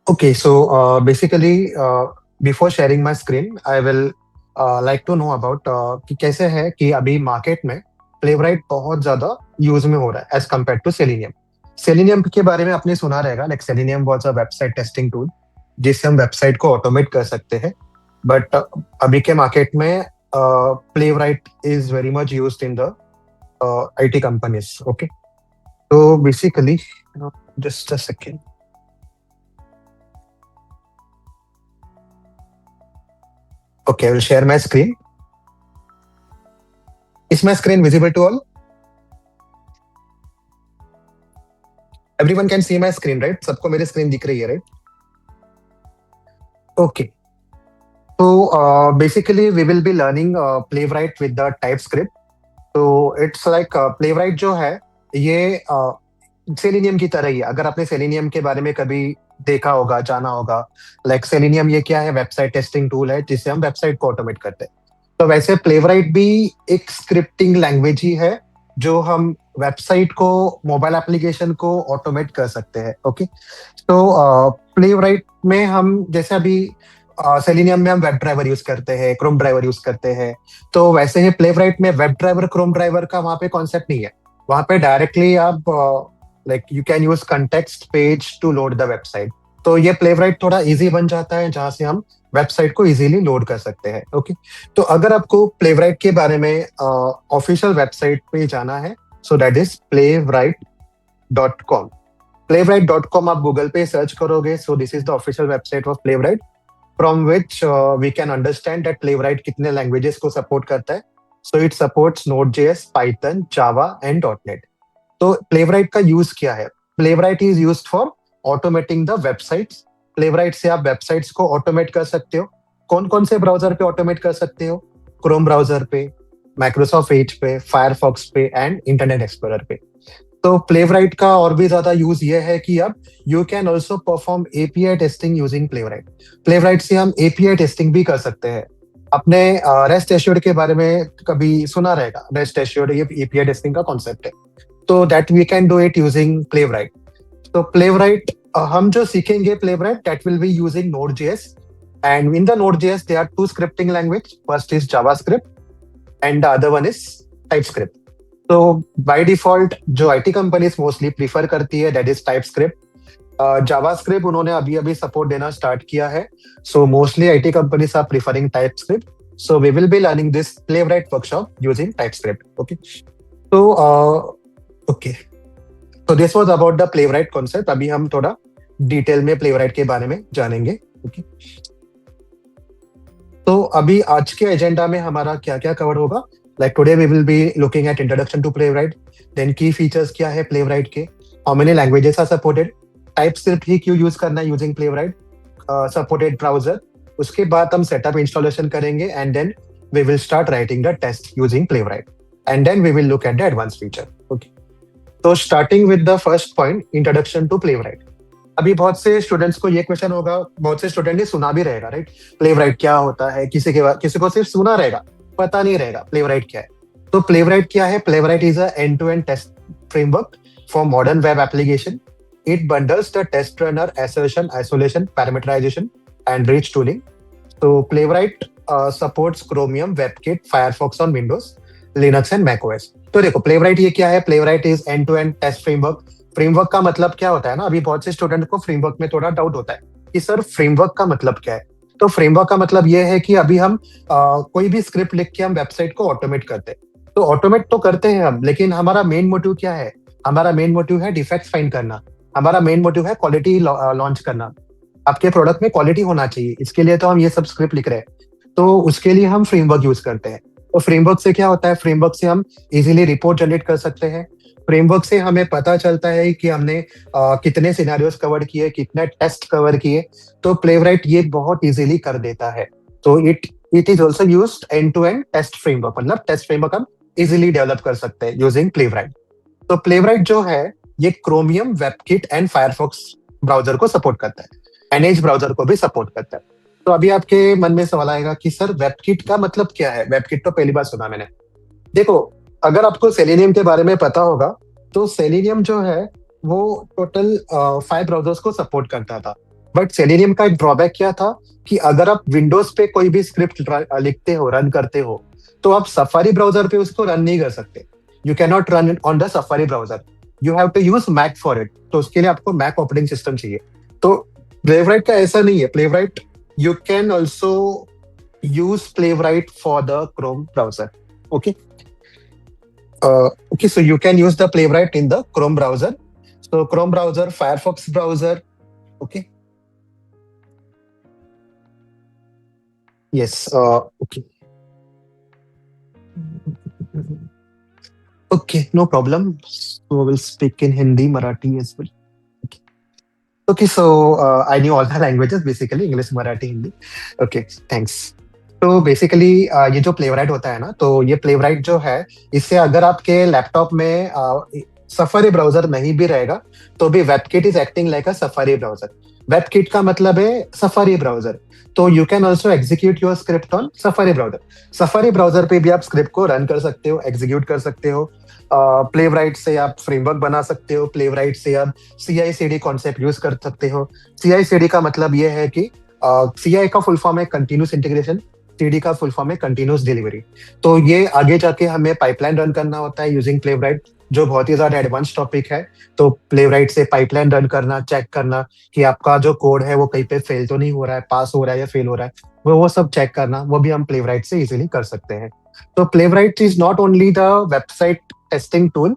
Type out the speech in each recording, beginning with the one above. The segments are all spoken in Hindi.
Okay, so basically, before sharing my screen, I will like to know about कि कैसे है कि अभी मार्केट में प्लेवराइट बहुत ज्यादा यूज में हो रहा है as compare to selenium. Selenium के बारे में आपने सुना रहेगा, like selenium was a website testing tool जिससे हम वेबसाइट को ऑटोमेट कर सकते हैं। बट अभी के मार्केट में Playwright is very much used in the IT companies. Okay, तो basically just a second. Okay, I will share my screen. Is my screen visible to all? Everyone can see my screen, right? सबको मेरी screen दिख रही है, right? Okay. So basically, we will be learning Playwright with the TypeScript. तो इट्स लाइक प्लेवराइट जो है ये सेलेनियम की तरह ही है। अगर आपने सेलेनियम के बारे में कभी देखा होगा, जाना होगा, लाइक सेलेनियम ये क्या है, वेबसाइट टेस्टिंग टूल है जिससे हम वेबसाइट को ऑटोमेट करते हैं। तो वैसे प्लेवराइट भी एक स्क्रिप्टिंग लैंग्वेज ही है जो हम वेबसाइट को, मोबाइल एप्लीकेशन को ऑटोमेट कर सकते हैं। ओके, तो प्लेवराइट में हम जैसे अभी सेलेनियम में हम वेब ड्राइवर यूज करते हैं, क्रोम ड्राइवर यूज करते हैं, तो वैसे ही प्लेवराइट में वेब ड्राइवर, क्रोम ड्राइवर का वहां पे कॉन्सेप्ट नहीं है। वहां पे डायरेक्टली आप like you can use context page to load the website. तो ये प्लेवराइट थोड़ा इजी बन जाता है जहां से हम वेबसाइट को इजीली लोड कर सकते हैं। ओके, तो अगर आपको प्लेवराइट के बारे में ऑफिशियल वेबसाइट पे जाना है, so that is playwright.com। playwright.com आप गूगल पे सर्च करोगे, so this is the official website of Playwright, from which we can understand that Playwright कितने languages को support करता है। So it supports Node.js, Python, Java and .NET। तो Playwright का use क्या है? Playwright is used for automating the websites। Playwright से आप websites को automate कर सकते हो। कौन कौन से ब्राउजर पे automate कर सकते हो? Chrome ब्राउजर पे, Microsoft Edge पे, Firefox पे एंड इंटरनेट एक्सप्लोरर पे। तो प्लेवराइट का और भी ज्यादा यूज ये है कि अब you can also perform API testing using Playwright. Playwright से हम एपीआई टेस्टिंग भी कर सकते हैं। अपने रेस्ट एश्योर्ड के बारे में कभी सुना रहेगा, रेस्ट एश्योर्ड ये एपीआई टेस्टिंग का कॉन्सेप्ट है। तो that we can do it using Playwright. तो प्लेवराइट हम जो सीखेंगे Playwright, that will be using Node JS, and in the Node JS there are two scripting language, first is JavaScript and the other one is TypeScript. तो बाय डिफॉल्ट जो आईटी कंपनीज मोस्टली प्रीफर करती है दैट इज टाइपस्क्रिप्ट। जावास्क्रिप्ट उन्होंने अभी अभी सपोर्ट देना स्टार्ट किया है, so mostly IT companies are preferring TypeScript. So we will be learning this Playwright workshop using TypeScript. Okay, तो ओके, तो this was about the Playwright concept. अभी हम थोड़ा डिटेल में प्लेवराइट के बारे में जानेंगे। ओके, तो अभी आज के एजेंडा में हमारा क्या क्या कवर होगा? Like today we will be looking at introduction to Playwright, then key features क्या है Playwright के, how many languages are supported, TypeScript ही क्यों यूज करना है using Playwright, supported browser। उसके बाद हम setup installation करेंगे and then we will start writing the test using Playwright and then we will look at the advanced feature। Okay, तो starting with the first point, introduction to Playwright। अभी बहुत से स्टूडेंट्स को ये क्वेश्चन होगा, बहुत से स्टूडेंट ने सुना भी रहेगा, राइट? प्लेवराइट क्या होता है, किसी को सिर्फ सुना रहेगा, पता नहीं रहेगा प्लेवराइट क्या है। तो प्लेवराइट क्या है? Playwright is a end to end test framework for modern web application. It bundles the test runner, assertion, isolation, parameterization and rich tooling। तो Playwright supports Chromium, WebKit, Firefox on Windows, Linux and macOS. तो देखो प्लेवराइट ये क्या है? Playwright is end to end test framework. Framework का मतलब क्या होता है ना, अभी बहुत से स्टूडेंट को फ्रेमवर्क में थोड़ा डाउट होता है कि सर फ्रेमवर्क का मतलब क्या है। तो फ्रेमवर्क का मतलब ये है कि अभी हम कोई भी स्क्रिप्ट लिख के हम वेबसाइट को ऑटोमेट करते हैं। तो ऑटोमेट तो करते हैं हम, लेकिन हमारा मेन मोटिव क्या है? हमारा मेन मोटिव है डिफेक्ट्स फाइंड करना, हमारा मेन मोटिव है क्वालिटी लॉन्च करना। आपके प्रोडक्ट में क्वालिटी होना चाहिए, इसके लिए तो हम ये सब स्क्रिप्ट लिख रहे हैं। तो उसके लिए हम फ्रेमवर्क यूज करते हैं। तो फ्रेमवर्क से क्या होता है? फ्रेमवर्क से हम इजीली रिपोर्ट जनरेट कर सकते हैं। फ्रेमवर्क से हमें पता चलता है कि हमने कितने सिनेरियोस कवर किए, कितने टेस्ट कवर किए। तो प्लेवराइट ये बहुत इजीली कर देता है। तो it is also used end to end test framework, मतलब टेस्ट फ्रेमवर्क हम इजीली डेवलप कर सकते हैं यूजिंग प्लेवराइट। तो प्लेवराइट जो है ये chromium, WebKit and Firefox browser को सपोर्ट करता है, एनएच ब्राउजर को भी सपोर्ट करता है। तो अभी आपके मन में सवाल आएगा कि सर वेबकिट का मतलब क्या है? वेबकिट तो पहली बार सुना मैंने। देखो, अगर आपको सेलेनियम के बारे में पता होगा तो सेलेनियम जो है वो टोटल 5 ब्राउजर्स को सपोर्ट करता था। बट सेलेनियम का एक ड्रॉबैक क्या था कि अगर आप विंडोज पे कोई भी स्क्रिप्ट लिखते हो, रन करते हो, तो आप सफारी ब्राउजर पे उसको रन नहीं कर सकते. You can not run it on the Safari browser. You have to use Mac for it. तो उसके लिए आपको मैक ऑपरेटिंग सिस्टम चाहिए. तो प्लेवराइट का ऐसा नहीं है. Playwright, you can also use Playwright for the Chrome browser. Okay. Okay, so you can use the Playwright in the Chrome browser. So Chrome browser, Firefox browser. Okay. Yes. Okay. Okay, no problem. So we'll speak in Hindi, Marathi as well. Okay. Okay, so I knew all the languages basically, English, Marathi, Hindi. Okay, thanks. तो बेसिकली ये जो प्लेवराइट होता है ना, तो ये प्लेवराइट जो है, इससे अगर आपके लैपटॉप में सफारी ब्राउजर नहीं भी रहेगा, तो भी WebKit is acting like a safari browser. WebKit का मतलब है सफारी ब्राउजर. तो you can also execute your script on safari browser. Safari browser पे भी आप स्क्रिप्ट को रन कर सकते हो, एग्जीक्यूट कर सकते हो. प्लेवराइट से आप फ्रेमवर्क बना सकते हो. प्लेवराइट से आप CI/CD कॉन्सेप्ट यूज कर सकते हो. CI/CD का मतलब ये है कि CI का फुल फॉर्म है कंटिन्यूस इंटीग्रेशन, CD का फुल फॉर्म है कंटिन्यूस डिलीवरी. तो ये आगे जाके हमें पाइपलाइन रन करना होता है यूजिंग प्लेवराइट, जो बहुत ही ज्यादा एडवांस टॉपिक है. तो प्लेवराइट से पाइपलाइन रन करना, चेक करना कि आपका जो कोड है वो कहीं पे फेल तो नहीं हो रहा है, पास हो रहा है या फेल हो रहा है, वो सब चेक करना, वो भी हम प्लेवराइट से इजीली कर सकते हैं. तो Playwright is not only the website testing tool,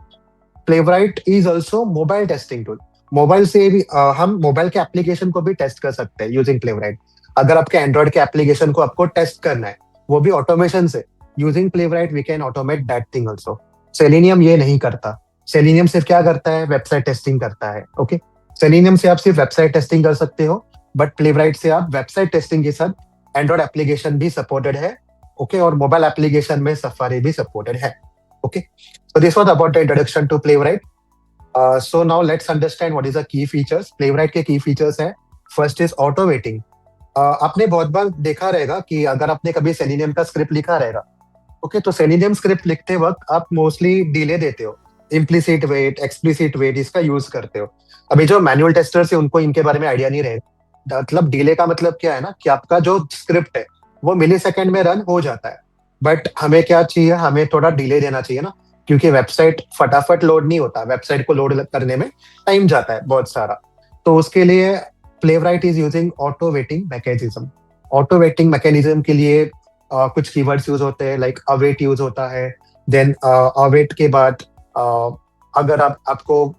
Playwright is also mobile testing tool. Mobile से भी हम मोबाइल के एप्लीकेशन को भी टेस्ट कर सकते हैं यूजिंग प्लेवराइट. अगर आपके एंड्रॉइड के एप्लीकेशन को आपको टेस्ट करना है, वो भी ऑटोमेशन से, using Playwright we can automate that thing also. Selenium ये नहीं करता. सेलेनियम सिर्फ क्या करता है? वेबसाइट टेस्टिंग करता है. ओके. सेलेनियम से आप सिर्फ वेबसाइट टेस्टिंग कर सकते हो, बट प्लेवराइट से आप वेबसाइट टेस्टिंग के साथ एंड्रॉइड एप्लीकेशन भी सपोर्टेड है. ओके. और मोबाइल एप्लीकेशन में सफारी भी सपोर्टेड है. Okay. So this was about the introduction to Playwright. So now let's understand what is the key features. Playwright के key features हैं. First is auto waiting. आपने बहुत बार देखा रहेगा कि अगर आपने कभी सेलेनियम का स्क्रिप्ट लिखा रहेगा, ओके, तो सेलेनियम स्क्रिप्ट लिखते वक्त आप मोस्टली डिले देते हो. इम्प्लिसिट वेट, एक्सप्लिसिट वेट, इसका यूज करते हो. अभी जो मैनुअल टेस्टर्स है उनको इनके बारे में आइडिया नहीं रहेगा. मतलब डिले का मतलब क्या है ना, कि आपका जो स्क्रिप्ट है वो मिली सेकेंड में रन हो जाता है, बट हमें क्या चाहिए, हमें थोड़ा डिले देना चाहिए ना, क्योंकि वेबसाइट फटाफट लोड नहीं होता. वेबसाइट को लोड करने में टाइम जाता है बहुत सारा. तो उसके लिए Playwright is using auto waiting mechanism. Auto waiting mechanism के लिए कुछ कीवर्ड्स यूज होते हैं, लाइक अवेट यूज होता है. देन अवेट के बाद अगर आपको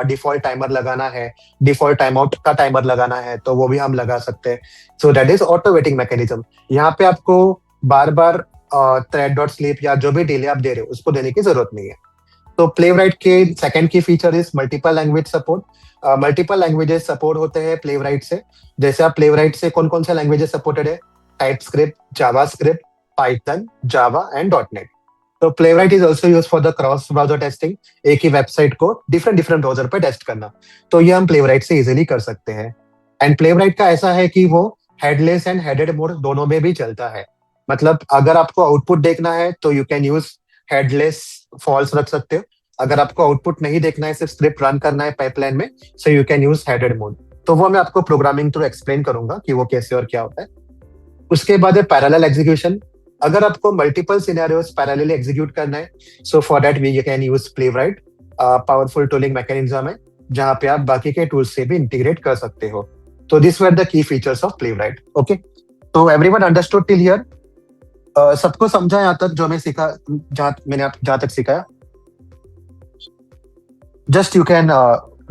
डिफॉल्ट टाइमर लगाना है, डिफॉल्ट टाइम आउट का टाइमर लगाना है, तो वो भी हम लगा सकते हैं. So that is auto waiting mechanism. यहाँ पे आपको बार बार थ्रेड डॉट स्लीप या जो भी डिले आप दे रहे हो उसको देने की जरूरत नहीं है. तो प्लेवराइट के सेकंड की feature is multiple language support. Multiple languages support होते हैं प्लेवराइट से. जैसे आप प्लेवराइट से कौन कौन से लैंग्वेजेस सपोर्टेड है? TypeScript, JavaScript, Python, Java and dot net. तो Playwright is also use for the cross browser testing. एक ही वेबसाइट को डिफरेंट डिफरेंट ब्राउजर पर टेस्ट करना, तो ये हम प्लेवराइट से इजिली कर सकते हैं. एंड प्लेवराइट का ऐसा है कि वो हेडलेस एंड हेडेड मोड दोनों में भी चलता है. मतलब अगर आपको आउटपुट देखना है तो you can use headless false रख सकते हो. अगर आपको आउटपुट नहीं देखना है, सिर्फ स्क्रिप्ट रन करना है पाइपलाइन में, so you can use headed mode. तो वो मैं आपको प्रोग्रामिंग थ्रू एक्सप्लेन करूंगा कि वो कैसे और क्या होता है. उसके बाद है पैरेलल एग्जीक्यूशन. अगर आपको मल्टीपल सिनेरियोस पैरेलली एग्जीक्यूट करना है, so for that we can use Playwright. Powerful tooling mechanism है जहां पे आप बाकी के टूल्स से भी इंटीग्रेट कर सकते हो. तो this were the key features of Playwright. Okay. तो एवरीवन अंडरस्टूड टिल हियर? सबको समझा यहाँ तक जो मैं सीखा, जहां तक सिखाया? Just you can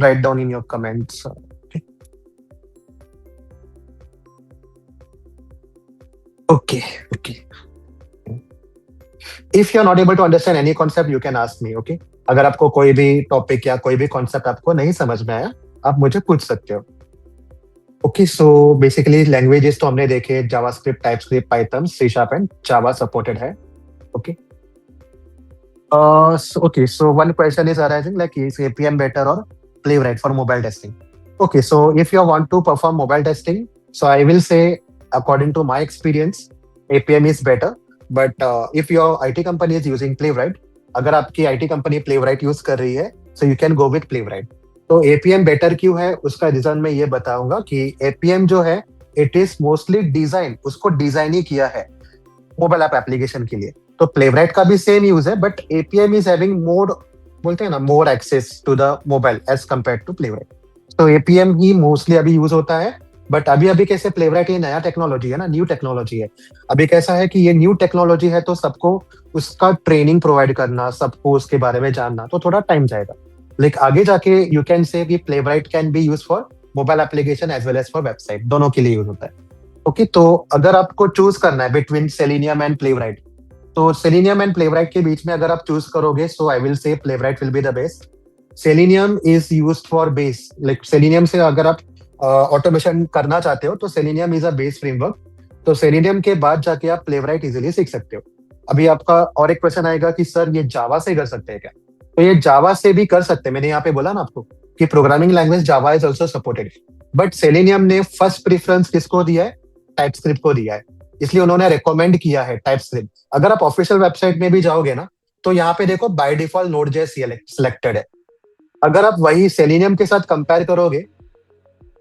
write down in your comments. Okay. Okay. Okay. If you're not able to understand any concept, you can ask me. Okay. अगर आपको कोई भी टॉपिक या कोई भी कॉन्सेप्ट आपको नहीं समझ में आया, आप मुझे पूछ सकते हो. ओके. सो बेसिकली लैंग्वेजेस तो हमने देखे, JavaScript, TypeScript, Python, C sharp and Java supported है. Okay. Okay, so one question is arising, like, is APM better or Playwright for mobile testing? Okay, so if you want to perform mobile testing, so I will say, according to my experience, APM is better. But if your IT company is using Playwright, अगर आपकी IT company Playwright use कर रही है, so you can go with Playwright. तो एपीएम बेटर क्यों है उसका रीजन मैं ये बताऊंगा कि एपीएम जो है इट इज मोस्टली डिजाइन, उसको डिजाइन ही किया है मोबाइल ऐप एप्लीकेशन के लिए। तो प्लेवराइट का भी सेम यूज है, but APM is having more, बोलते हैं ना, more access to the mobile as compare to Playwright. तो एपीएम ही मोस्टली अभी यूज होता है। बट अभी अभी कैसे प्लेवराइट ये नया टेक्नोलॉजी है ना, न्यू टेक्नोलॉजी है। अभी कैसा है कि ये न्यू टेक्नोलॉजी है तो सबको उसका ट्रेनिंग प्रोवाइड करना, सबको उसके बारे में जानना, तो थोड़ा टाइम जाएगा। लाइक आगे जाके यू कैन से कि Playwright can be use for mobile application as well as for website, दोनों के लिए यूज होता है। ओके, तो अगर आपको चूज करना है बिटवीन सेलेनियम एंड प्लेवराइट, तो सेलेनियम एंड प्लेवराइट के बीच में अगर आप चूज करोगे, सो I will say Playwright will be the best. Selenium is used for base, like Selenium से अगर आप ऑटोमेशन करना चाहते हो तो Selenium is a base framework. तो सेलेनियम के बाद जाके आप प्लेवराइट इजीली सीख सकते हो। अभी आपका और एक क्वेश्चन आएगा कि सर ये जावा से कर सकते हैं क्या? तो ये जावा से भी कर सकते हैं। मैंने यहाँ पे बोला ना आपको कि programming language Java is also supported, but selenium ने फर्स्ट प्रेफरेंस किसको दिया है? टाइपस्क्रिप्ट को दिया है। इसलिए उन्होंने रिकमेंड किया है टाइपस्क्रिप्ट। अगर आप ऑफिशियल वेबसाइट में भी जाओगे ना, तो यहाँ पे देखो बाय डिफॉल्ट नोड.जेएस सिलेक्टेड है। अगर आप वही सेलेनियम के साथ कंपेयर करोगे,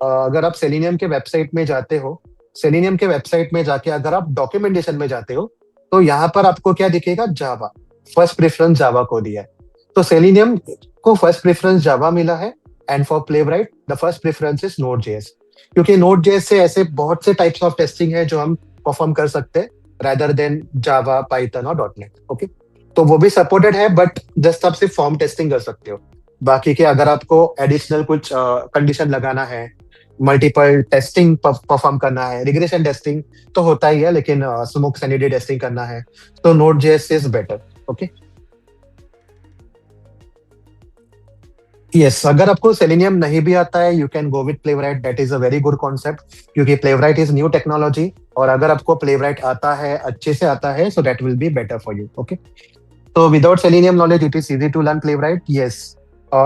अगर आप सेलेनियम के वेबसाइट में जाते हो, सेलेनियम के वेबसाइट में जाके अगर आप डॉक्यूमेंटेशन में जाते हो, तो यहाँ पर आपको क्या दिखेगा? जावा, फर्स्ट प्रेफरेंस जावा को दिया है। तो सेलेनियम को फर्स्ट प्रेफरेंस जावा मिला है, and for Playwright the first preference is Node JS. क्योंकि नोड.जेएस से ऐसे बहुत से टाइप्स ऑफ टेस्टिंग है जो हम परफॉर्म कर सकते हैं रादर देन जावा, पाइथन और डॉट नेट। ओके, तो वो भी सपोर्टेड है, बट जस्ट आप सिर्फ फॉर्म टेस्टिंग कर सकते हो। बाकी के अगर आपको एडिशनल कुछ कंडीशन लगाना है, मल्टीपल टेस्टिंग परफॉर्म करना है, रिग्रेशन टेस्टिंग तो होता ही है, लेकिन स्मोक सैनिटी टेस्टिंग करना है, तो Node JS is better. Okay, yes, अगर आपको सेलेनियम नहीं भी आता है, you can go with Playwright, that is a very good concept, क्योंकि प्लेवराइट इज न्यू टेक्नोलॉजी। और अगर आपको प्लेवराइट आता है, अच्छे से आता है, so that will be better for you. Okay, so without Selenium knowledge, it is easy to learn Playwright. Yes.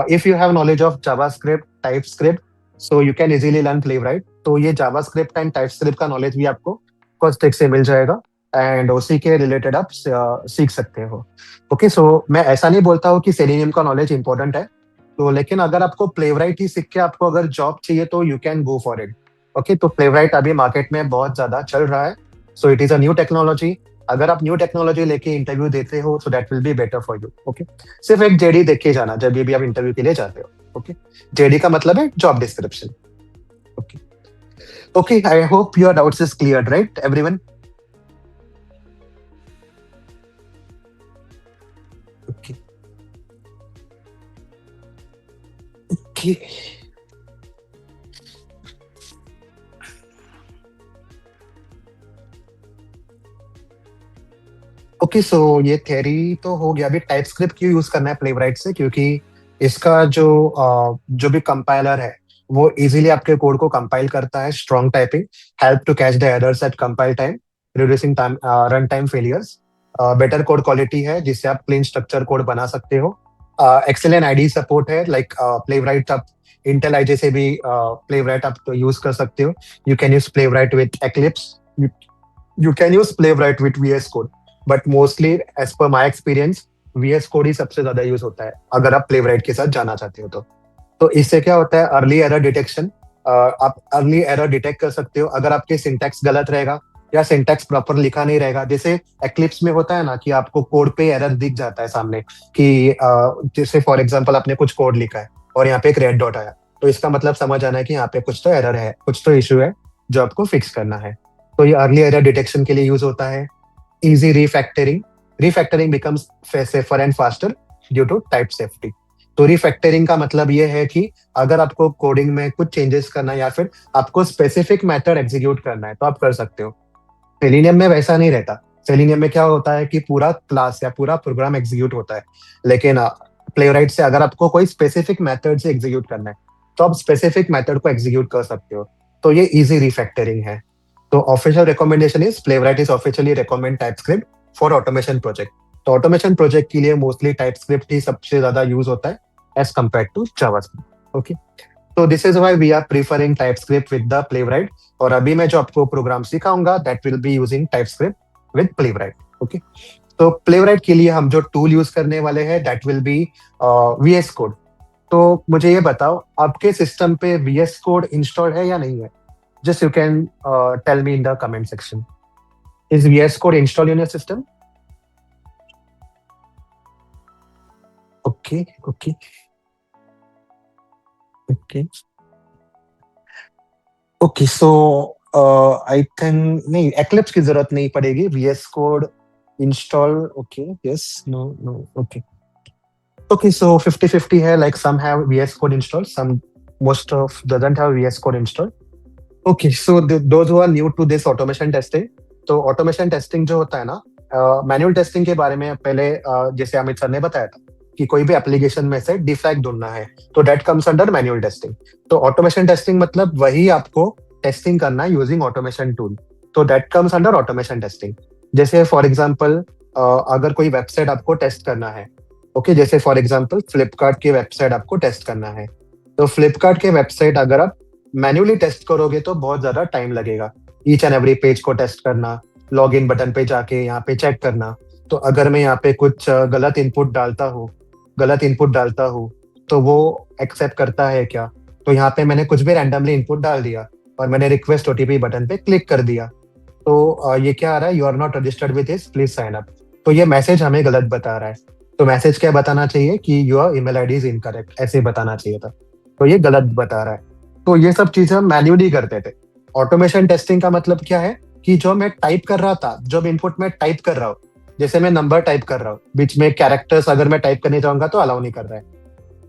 If you have knowledge of JavaScript, TypeScript, so you can easily learn Playwright. तो ये JavaScript एंड TypeScript का नॉलेज भी आपको Costek से मिल जाएगा, एंड उसी के रिलेटेड आप सीख सकते हो। ओके, सो मैं ऐसा नहीं बोलता हूँ कि Selenium का नॉलेज इंपॉर्टेंट है, तो लेकिन अगर आपको Playwright ही सीख के आपको अगर जॉब चाहिए तो you can go for it. Okay, तो Playwright अभी मार्केट में बहुत ज्यादा चल रहा है, so it is a new technology. अगर आप न्यू टेक्नोलॉजी लेके इंटरव्यू देते हो, so that will be better for you. Okay, सिर्फ एक जेडी देख के जाना जब भी आप इंटरव्यू के लिए जाते हो। ओके, जेडी का मतलब है job description. Okay, okay, I hope your doubts is clear, right everyone? Okay, okay, okay, so ये थ्योरी तो हो गया। अभी टाइप स्क्रिप्ट क्यों यूज करना है प्लेवराइट से? क्योंकि इसका जो भी कंपाइलर है वो इजीली आपके कोड को कंपाइल करता है, strong typing, help to catch the errors at compile time, reducing time run time failures, better code quality है जिससे आप क्लीन स्ट्रक्चर कोड बना सकते हो। एक्सेलेंट आईडी सपोर्ट है, लाइक प्लेवराइट आप इंटेल आईडी से भी प्लेवराइट आप यूज कर सकते हो। You can use Playwright with Eclipse, you can use Playwright with VS code, but mostly as per my experience VS code ही सबसे ज्यादा यूज होता है अगर आप प्लेवराइट के साथ जाना चाहते हो तो इससे क्या होता है? अर्ली एरर डिटेक्शन, आप अर्ली एरर डिटेक्ट कर सकते हो अगर आपके सिंटैक्स गलत रहेगा या सिंटैक्स प्रॉपर लिखा नहीं रहेगा। जैसे एक्लिप्स में होता है ना कि आपको कोड पे एरर दिख जाता है सामने कि जैसे फॉर एग्जांपल आपने कुछ कोड लिखा है और यहाँ पे एक रेड डॉट आया, तो इसका मतलब समझ आना है कि यहाँ पे कुछ तो एरर है, कुछ तो इश्यू है जो आपको फिक्स करना है। तो ये अर्ली एरर डिटेक्शन के लिए यूज होता है। Easy refactoring, refactoring becomes safer and faster due to type safety. तो रिफैक्टरिंग का मतलब ये है कि अगर आपको कोडिंग में कुछ चेंजेस करना है या फिर आपको स्पेसिफिक मेथड एग्जीक्यूट करना है तो आप कर सकते हो। सेलेनियम में वैसा नहीं रहता। सेलेनियम में क्या होता है कि पूरा क्लास या पूरा प्रोग्राम एग्जीक्यूट होता है, लेकिन प्लेवराइट से अगर आपको कोई स्पेसिफिक मेथड से एग्जीक्यूट करना है तो आप स्पेसिफिक मेथड को एग्जीक्यूट कर सकते हो। तो ये इजी रिफैक्टरिंग है। तो official recommendation is Playwright is officially recommend TypeScript for automation project. तो ऑटोमेशन प्रोजेक्ट के लिए मोस्टली टाइपस्क्रिप्ट ही सबसे ज्यादा यूज होता है as compare to JavaScript. Okay, तो this is why we are preferring TypeScript with the Playwright. और अभी मैं जो आपको प्रोग्राम सिखाऊंगा that will be using TypeScript with Playwright. Okay, तो प्लेवराइट के लिए हम जो टूल यूज करने वाले हैं that will be VS code. तो मुझे ये बताओ, आपके सिस्टम पे VS कोड इंस्टॉल है या नहीं है? Just you can tell me in the comment section. Is VS code install in your system? Okay, okay, okay, okay. So I think नहीं, एक्लिप्स की जरूरत नहीं पड़ेगी. VS code install. Okay, yes, no, no, okay. Okay, so 50-50 है, like some have VS Code installed, some most of doesn't have VS Code installed. Okay, so those who are new to this automation testing, तो automation testing जो होता है ना, मैनुअल टेस्टिंग के बारे में पहले जैसे अमित सर ने बताया था कि कोई भी एप्लीकेशन में से डिफेक्ट ढूंढना है, तो that comes under manual testing. तो ऑटोमेशन टेस्टिंग मतलब वही आपको टेस्टिंग करना है यूजिंग ऑटोमेशन टूल, तो that comes under automation testing. जैसे फॉर एग्जांपल अगर कोई वेबसाइट आपको टेस्ट करना है, ओके, जैसे फॉर एग्जांपल फ्लिपकार्ट की वेबसाइट आपको टेस्ट करना है, तो फ्लिपकार्ट के वेबसाइट अगर आप मैन्युअली टेस्ट करोगे तो बहुत ज्यादा टाइम लगेगा. ईच एंड एवरी पेज को टेस्ट करना, लॉग इन बटन पे जाके यहाँ पे चेक करना. तो अगर मैं यहाँ पे कुछ गलत इनपुट डालता हूँ, तो वो एक्सेप्ट करता है क्या? तो यहाँ पे मैंने कुछ भी रैंडमली इनपुट डाल दिया और मैंने रिक्वेस्ट OTP बटन पे क्लिक कर दिया, तो ये क्या आ रहा है? You are not registered with this, please sign up. तो ये मैसेज हमें गलत बता रहा है. तो मैसेज क्या बताना चाहिए कि your email ID is incorrect, ऐसे बताना चाहिए था. तो ये गलत बता रहा है. तो ये सब चीजें हम मैन्युअली करते थे. ऑटोमेशन टेस्टिंग का मतलब क्या है कि जो मैं टाइप कर रहा था, जो इनपुट में टाइप कर रहा हूँ, जैसे मैं नंबर टाइप कर रहा हूँ, बीच में कैरेक्टर्स अगर मैं टाइप करने जाऊंगा तो अलाउ नहीं कर रहा है.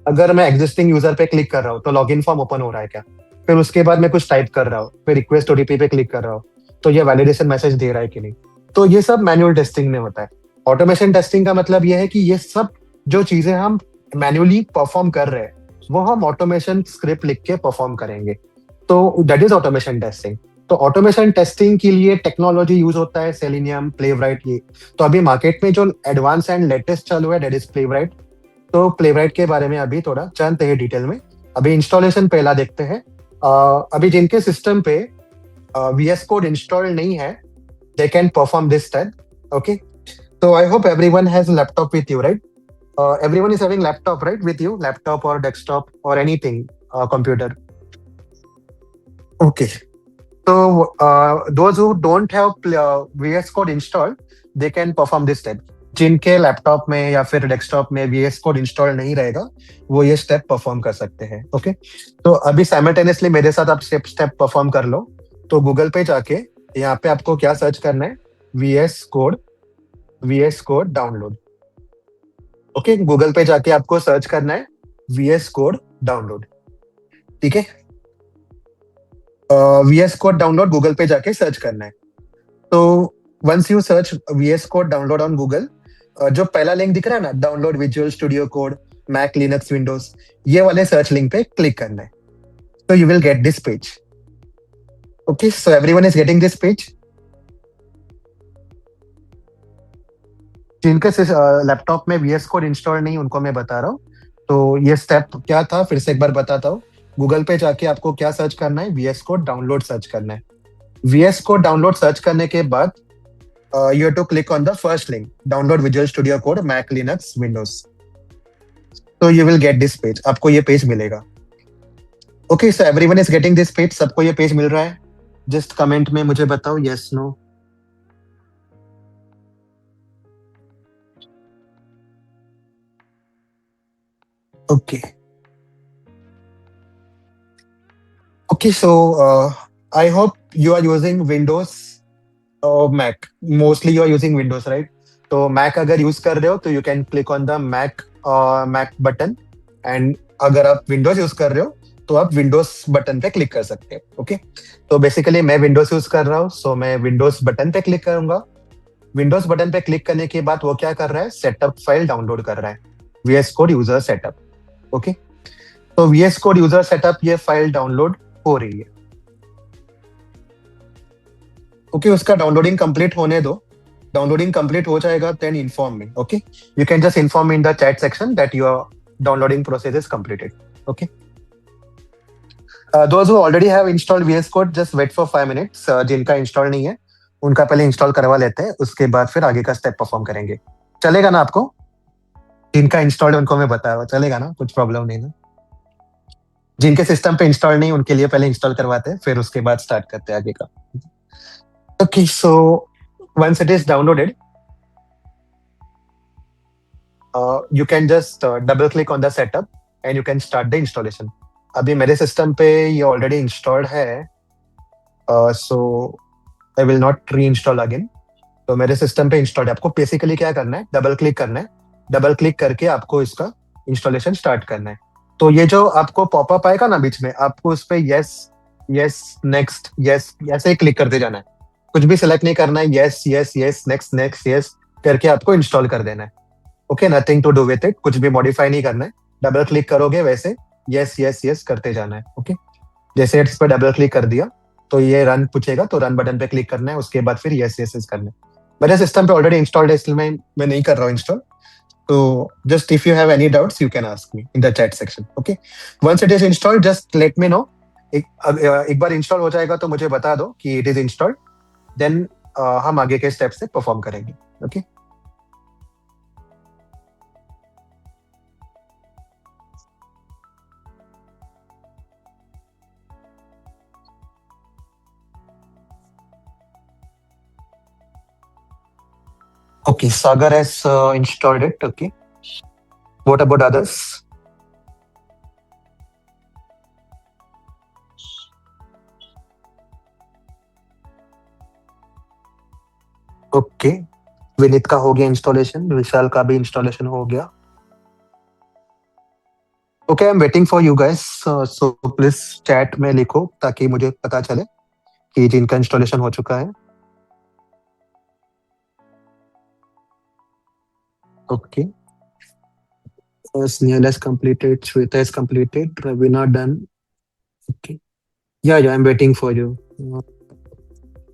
अगर मैं एग्जिस्टिंग यूजर पे क्लिक कर रहा हूँ तो लॉग इन फॉर्म ओपन हो रहा है क्या? फिर उसके बाद मैं कुछ टाइप कर रहा हूँ, फिर रिक्वेस्ट OTP पे क्लिक कर रहा हूँ, तो ये वैलिडेशन मैसेज दे रहा है कि नहीं? तो ये सब मैनुअल टेस्टिंग में होता है. ऑटोमेशन टेस्टिंग का मतलब ये है कि ये सब जो चीजें हम मैन्युअली परफॉर्म कर रहे हैं, वो हम ऑटोमेशन स्क्रिप्ट लिख के परफॉर्म करेंगे. तो दैट इज ऑटोमेशन टेस्टिंग. तो ऑटोमेशन टेस्टिंग के लिए टेक्नोलॉजी यूज होता है सेलेनियम, प्लेवराइट. ये तो अभी मार्केट में जो एडवांस एंड लेटेस्ट चालू है दैट इज प्लेवराइट. तो प्लेवराइट के बारे में अभी थोड़ा जानते हैं डिटेल में. अभी इंस्टॉलेशन पहला देखते हैं. अभी जिनके सिस्टम पे VS कोड इंस्टॉल नहीं है, they can perform this step. Okay, so I hope everyone has a laptop with you, right? Everyone is having laptop, right, with you, laptop or desktop or anything, computer. Okay, so those who don't have VS Code installed, they can perform this step. जिनके लैपटॉप में या फिर डेस्कटॉप में VS कोड इंस्टॉल नहीं रहेगा, वो ये स्टेप परफॉर्म कर सकते हैं. ओके, तो अभी साइमल्टेनियसली मेरे साथ आप स्टेप परफॉर्म कर लो. तो गूगल पे जाके यहाँ पे आपको क्या सर्च करना है? VS code download. Okay, Google पे जाके आपको सर्च करना है VS कोड डाउनलोड. ठीक है, VS कोड डाउनलोड गूगल पे जाके सर्च करना है. तो once you search VS code download on Google, जो पहला लिंक दिख रहा है ना, download Visual Studio code Mac Linux Windows, ये वाले सर्च लिंक पे क्लिक करना है. तो you will get this page. Okay, so everyone is getting this page. जिनके लैपटॉप में VS कोड इंस्टॉल नहीं, उनको मैं बता रहा हूँ. तो ये स्टेप क्या था फिर से एक बार बताता हूँ. गूगल पे जाके आपको क्या सर्च करना है? VS कोड डाउनलोड सर्च करना है. VS कोड डाउनलोड सर्च करने के बाद you have to click on the first link, download Visual Studio code Mac Linux Windows. तो you will get this page, आपको ये पेज मिलेगा. Okay, so everyone is getting this page. सबको ये पेज मिल रहा है? जस्ट कमेंट में मुझे बताओ yes no. Okay. Okay, so I hope you are using Windows or Mac. Mostly you are using Windows, right? तो Mac अगर यूज कर रहे हो तो you can click on the Mac button. And अगर आप Windows यूज कर रहे हो तो आप Windows बटन पे क्लिक कर सकते हैं. ओके, तो बेसिकली मैं Windows यूज कर रहा हूँ, सो मैं Windows बटन पे क्लिक करूंगा. Windows बटन पे क्लिक करने के बाद वो क्या कर रहा है? सेटअप फाइल डाउनलोड कर रहा है, VS code user setup. Okay, तो VS कोड यूजर सेटअप ये फाइल डाउनलोड हो रही है. ओके, उसका डाउनलोडिंग कंप्लीट होने दो. डाउनलोडिंग कंप्लीट हो जाएगा then inform me. Okay, you can just inform me in the chat section that your downloading process is completed. Okay, those who already have installed VS code just wait for 5 minutes. जिनका इंस्टॉल नहीं है उनका पहले इंस्टॉल करवा लेते हैं, उसके बाद फिर आगे का स्टेप परफॉर्म करेंगे. चलेगा ना आपको? जिनका इंस्टॉल्ड उनको मैं बता रहा हूँ, चलेगा ना? कुछ प्रॉब्लम नहीं ना? जिनके सिस्टम पे इंस्टॉल नहीं उनके लिए पहले इंस्टॉल करवाते हैं, फिर उसके बाद स्टार्ट करते हैं आगे का. Okay, so once it is downloaded, you can just double click on the setup and you can start the installation. अभी मेरे सिस्टम पे ये ऑलरेडी इंस्टॉल्ड है, सो आई विल नॉट री इंस्टॉल अगेन. तो मेरे सिस्टम पे इंस्टॉल्ड है. आपको बेसिकली क्या करना है, डबल क्लिक करना है. डबल क्लिक करके आपको इसका इंस्टॉलेशन स्टार्ट करना है. तो ये जो आपको पॉपअप आएगा ना बीच में, आपको उस पे यस, यस, नेक्स्ट, यस, ऐसे ही क्लिक करते जाना है. कुछ भी सिलेक्ट नहीं करना है. Yes, yes, yes, next, next, yes करके आपको इंस्टॉल कर देना है. Okay, nothing to do with it, कुछ भी मॉडिफाई नहीं करना है. डबल क्लिक करोगे वैसे यस, यस, यस करते जाना है. ओके, जैसे इस पर डबल क्लिक कर दिया तो ये रन पूछेगा, तो रन बटन पे क्लिक करना है. उसके बाद फिर यस, यस, यस करना है. मेरे सिस्टम पे ऑलरेडी इंस्टॉल्ड है, इसलिए मैं नहीं कर रहा हूँ इंस्टॉल. तो just if you have any doubts you can ask me in the chat section. Okay, once it is installed just let me know. एक बार इंस्टॉल हो जाएगा तो मुझे बता दो कि इट इज इंस्टॉल्ड. देन हम आगे के स्टेप से परफॉर्म करेंगे. Okay, okay, Sagar has installed it. Okay, what about others? Okay, Vineet का हो गया इंस्टॉलेशन, विशाल का भी इंस्टॉलेशन हो गया. Okay, I am waiting for you guys, so please chat में लिखो ताकि मुझे पता चले कि जिनका इंस्टॉलेशन हो चुका है. Okay, Snehal has completed, Shweta has completed, Ravina done. Okay, yeah, I'm waiting for you.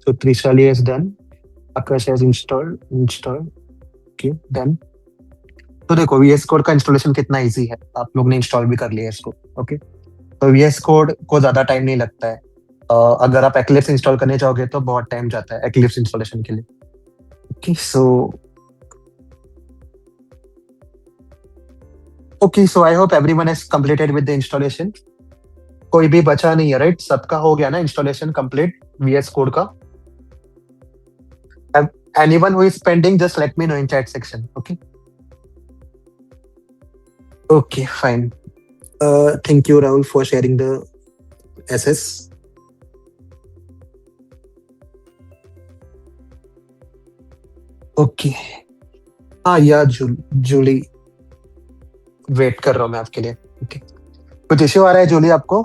So Trishali has done, Akash has installed. Okay, done. तो देखो VS कोड का इंस्टॉलेशन कितना इजी है, आप लोग ने इंस्टॉल भी कर लिया है इसको. ओके, तो VS कोड को ज्यादा टाइम नहीं लगता है. अगर आप Eclipse इंस्टॉल करने जाओगे तो बहुत टाइम जाता है Eclipse इंस्टॉलेशन के लिए. Okay, so I hope everyone has completed with the installation. कोई भी बचा नहीं है, राइट? सबका हो गया ना इंस्टॉलेशन कंप्लीट VS कोड का. Anyone who is pending just let me know in chat section. Okay, okay, fine. Thank you, Rahul, for sharing the SS. Okay. हाँ या जूली, वेट कर रहा हूँ मैं आपके लिए. ओके, कुछ इश्यू आ रहा है जूली आपको?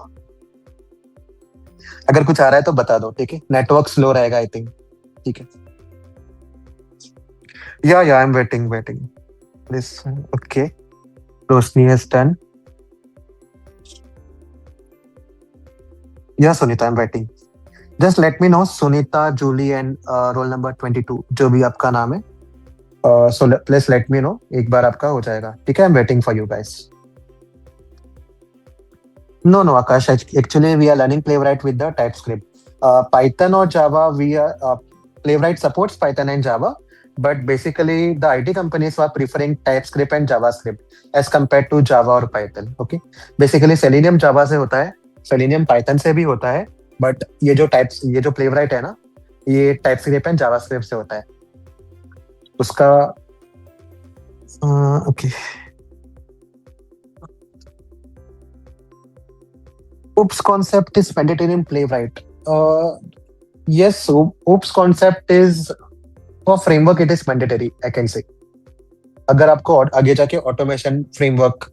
अगर कुछ आ रहा है तो बता दो, ठीक है? नेटवर्क स्लो रहेगा आई थिंक. ठीक है, या I am waiting this. Okay, Roshni has done. या Sunita, I am waiting. Just let me know Sunita, Julie and roll number 22 जो भी आपका नाम है. So please let me know, एक बार आपका हो जाएगा. ठीक है, I am waiting for you guys. No, no, Akash. Actually, we are learning Playwright with the TypeScript. Python or Java, Playwright supports Python and Java, but basically the IT companies are preferring TypeScript and JavaScript as compared to Java or Python. Okay, basically Selenium Java से होता है, Selenium Python से भी होता है, but ये जो Playwright है ना, ये TypeScript and JavaScript से होता है. उसका okay. OOPS concept is mandatory in Playwright. Yes, so OOPS concept is for framework, it is mandatory, I can say. अगर आपको आगे जाके ऑटोमेशन फ्रेमवर्क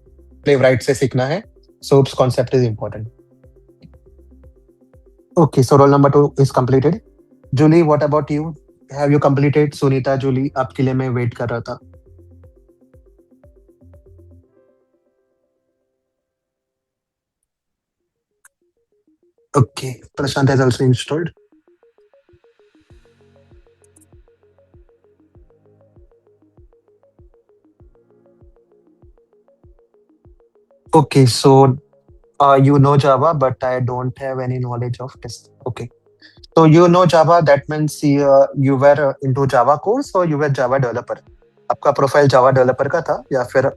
Playwright से सीखना है, so OOPS concept is important. Okay, so roll number 2 is completed. Julie, what about you? Have you completed? Sunita, Julie, आपके लिए मैं वेट कर रहा था. Okay, Prashant has also installed. Okay, so you know Java, but I don't have any knowledge of this. Okay, so you know Java, that means you were into Java course or you were Java developer. आपका प्रोफाइल जावा डेवलपर का था या फिर?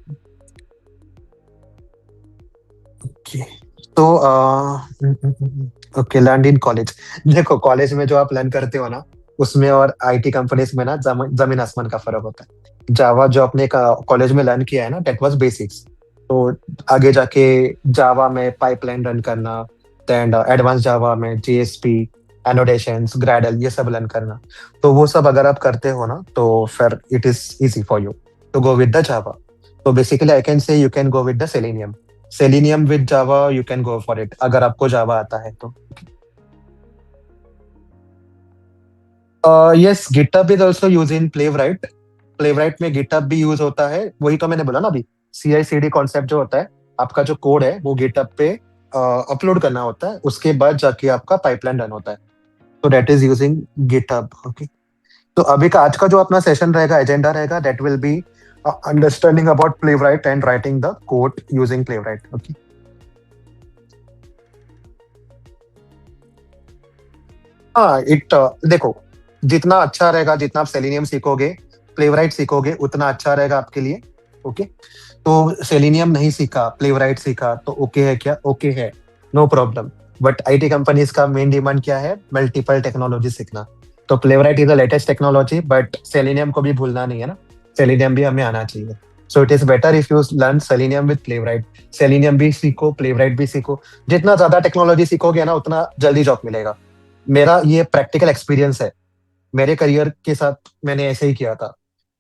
Okay, तो ओके, लर्न इन कॉलेज। देखो, कॉलेज में जो आप लर्न करते हो ना, उसमें और आईटी कंपनीज में ना जमीन आसमान का फर्क होता है। जावा जो आपने कॉलेज में लर्न किया है ना, दैट वाज बेसिक्स। तो आगे जाके जावा में पाइपलाइन रन करना, देन एडवांस जावा में जेएसपी, एनोटेशंस, ग्रेडल, ये सब लर्न करना। तो वो सब अगर आप करते हो ना, तो फिर it is easy for you to go with the Java. तो basically I can say you can go with the Selenium. Selenium with Java, you can go for it अगर आपको जावा आता है तो। Yes, GitHub is also use in Playwright. Playwright में गिटहब भी यूज होता है, वही तो मैंने बोला ना अभी। CI/CD कॉन्सेप्ट जो होता है, आपका जो कोड है वो गिटहब पे अपलोड करना होता है, उसके बाद जाके आपका पाइपलाइन रन होता है। तो that is using GitHub. Okay. तो अभी का आज का जो अपना सेशन रहेगा, एजेंडा रहेगा, that will be understanding about Playwright and writing the code using Playwright. Okay. हाँ, देखो, जितना अच्छा रहेगा, जितना आप सेलेनियम सीखोगे, प्लेवराइट सीखोगे, उतना अच्छा रहेगा आपके लिए। ओके। तो सेलेनियम नहीं सीखा, प्लेवराइट सीखा, तो ओके है क्या? ओके है, no problem. But IT companies का मेन डिमांड क्या है? मल्टीपल टेक्नोलॉजी सीखना। तो Playwright is the latest technology, but Selenium को भी भूलना नहीं है ना। सेलेनियम भी हमें आना चाहिए। So it is better if you learn Selenium with Playwright. Selenium भी सीखो, प्लेवराइट भी सीखो। जितना ज्यादा टेक्नोलॉजी सीखोगे ना, उतना जल्दी जॉब मिलेगा। मेरा ये प्रैक्टिकल एक्सपीरियंस है। मेरे करियर के साथ मैंने ऐसे ही किया था।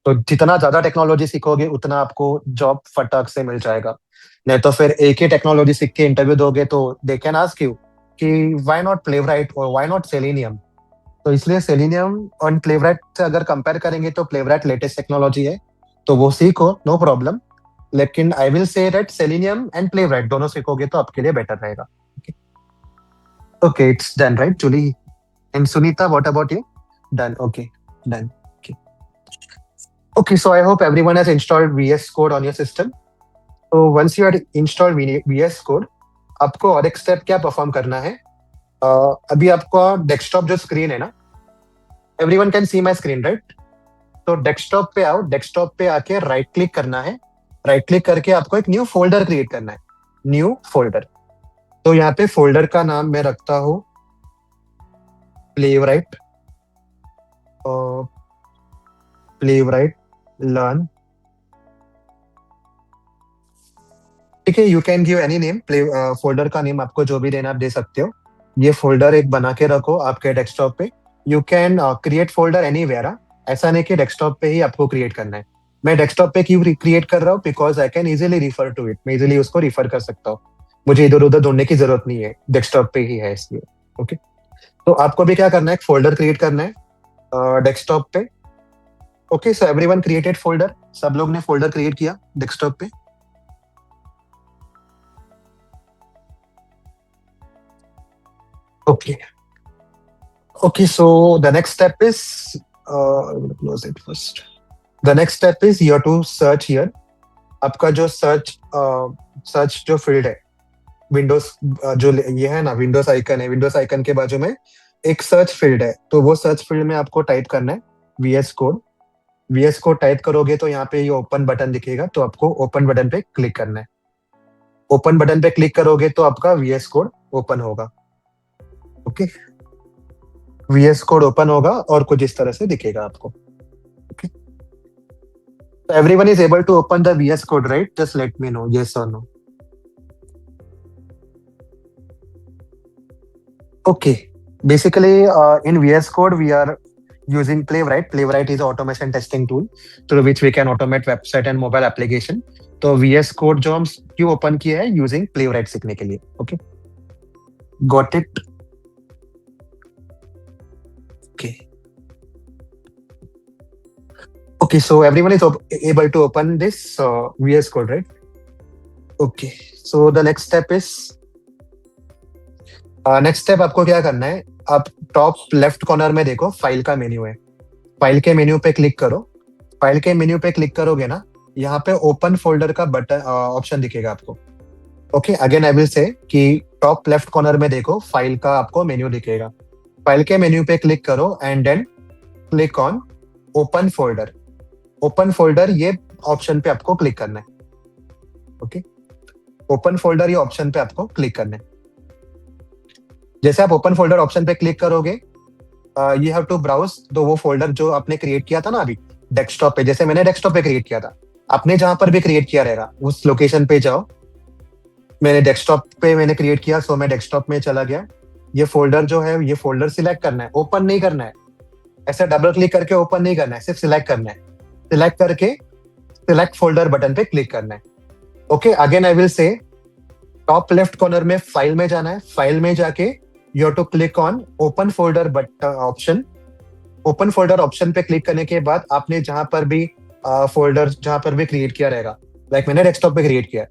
तो जितना ज्यादा टेक्नोलॉजी सीखोगे, उतना आपको जॉब फटाक से मिल जाएगा। नहीं तो फिर एक ही टेक्नोलॉजी सीख के इंटरव्यू दोगे तो दे कैन आस्क यू कि व्हाई नॉट प्लेवराइट और व्हाई नॉट सेलेनियम। तो इसलिए सेलेनियम और प्लेवराइट से अगर कंपेयर करेंगे, तो प्लेवराइट लेटेस्ट टेक्नोलॉजी है, तो वो सीखो, नो प्रॉब्लम। लेकिन I will say that Selenium and Playwright दोनों सीखोगे तो आपके लिए बेटर रहेगा। Okay, it's done right, Julie and Sunita, what about you? Done. Okay. Done. Okay. Okay. So I hope everyone has installed VS Code on your system. So once you had installed VS Code, आपको और एक स्टेप क्या परफॉर्म करना है? अभी आपका डेस्कटॉप जो स्क्रीन है ना, everyone can see my screen right? तो डेस्कटॉप पे आओ, डेस्कटॉप पे आके राइट क्लिक करना है। राइट क्लिक करके आपको एक न्यू फोल्डर क्रिएट करना है। New folder. तो यहाँ पे फोल्डर का नाम मैं रखता हूँ प्लेवराइट। प्लेवराइट लर्न। ठीक है, you can give any name. Play folder का नेम आपको जो भी देना आप दे सकते हो। ये फोल्डर एक बना के रखो आपके डेस्कटॉप पे। You can create folder anywhere. ऐसा नहीं कि डेस्कटॉप पे ही आपको क्रिएट करना है। मैं डेस्कटॉप पे क्यों क्रिएट कर रहा हूँ? Because I can easily refer to it. मैं इजिली उसको रिफर कर सकता हूँ। मुझे इधर उधर ढूंढने की जरूरत नहीं है, डेस्कटॉप पे ही है इसलिए। ओके। तो आपको भी क्या करना है? एक फोल्डर क्रिएट करना है डेस्कटॉप पे। Okay, so everyone created folder. सब लोग ने फोल्डर क्रिएट किया डेस्कटॉप पे। Okay. Okay, so the next step is, I'm going to close it first. The next step is you have to search here. आपका जो सर्च जो फील्ड है, विंडोज, जो ये है ना, विंडोज आइकन है, विंडोज आइकन के बाजू में एक सर्च फील्ड है। तो वो सर्च फील्ड में आपको टाइप करना है VS code. VS code type करोगे तो यहाँ पे ये ओपन बटन दिखेगा, तो आपको ओपन बटन पे क्लिक करना है। ओपन बटन पे क्लिक करोगे तो आपका VS कोड ओपन होगा। ओके। VS कोड ओपन होगा और कुछ इस तरह से दिखेगा आपको। Okay. So everyone is able to open the VS Code, right? Just let me know, yes or no. Okay. Basically, in VS Code, we are using Playwright. Playwright is an automation testing tool through which we can automate website and mobile application. तो VS Code जो हम क्यों ओपन किया है? यूजिंग Playwright सीखने के लिए। Okay, got it. Okay. Okay, so everyone is able to open this VS Code, right? Okay. So the next step is, next step आपको क्या करना है? आप टॉप लेफ्ट कॉर्नर में देखो, फाइल का मेन्यू है। फाइल के मेन्यू पे क्लिक करो। फाइल के मेन्यू पे क्लिक करोगे ना, यहाँ पे ओपन फोल्डर का बटन ऑप्शन दिखेगा आपको। ओके, अगेन आई विल से कि टॉप लेफ्ट कॉर्नर में देखो, फाइल का आपको मेन्यू दिखेगा। फाइल के मेन्यू पे क्लिक करो and then click on open folder. Open folder, ये ऑप्शन पे आपको क्लिक करना है। ओके। ओपन फोल्डर ये ऑप्शन पे आपको क्लिक करना है। जैसे आप ओपन फोल्डर ऑप्शन पे क्लिक करोगे, यू हैव टू ब्राउज तो वो फोल्डर जो आपने क्रिएट किया था ना अभी डेस्कटॉप पे, जैसे मैंने डेस्कटॉप पे क्रिएट किया था, आपने जहां पर भी क्रिएट किया रहेगा उस लोकेशन पे जाओ। मैंने डेस्कटॉप पे मैंने क्रिएट किया, सो मैं डेस्कटॉप में चला गया। ये फोल्डर जो है ये फोल्डर सिलेक्ट करना है, ओपन नहीं करना है। ऐसे डबल क्लिक करके ओपन नहीं करना है, सिर्फ सिलेक्ट करना है। सिलेक्ट करके सिलेक्ट फोल्डर बटन पे क्लिक करना है। Okay, again I will say top left corner में फाइल में जाना है। फाइल में जाके you have to click on open folder but option. Open folder option पे क्लिक करने के बाद आपने जहां पर भी फोल्डर जहां पर भी क्रिएट किया रहेगा, लाइक मैंने डेस्कटॉप पे क्रिएट किया,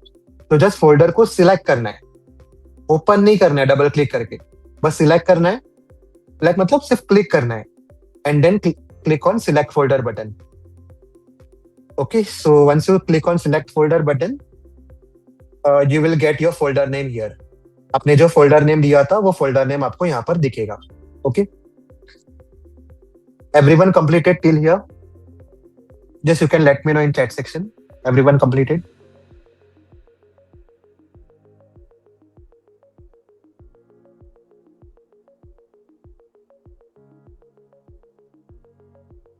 तो जस्ट फोल्डर को सिलेक्ट करना है, ओपन नहीं करना है डबल क्लिक करके, बस सिलेक्ट करना है। लाइक मतलब सिर्फ क्लिक करना है and then click on select folder button. Okay, so once you click on select folder button, you will get your folder name here. आपने जो फोल्डर नेम दिया था वो फोल्डर नेम आपको यहाँ पर दिखेगा। Okay, everyone completed till here? Just you can let me know in chat section. Everyone completed?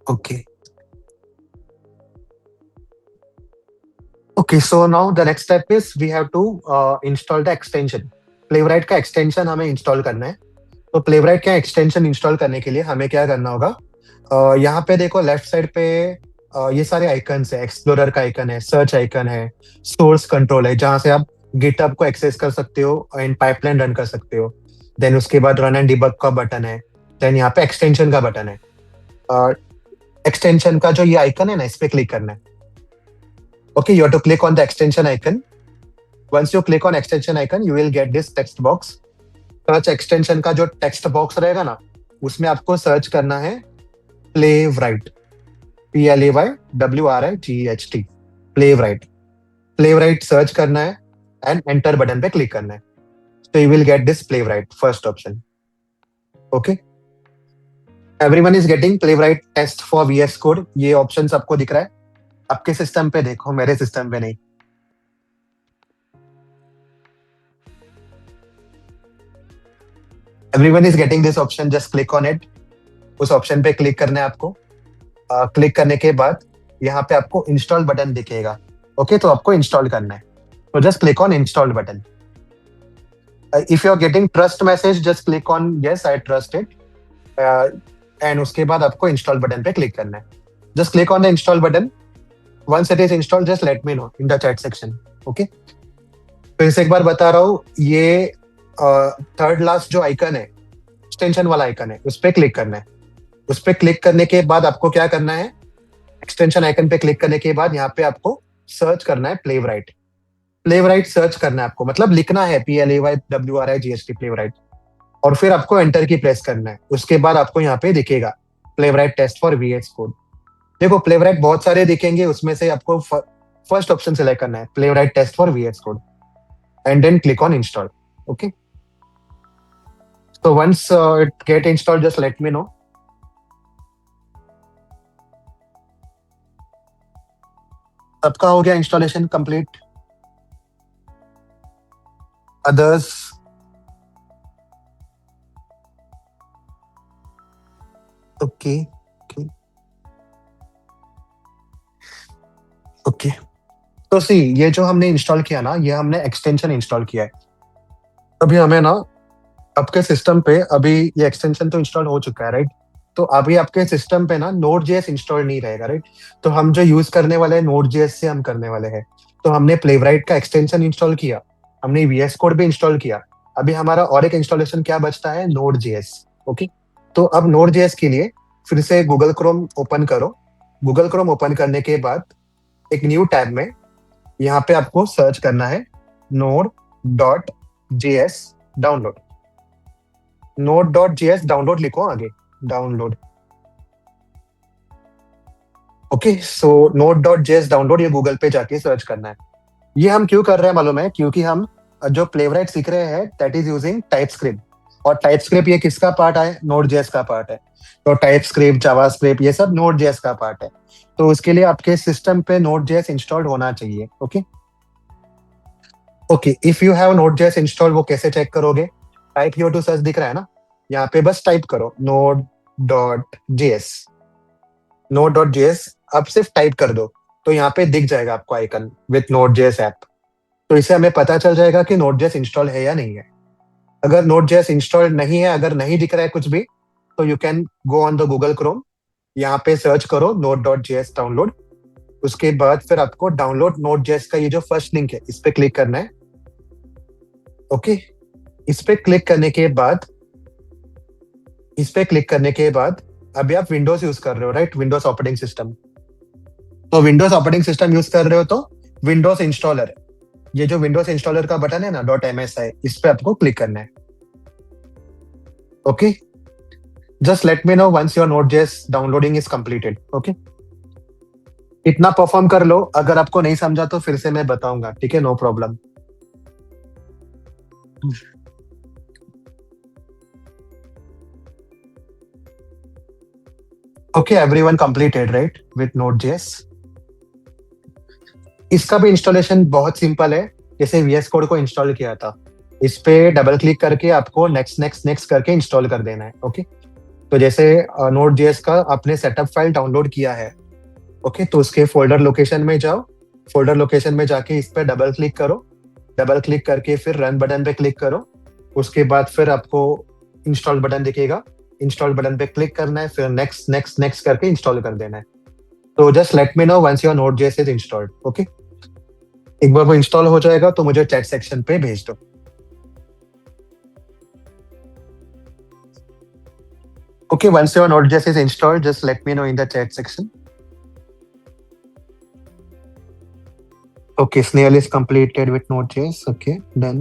Okay. Okay, so now the next step is we have to install the extension. Playwright का extension हमें install करना है। तो Playwright का extension install करने के लिए हमें क्या करना होगा? यहाँ पे देखो लेफ्ट साइड पे ये सारे आइकन्स है। एक्सप्लोरर का आइकन है, सर्च आइकन है, सोर्स कंट्रोल है, जहाँ से आप गिटहब को एक्सेस कर सकते हो एंड पाइपलाइन रन कर सकते हो। देन उसके बाद रन एंड डिबग का बटन है। देन यहाँ पे एक्सटेंशन का बटन है। एक्सटेंशन का जो ये आइकन है ना, इस पे क्लिक करना है। Okay, you have to click on the extension icon. Once you click on extension icon you will get this text box. Search extension का जो टेक्स्ट बॉक्स रहेगा ना, उसमें आपको सर्च करना है प्लेवराइट, PLAYWRIGHT, प्लेवराइट। प्लेवराइट सर्च करना है एंड एंटर बटन पे क्लिक करना है। तो you will get this Playwright first option. Okay, everyone is getting Playwright test for VS code. ये ऑप्शन आपको दिख रहा है आपके सिस्टम पे, देखो मेरे सिस्टम पे नहीं। Everyone is getting this option, just click on it. उस ऑप्शन पे क्लिक करना है आपको। क्लिक करने के बाद यहाँ पे आपको इंस्टॉल बटन दिखेगा। ओके, तो आपको इंस्टॉल करना है, तो just click on install button. If you are getting trust message, just click on yes I trust it, and उसके बाद आपको इंस्टॉल बटन पे क्लिक करना है। Just click on the install button. Once it is installed just let me know in the chat section. Okay, फिर से एक बार बता रहा हूँ, ये थर्ड लास्ट जो आइकन है, एक्सटेंशन वाला आइकन है, उस पर क्लिक करना है। उस पर क्लिक करने के बाद आपको क्या करना है, एक्सटेंशन आइकन पे क्लिक करने के बाद यहाँ पे आपको सर्च करना है प्लेवराइट। प्लेवराइट सर्च करना है आपको, मतलब लिखना है PLAYWRIGHT प्लेवराइट, और फिर आपको एंटर की प्रेस करना है। उसके बाद आपको यहाँ पे दिखेगा प्लेवराइट टेस्ट फॉर VS कोड। देखो प्लेवराइट बहुत सारे दिखेंगे, उसमें से आपको फर्स्ट ऑप्शन सेलेक्ट करना है, Playwright test for VS code, and then click on install. Okay, so once it get installed just let me know. सबका हो गया installation complete? Others? Okay okay okay, तो सी ये जो हमने इंस्टॉल किया ना, ये हमने एक्सटेंशन इंस्टॉल किया है। अभी हमें ना आपके सिस्टम पे अभी ये एक्सटेंशन तो इंस्टॉल हो चुका है, राइट? तो अभी आपके सिस्टम पे ना Node.js इंस्टॉल नहीं रहेगा, राइट? तो हम जो यूज करने वाले हैं Node.js से हम करने वाले हैं। तो हमने प्लेवराइट का एक्सटेंशन इंस्टॉल किया, हमने VS कोड भी इंस्टॉल किया। अभी हमारा और एक इंस्टॉलेशन क्या बचता है, Node.js। ओके, तो अब Node.js के लिए फिर से गूगल क्रोम ओपन करो। गूगल क्रोम ओपन करने के बाद एक न्यू टैब में यहाँ पे आपको सर्च करना है Node.js डाउनलोड। Node.js डाउनलोड लिखो आगे, डाउनलोड। ओके, सो Node.js डाउनलोड ये गूगल पे जाके सर्च करना है। ये हम क्यों कर रहे हैं मालूम है? क्योंकि हम जो प्लेवराइट सीख रहे हैं दैट इज यूजिंग टाइपस्क्रिप्ट, और टाइपस्क्रिप्ट ये किसका पार्ट है? Node.js का पार्ट है। तो टाइपस्क्रिप्ट, जावास्क्रिप्ट ये सब Node.js का पार्ट है। तो उसके लिए आपके सिस्टम पे Node.js इंस्टॉल्ड होना चाहिए। Okay okay, if you have node JS install, वो कैसे चेक करोगे? टाइप हियर टू सर्च दिख रहा है ना, यहाँ पे बस टाइप करो Node dot JS. Node dot JS अब सिर्फ टाइप कर दो, तो यहाँ पे दिख जाएगा आपको icon with Node JS app. तो इससे हमें पता चल जाएगा कि नोड जेएस इंस्टॉल है या नहीं है। अगर नोड जेएस इंस्टॉल नहीं है, अगर नहीं दिख रहा है कुछ भी, तो you can go on the Google Chrome, यहाँ पे सर्च करो नोड डॉट जेएस डाउनलोड। उसके बाद फिर आपको डाउनलोड नोड जेएस का ये जो फर्स्ट लिंक है, इस पे क्लिक करना है। ओके, इस पे क्लिक करने के बाद इस पे क्लिक करने के बाद अभी आप विंडोज यूज कर रहे हो, राइट? Windows operating system. तो विंडोज ऑपरेटिंग सिस्टम यूज कर रहे हो तो विंडोज इंस्टॉलर, ये जो विंडोज इंस्टॉलर का बटन है ना, डॉट MSI, इस पे आपको क्लिक करना है। Okay, just let me know once your Node JS downloading is completed. Okay, इतना परफॉर्म कर लो, अगर आपको नहीं समझा तो फिर से मैं बताऊंगा, ठीक है? No problem. Okay, everyone completed right with Node JS? इसका भी इंस्टॉलेशन बहुत सिंपल है, जैसे VS कोड को इंस्टॉल किया था। इस पे डबल क्लिक करके आपको नेक्स्ट नेक्स्ट नेक्स्ट करके इंस्टॉल कर देना है। ओके, तो जैसे नोड जेएस का आपने सेटअप फाइल डाउनलोड किया है, ओके, तो उसके फोल्डर लोकेशन में जाओ। फोल्डर लोकेशन में जाके इस पे डबल क्लिक करो। डबल क्लिक करके फिर रन बटन पे क्लिक करो। उसके बाद फिर आपको इंस्टॉल बटन दिखेगा, इंस्टॉल बटन पे क्लिक करना है, फिर नेक्स्ट नेक्स्ट नेक्स्ट करके इंस्टॉल कर देना है। तो just let me know once your Node JS is installed. Okay, एक बार वो इंस्टॉल हो जाएगा तो मुझे चैट सेक्शन पे भेज दो। Okay, once your Node JS is installed, just let me know in the chat section. Okay, Snail is completed with Node.js. Okay, done.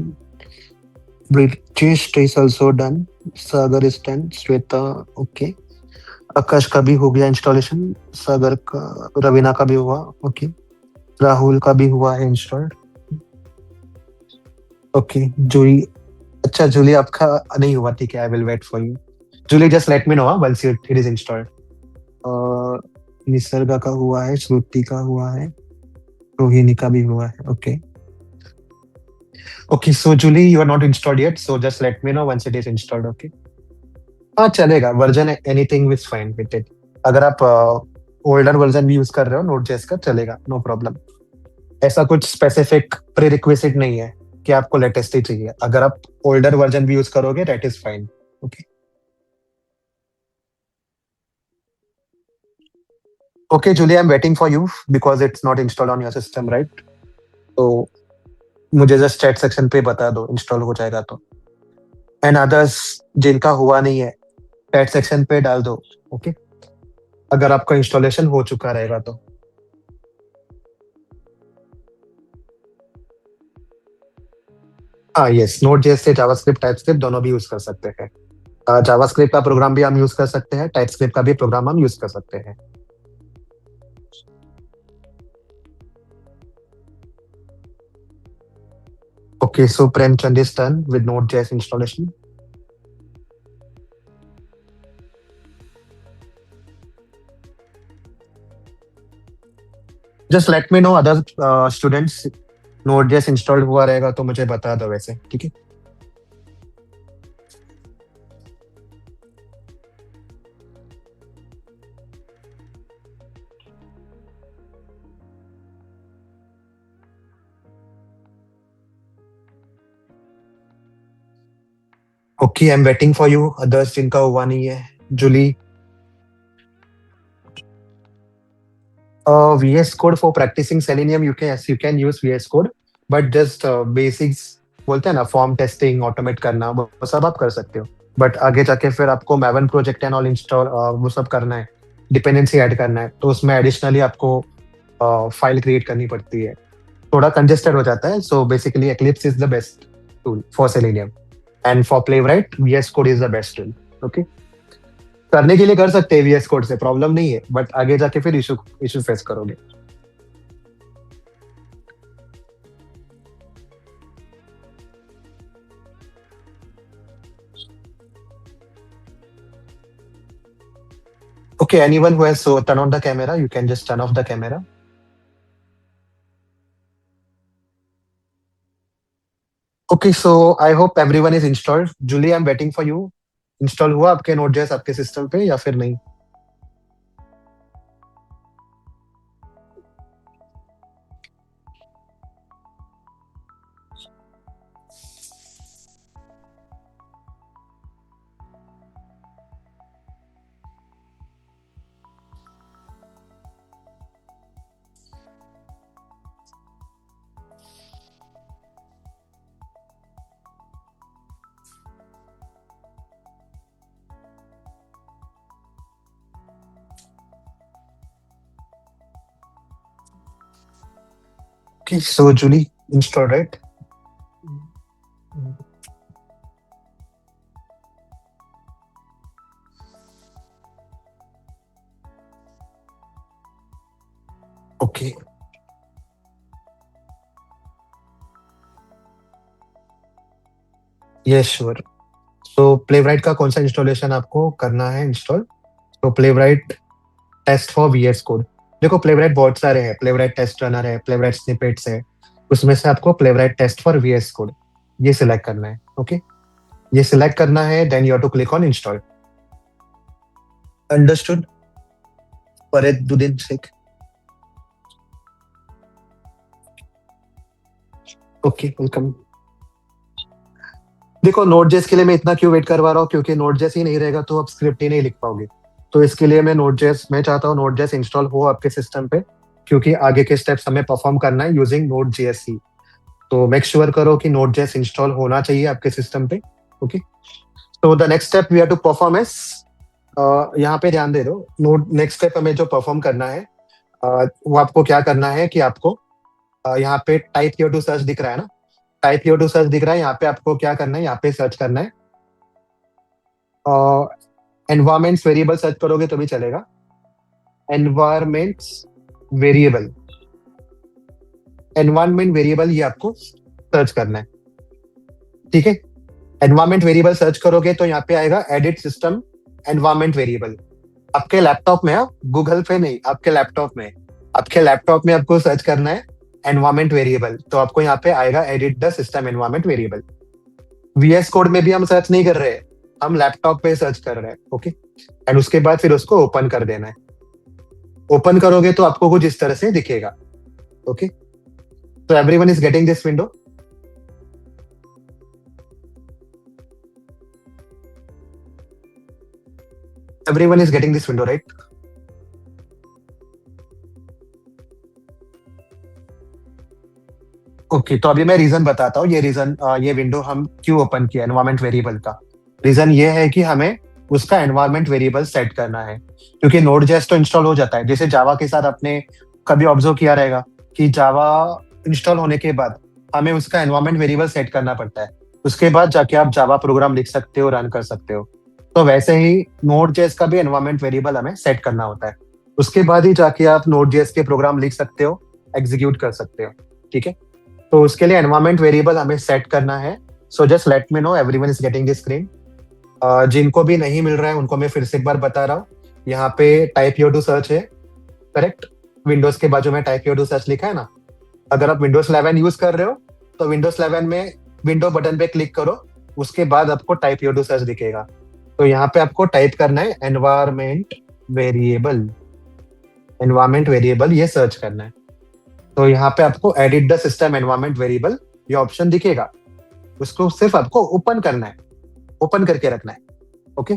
British is also done. Sagar is done. Shweta, okay. आकाश का भी हो गया इंस्टॉलेशन, सागर का, रवीना का भी हुआ। ओके, राहुल का भी हुआ है इंस्टॉल्ड। ओके, जूली, अच्छा जूली आपका नहीं हुआ, ठीक है, I will wait for you. Julie just let me know once it is installed. Nisarga का हुआ है, श्रुति का हुआ है, रोहिणी का भी हुआ है। Okay, okay, so Julie you are not installed yet, so just let me know once it is installed. Okay, हाँ चलेगा, version anything is fine with it. अगर आप ओल्डर वर्जन भी यूज कर रहे हो नोट जेएस का, चलेगा, नो प्रॉब्लम। ऐसा कुछ स्पेसिफिक प्री रिक्विजिट नहीं है कि आपको लेटेस्ट ही चाहिए। अगर आप ओल्डर वर्जन भी यूज करोगे, that is fine. Okay, okay Julie, I am waiting for you because it's not install on your system, right? तो मुझे जस्ट चैट सेक्शन पे बता दो इंस्टॉल हो जाएगा तो। एंड अदर्स जिनका हुआ नहीं है, चैट सेक्शन पे डाल दो। ओके, अगर आपका इंस्टॉलेशन हो चुका रहेगा तो। हाँ यस, नोट जेएस से जावास्क्रिप्ट टाइपस्क्रिप्ट दोनों भी यूज कर सकते हैं। जावास्क्रिप्ट का प्रोग्राम भी हम यूज कर सकते हैं, टाइपस्क्रिप्ट का भी प्रोग्राम हम यूज कर सकते हैं। Okay, so Premchand is done with note JS installation. Just let me no other students, note JS installed हुआ रहेगा तो मुझे बता दो वैसे, ठीक है? Okay, I am waiting for you, others जिनका हुआ नहीं है। Jully, VS Code for practicing Selenium, you can, yes, you can use VS Code, but just basics बोलते हैं ना, फॉर्म टेस्टिंग ऑटोमेट करना, वो सब आप कर सकते हो। बट आगे जाके फिर आपको मैवन प्रोजेक्ट एंड ऑल इंस्टॉल, वो सब करना है, डिपेंडेंसी ऐड करना है, तो उसमें एडिशनली आपको फाइल क्रिएट करनी पड़ती है। थोड़ा कंजेस्टेड हो जाता है, so basically Eclipse is the best tool for Selenium, and for Playwright VS Code इज द बेस्ट टूल। ओके, करने के लिए कर सकते हैं VS Code से, प्रॉब्लम नहीं है, बट आगे जाके फिर इशू इशू फेस करोगे। Okay, anyone who has so turn on the camera, you can just turn off the camera. Okay, so I hope everyone is installed. Julie, I am waiting for you. Install हुआ आपके नोट जेएस आपके सिस्टम पे या फिर नहीं? Okay, so Julie, install right? Okay. Yes, sure. तो प्लेवराइट का कौन सा इंस्टॉलेशन आपको करना है इंस्टॉल? तो प्लेवराइट टेस्ट फॉर वीएस कोड. देखो, प्लेवराइट बहुत सारे हैं. प्लेवराइट टेस्ट रनर है, प्लेवराइट स्निपेट्स है. उसमें से आपको Playwright test for VS code ये सिलेक्ट करना है. ओके, ये सिलेक्ट करना है, then you have to click on install. Understood? Fariduddin Sheikh. Okay, welcome. देखो, नोट जेएस के लिए मैं इतना क्यों वेट करवा रहा हूँ, क्योंकि नोट जेएस ही नहीं रहेगा तो आप स्क्रिप्ट ही नहीं लिख पाओगे. तो इसके लिए मैं चाहता हूँ नोट जेएस इंस्टॉल हो आपके सिस्टम पे, क्योंकि आगे के स्टेप्स हमें परफॉर्म करना है यूजिंग नोट जेएस ही. तो मेक श्योर करो कि नोट जेएस इंस्टॉल होना चाहिए आपके सिस्टम पे. ओके, तो the next step we have to perform is, यहाँ पे ध्यान दे दो. नोट नेक्स्ट स्टेप हमें जो परफॉर्म करना है, वो आपको क्या करना है कि आपको यहाँ पे टाइप योर टू सर्च दिख रहा है ना. टाइप योर टू सर्च दिख रहा है, यहाँ पे आपको क्या करना है, यहाँ पे सर्च करना है. एनवायरमेंट्स वेरिएबल सर्च करोगे तो भी चलेगा. एनवायरमेंट्स वेरिएबल, एनवायरमेंट वेरिएबल ये आपको सर्च करना है. ठीक है, एनवायरमेंट वेरिएबल सर्च करोगे तो यहाँ पे आएगा एडिट सिस्टम एनवायरमेंट वेरिएबल. आपके लैपटॉप में है, गूगल पे नहीं, आपके लैपटॉप में. आपके लैपटॉप में आपको सर्च करना है एनवायरमेंट वेरिएबल, तो आपको यहाँ पे आएगा edit the system environment variable. VS code में भी हम सर्च नहीं कर रहे हैं, हम लैपटॉप पे सर्च कर रहे हैं. ओके, एंड उसके बाद फिर उसको ओपन कर देना है. ओपन करोगे तो आपको कुछ इस तरह से दिखेगा. ओके, तो everyone is getting this window. Everyone is getting this window, right? Okay, तो अभी मैं रीजन बताता हूँ. ये विंडो हम क्यों ओपन किया एनवायरमेंट वेरिएबल का. रीजन ये है कि हमें उसका एनवायरमेंट वेरिएबल सेट करना है, क्योंकि नोड जेएस तो इंस्टॉल हो जाता है. जैसे जावा के साथ आपने कभी ऑब्जर्व किया रहेगा कि जावा इंस्टॉल होने के बाद हमें उसका एनवायरमेंट वेरिएबल सेट करना पड़ता है. उसके बाद जाके आप जावा प्रोग्राम लिख सकते हो, रन कर सकते हो. तो वैसे ही नोड जेएस का भी एनवायरमेंट वेरिएबल हमें सेट करना होता है. उसके बाद ही जाके आप नोड जेएस के प्रोग्राम लिख सकते हो, एग्जीक्यूट कर सकते हो. ठीक है, तो उसके लिए एनवायरमेंट वेरिएबल हमें सेट करना है. सो just let me no everyone is getting this screen. जिनको भी नहीं मिल रहा है उनको मैं फिर से एक बार बता रहा हूँ. यहाँ पे टाइप योर टू सर्च है, करेक्ट? विंडोज के बाजू में टाइप योर टू सर्च लिखा है ना. अगर आप विंडोज 11 यूज कर रहे हो तो विंडोज 11 में विंडो बटन पे क्लिक करो, उसके बाद आपको टाइप योर टू सर्च दिखेगा. तो यहाँ पे आपको टाइप करना है एनवायरमेंट वेरिएबल. एनवायरमेंट वेरिएबल ये सर्च करना है. तो यहाँ पे आपको edit the system environment variable ये ऑप्शन दिखेगा. उसको सिर्फ आपको ओपन करना है, ओपन करके रखना है. ओके,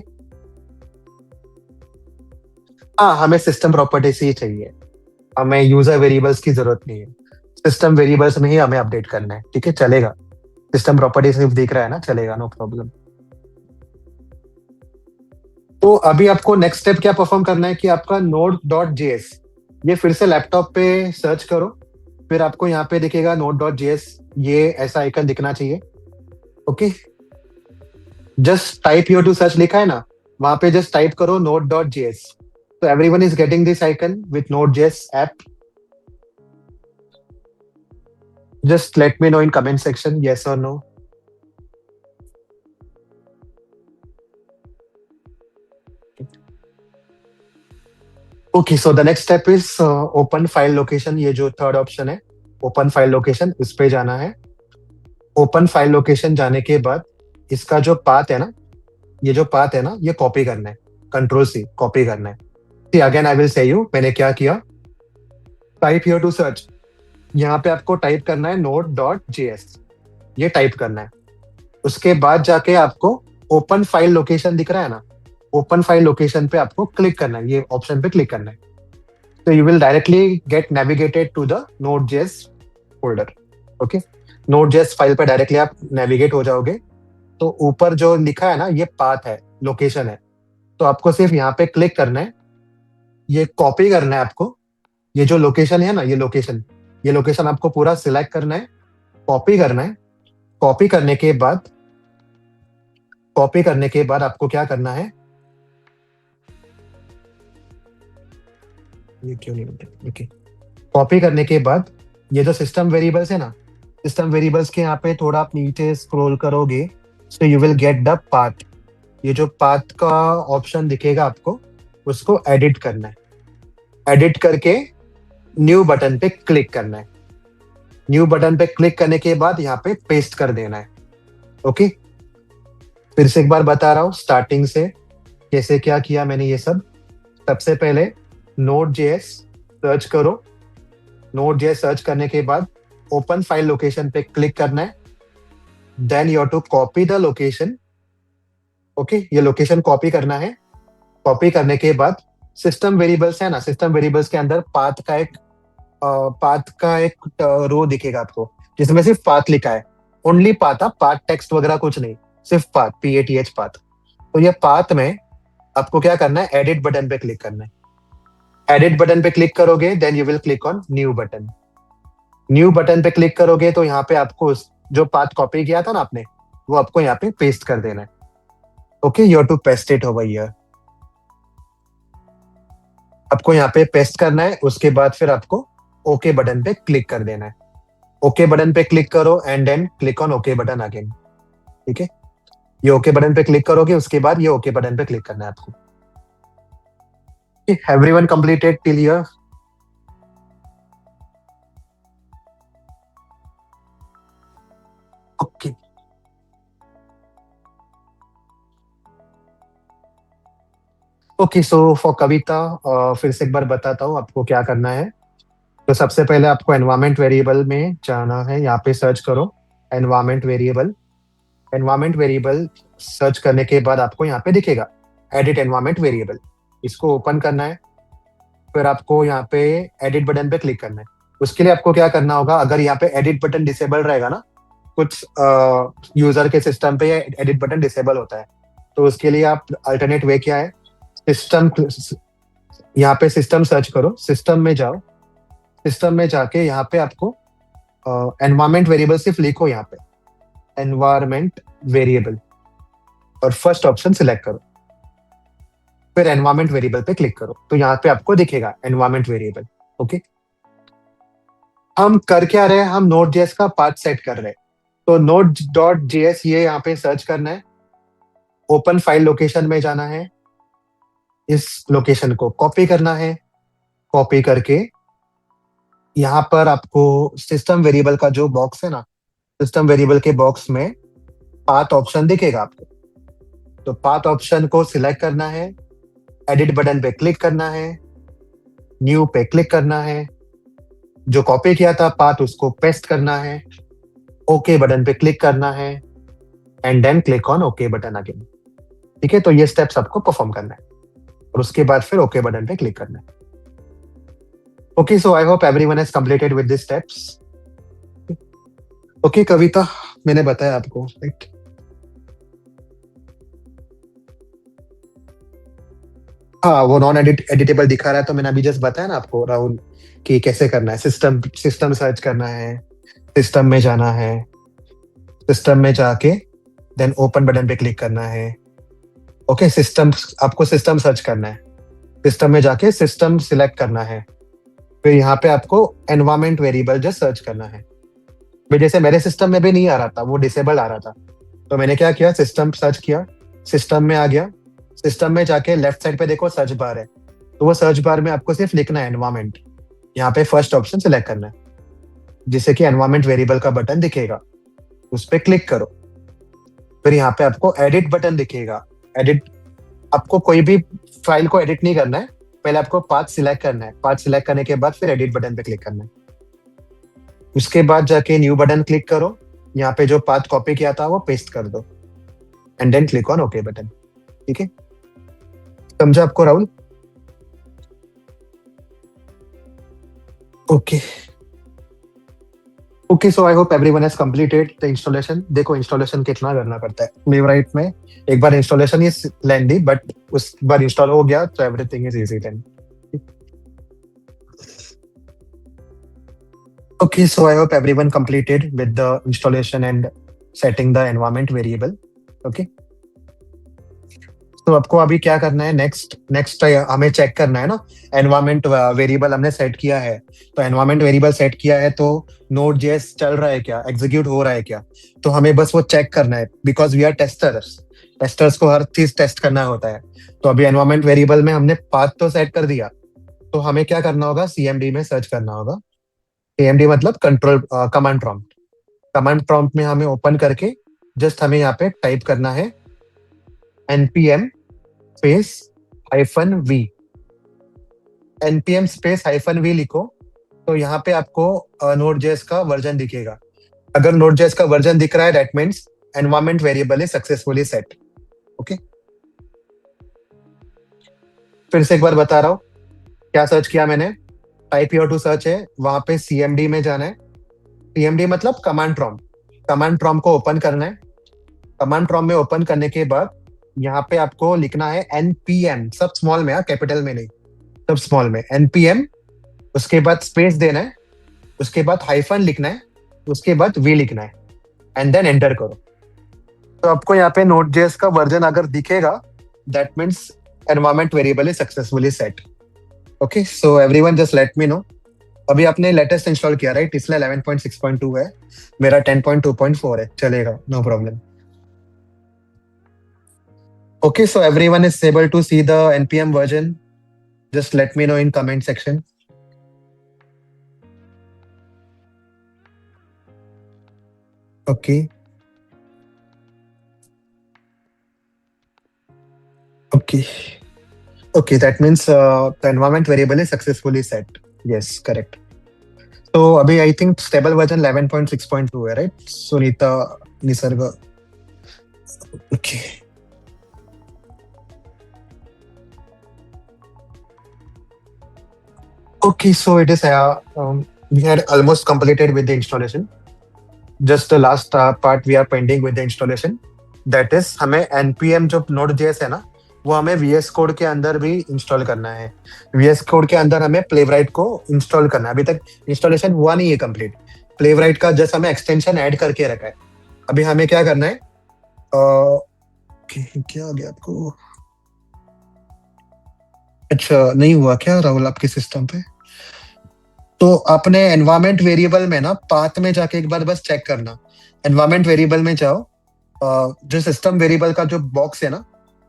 हाँ, हमें सिस्टम प्रॉपर्टीज ही चाहिए, हमें यूजर वेरिएबल्स की जरूरत नहीं है. सिस्टम वेरिएबल्स में ही हमें अपडेट करना है. ठीक है, चलेगा. सिस्टम प्रॉपर्टीज सिर्फ दिख रहा है ना, चलेगा, नो प्रॉब्लम. तो अभी आपको नेक्स्ट स्टेप क्या परफॉर्म करना है कि आपका नोड डॉट जेएस ये फिर से लैपटॉप पे सर्च करो. फिर आपको यहाँ पे दिखेगा नोड डॉट जेएस, ये ऐसा आइकन दिखना चाहिए. Okay, just type your to search लिखा है ना, वहां पे जस्ट टाइप करो नोड डॉट जेएस. तो everyone is getting this icon with Node JS app. Just let me know in comment section yes or no. Okay, so the next step is open file location. ये जो थर्ड ऑप्शन है, ओपन फाइल लोकेशन, उस पे जाना है. ओपन फाइल लोकेशन जाने के बाद इसका जो पाथ है ना, ये जो पाथ है ना, ये कॉपी करना है। कंट्रोल सी कॉपी करना है। See again I will say you मैंने क्या किया। टाइप हियर टू सर्च, यहाँ पे आपको टाइप करना है node.js, ये टाइप करना है। उसके बाद जाके आपको ओपन फाइल लोकेशन दिख रहा है ना, ओपन फाइल लोकेशन पे आपको क्लिक करना है, ये ऑप्शन पे क्लिक करना है। तो you will directly get navigated to the Node.js folder. Okay, Node.js file पे डायरेक्टली आप नेविगेट हो जाओगे। तो ऊपर जो लिखा है ना, ये पाथ है, लोकेशन है। तो आपको सिर्फ यहाँ पे क्लिक करना है, ये कॉपी करना है आपको। ये जो लोकेशन है ना, ये लोकेशन आपको पूरा सिलेक्ट करना है, कॉपी करना है। कॉपी करने के बाद आपको क्या करना है, ये क्यों नहीं होता, ओके। कॉपी करने के बाद ये जो सिस्टम वेरिएबल्स है ना, सिस्टम वेरिएबल्स के यहाँ पे थोड़ा आप नीचे स्क्रॉल करोगे, so you will get the path. ये जो पाथ का ऑप्शन दिखेगा आपको, उसको एडिट करना है। एडिट करके न्यू बटन पे क्लिक करना है। न्यू बटन पे क्लिक करने के बाद यहाँ पे पेस्ट कर देना है। ओके, फिर से एक बार बता रहा हूँ स्टार्टिंग से कैसे क्या किया मैंने ये सब। सबसे पहले Node.js सर्च करो। Node.js सर्च करने के बाद ओपन फाइल लोकेशन पे क्लिक करना है। Then you have to copy the location. Okay, ये लोकेशन कॉपी करना है। कॉपी करने के बाद सिस्टम वेरिएबल्स है ना, सिस्टम वेरिएबल्स के अंदर पाथ का एक रो दिखेगा आपको, जिसमें सिर्फ पाथ लिखा है। ओनली पाथ, पाथ टेक्स्ट वगैरह कुछ नहीं, सिर्फ पाथ, PATH पाथ। तो ये पाथ में आपको क्या करना है, एडिट बटन पे क्लिक करना है। एडिट बटन पे क्लिक करोगे, then you will click on new button. New button पे क्लिक करोगे तो यहाँ पे आपको जो पाथ कॉपी किया था ना आपने, वो आपको यहाँ पे पेस्ट कर देना है। Okay, you have to paste it over here. आपको यहाँ पे पेस्ट करना है। उसके बाद फिर आपको ओके बटन पे क्लिक कर देना है। ओके बटन पे क्लिक करो and then click on okay button again. ठीक है, ये ओके बटन पे क्लिक करोगे, उसके बाद ये ओके बटन पे क्लिक करना है आपको। Everyone completed till here? Okay, okay. So for Kavita फिर से एक बार बताता हूँ आपको क्या करना है। तो सबसे पहले आपको एनवायरमेंट वेरिएबल में जाना है, यहाँ पे सर्च करो environment variable. Environment variable search करने के बाद आपको यहाँ पे दिखेगा एडिट एनवायरमेंट वेरिएबल, इसको ओपन करना है। फिर आपको यहाँ पे एडिट बटन पे क्लिक करना है। उसके लिए आपको क्या करना होगा, अगर यहाँ पे एडिट बटन डिसेबल रहेगा ना, कुछ यूजर के सिस्टम पे एडिट बटन डिसेबल होता है, तो उसके लिए आप अल्टरनेट वे क्या है, सिस्टम, यहाँ पे सिस्टम सर्च करो, सिस्टम में जाओ। सिस्टम में जाके यहाँ पे आपको एनवायरमेंट वेरिएबल सिर्फ लिखो, यहाँ पे एनवायरमेंट वेरिएबल और फर्स्ट ऑप्शन सिलेक्ट करो। फिर एनवायरमेंट वेरिएबल पे क्लिक करो, तो यहाँ पे आपको दिखेगा एनवायरमेंट वेरिएबल। ओके, हम कर क्या रहे हैं, हम Node.js का पाथ सेट कर रहे हैं। तो Node.js ये यहाँ पे सर्च करना है, ओपन फाइल लोकेशन में जाना है, इस लोकेशन को कॉपी करना है। कॉपी करके यहाँ पर आपको सिस्टम वेरिएबल का जो बॉक्स है ना, सिस्टम वेरिएबल के बॉक्स में पाथ ऑप्शन दिखेगा आपको। तो पाथ ऑप्शन को सिलेक्ट करना है, एडिट बटन पे क्लिक करना है, न्यू पे क्लिक करना है, जो कॉपी किया था पाथ उसको पेस्ट करना है, ओके बटन पे क्लिक करना है and then click on okay button again. ठीक है, तो ये स्टेप्स आपको परफॉर्म करना है और उसके बाद फिर ओके बटन पे क्लिक करना है। Okay, so I hope everyone has completed with this steps. Okay Kavita, मैंने बताया आपको, राइट? हाँ, वो नॉन एडिटेबल दिखा रहा है, तो मैंने अभी जस्ट बताया ना आपको राहुल कि कैसे करना है। सिस्टम सर्च करना है, सिस्टम में जाना है, सिस्टम में जाके देन ओपन बटन पे क्लिक करना है। ओके, सिस्टम, आपको सिस्टम सर्च करना है, सिस्टम में जाके सिस्टम सिलेक्ट करना है। फिर यहाँ पे आपको एनवायरमेंट वेरिएबल जो सर्च करना है। फिर जैसे मेरे सिस्टम में भी नहीं आ रहा था, वो डिसेबल आ रहा था, तो मैंने क्या किया, सिस्टम सर्च किया, सिस्टम में आ गया। सिस्टम में जाके लेफ्ट साइड पे देखो सर्च बार है, तो वो सर्च बार में आपको सिर्फ लिखना है एनवायरमेंट। यहाँ पे फर्स्ट ऑप्शन सिलेक्ट करना है, जिससे कि एनवायरमेंट वेरिएबल का बटन दिखेगा। उस पर क्लिक करो। फिर यहाँ पे आपको एडिट बटन दिखेगा। एडिट, आपको कोई भी फाइल को एडिट नहीं करना है, पहले आपको पाथ सिलेक्ट करना है। पाथ सिलेक्ट करने के बाद फिर एडिट बटन पे क्लिक करना है। उसके बाद जाके न्यू बटन क्लिक करो, यहाँ पे जो पाथ कॉपी किया था वो पेस्ट कर दो, and then click on okay button. ठीक है, समझा आपको Rahul? Okay okay, so I hope everyone has completed the installation. देखो इंस्टॉलेशन कितना करना पड़ता है प्लेवराइट में। एक बार इंस्टॉलेशन इज लेंदी, बट उस बार इंस्टॉल हो गया तो everything is easy then. Okay, so I hope everyone completed with the installation and setting the environment variable. Okay. तो आपको अभी क्या करना है, नेक्स्ट हमें चेक करना है ना, एनवायरमेंट वेरिएबल हमने सेट किया है। तो एनवायरमेंट वेरिएबल सेट किया है तो नोड जेएस चल रहा है क्या, एग्जीक्यूट हो रहा है क्या, तो हमें बस वो चेक करना है, because we are testers. Testers को हर चीज टेस्ट करना होता है। तो अभी एनवायरमेंट वेरिएबल में हमने पाथ तो सेट कर दिया, तो हमें क्या करना होगा, सीएमडी में सर्च करना होगा। सीएमडी मतलब control command prompt. Command prompt में हमें ओपन करके जस्ट हमें यहाँ पे टाइप करना है npm space -v। npm space -v लिखो, तो यहाँ पे आपको Node.js का वर्जन दिखेगा। अगर Node.js का वर्जन दिख रहा है, that means environment variable is successfully set. Okay, फिर से एक बार बता रहा हूँ क्या सर्च किया मैंने। टाइप योर टू सर्च है, वहां पे सीएमडी में जाना है। सीएमडी मतलब कमांड प्रॉम्प्ट। कमांड प्रॉम्प्ट को ओपन करना है। कमांड प्रॉम्प्ट में ओपन करने के बाद यहाँ पे आपको लिखना है npm, सब स्मॉल में, कैपिटल में नहीं, सब स्मॉल में, npm। उसके बाद स्पेस देना है, उसके बाद हाइफन लिखना है, उसके बाद v लिखना है, एंड देन एंटर करो। तो आपको यहाँ पे Node.js का वर्जन अगर दिखेगा, that means environment variable is successfully set. Okay, so everyone just let me no. अभी आपने लेटेस्ट इंस्टॉल किया राइट, इसलिए 11.6.2 है, मेरा 10.2.4 है, चलेगा, no problem. Okay, so everyone is able to see the npm version. Just let me know in comment section. Okay. Okay. Okay, that means the environment variable is successfully set. Yes, correct. So abhi I think stable version 11.6.2 है right? Sunita Nisarga. Okay. Okay, so it is we had almost completed with the installation. Just the last part we are pending with the installation. That is हमें npm जो Node.js है ना, वो हमें VS कोड के अंदर भी इंस्टॉल करना है। VS कोड के अंदर हमें प्लेवराइट को इंस्टॉल करना है। अभी तक इंस्टॉलेशन हुआ नहीं है कंप्लीट। प्लेवराइट का जस्ट हमें एक्सटेंशन ऐड करके रखा है। अभी हमें क्या करना है, क्या आ गया आपको? अच्छा, नहीं हुआ क्या राहुल आपके सिस्टम पे? तो अपने एनवायरमेंट वेरिएबल में ना, पाथ में जाके एक बार बस चेक करना। एनवायरमेंट वेरिएबल में जाओ, जो सिस्टम वेरिएबल का जो बॉक्स है ना,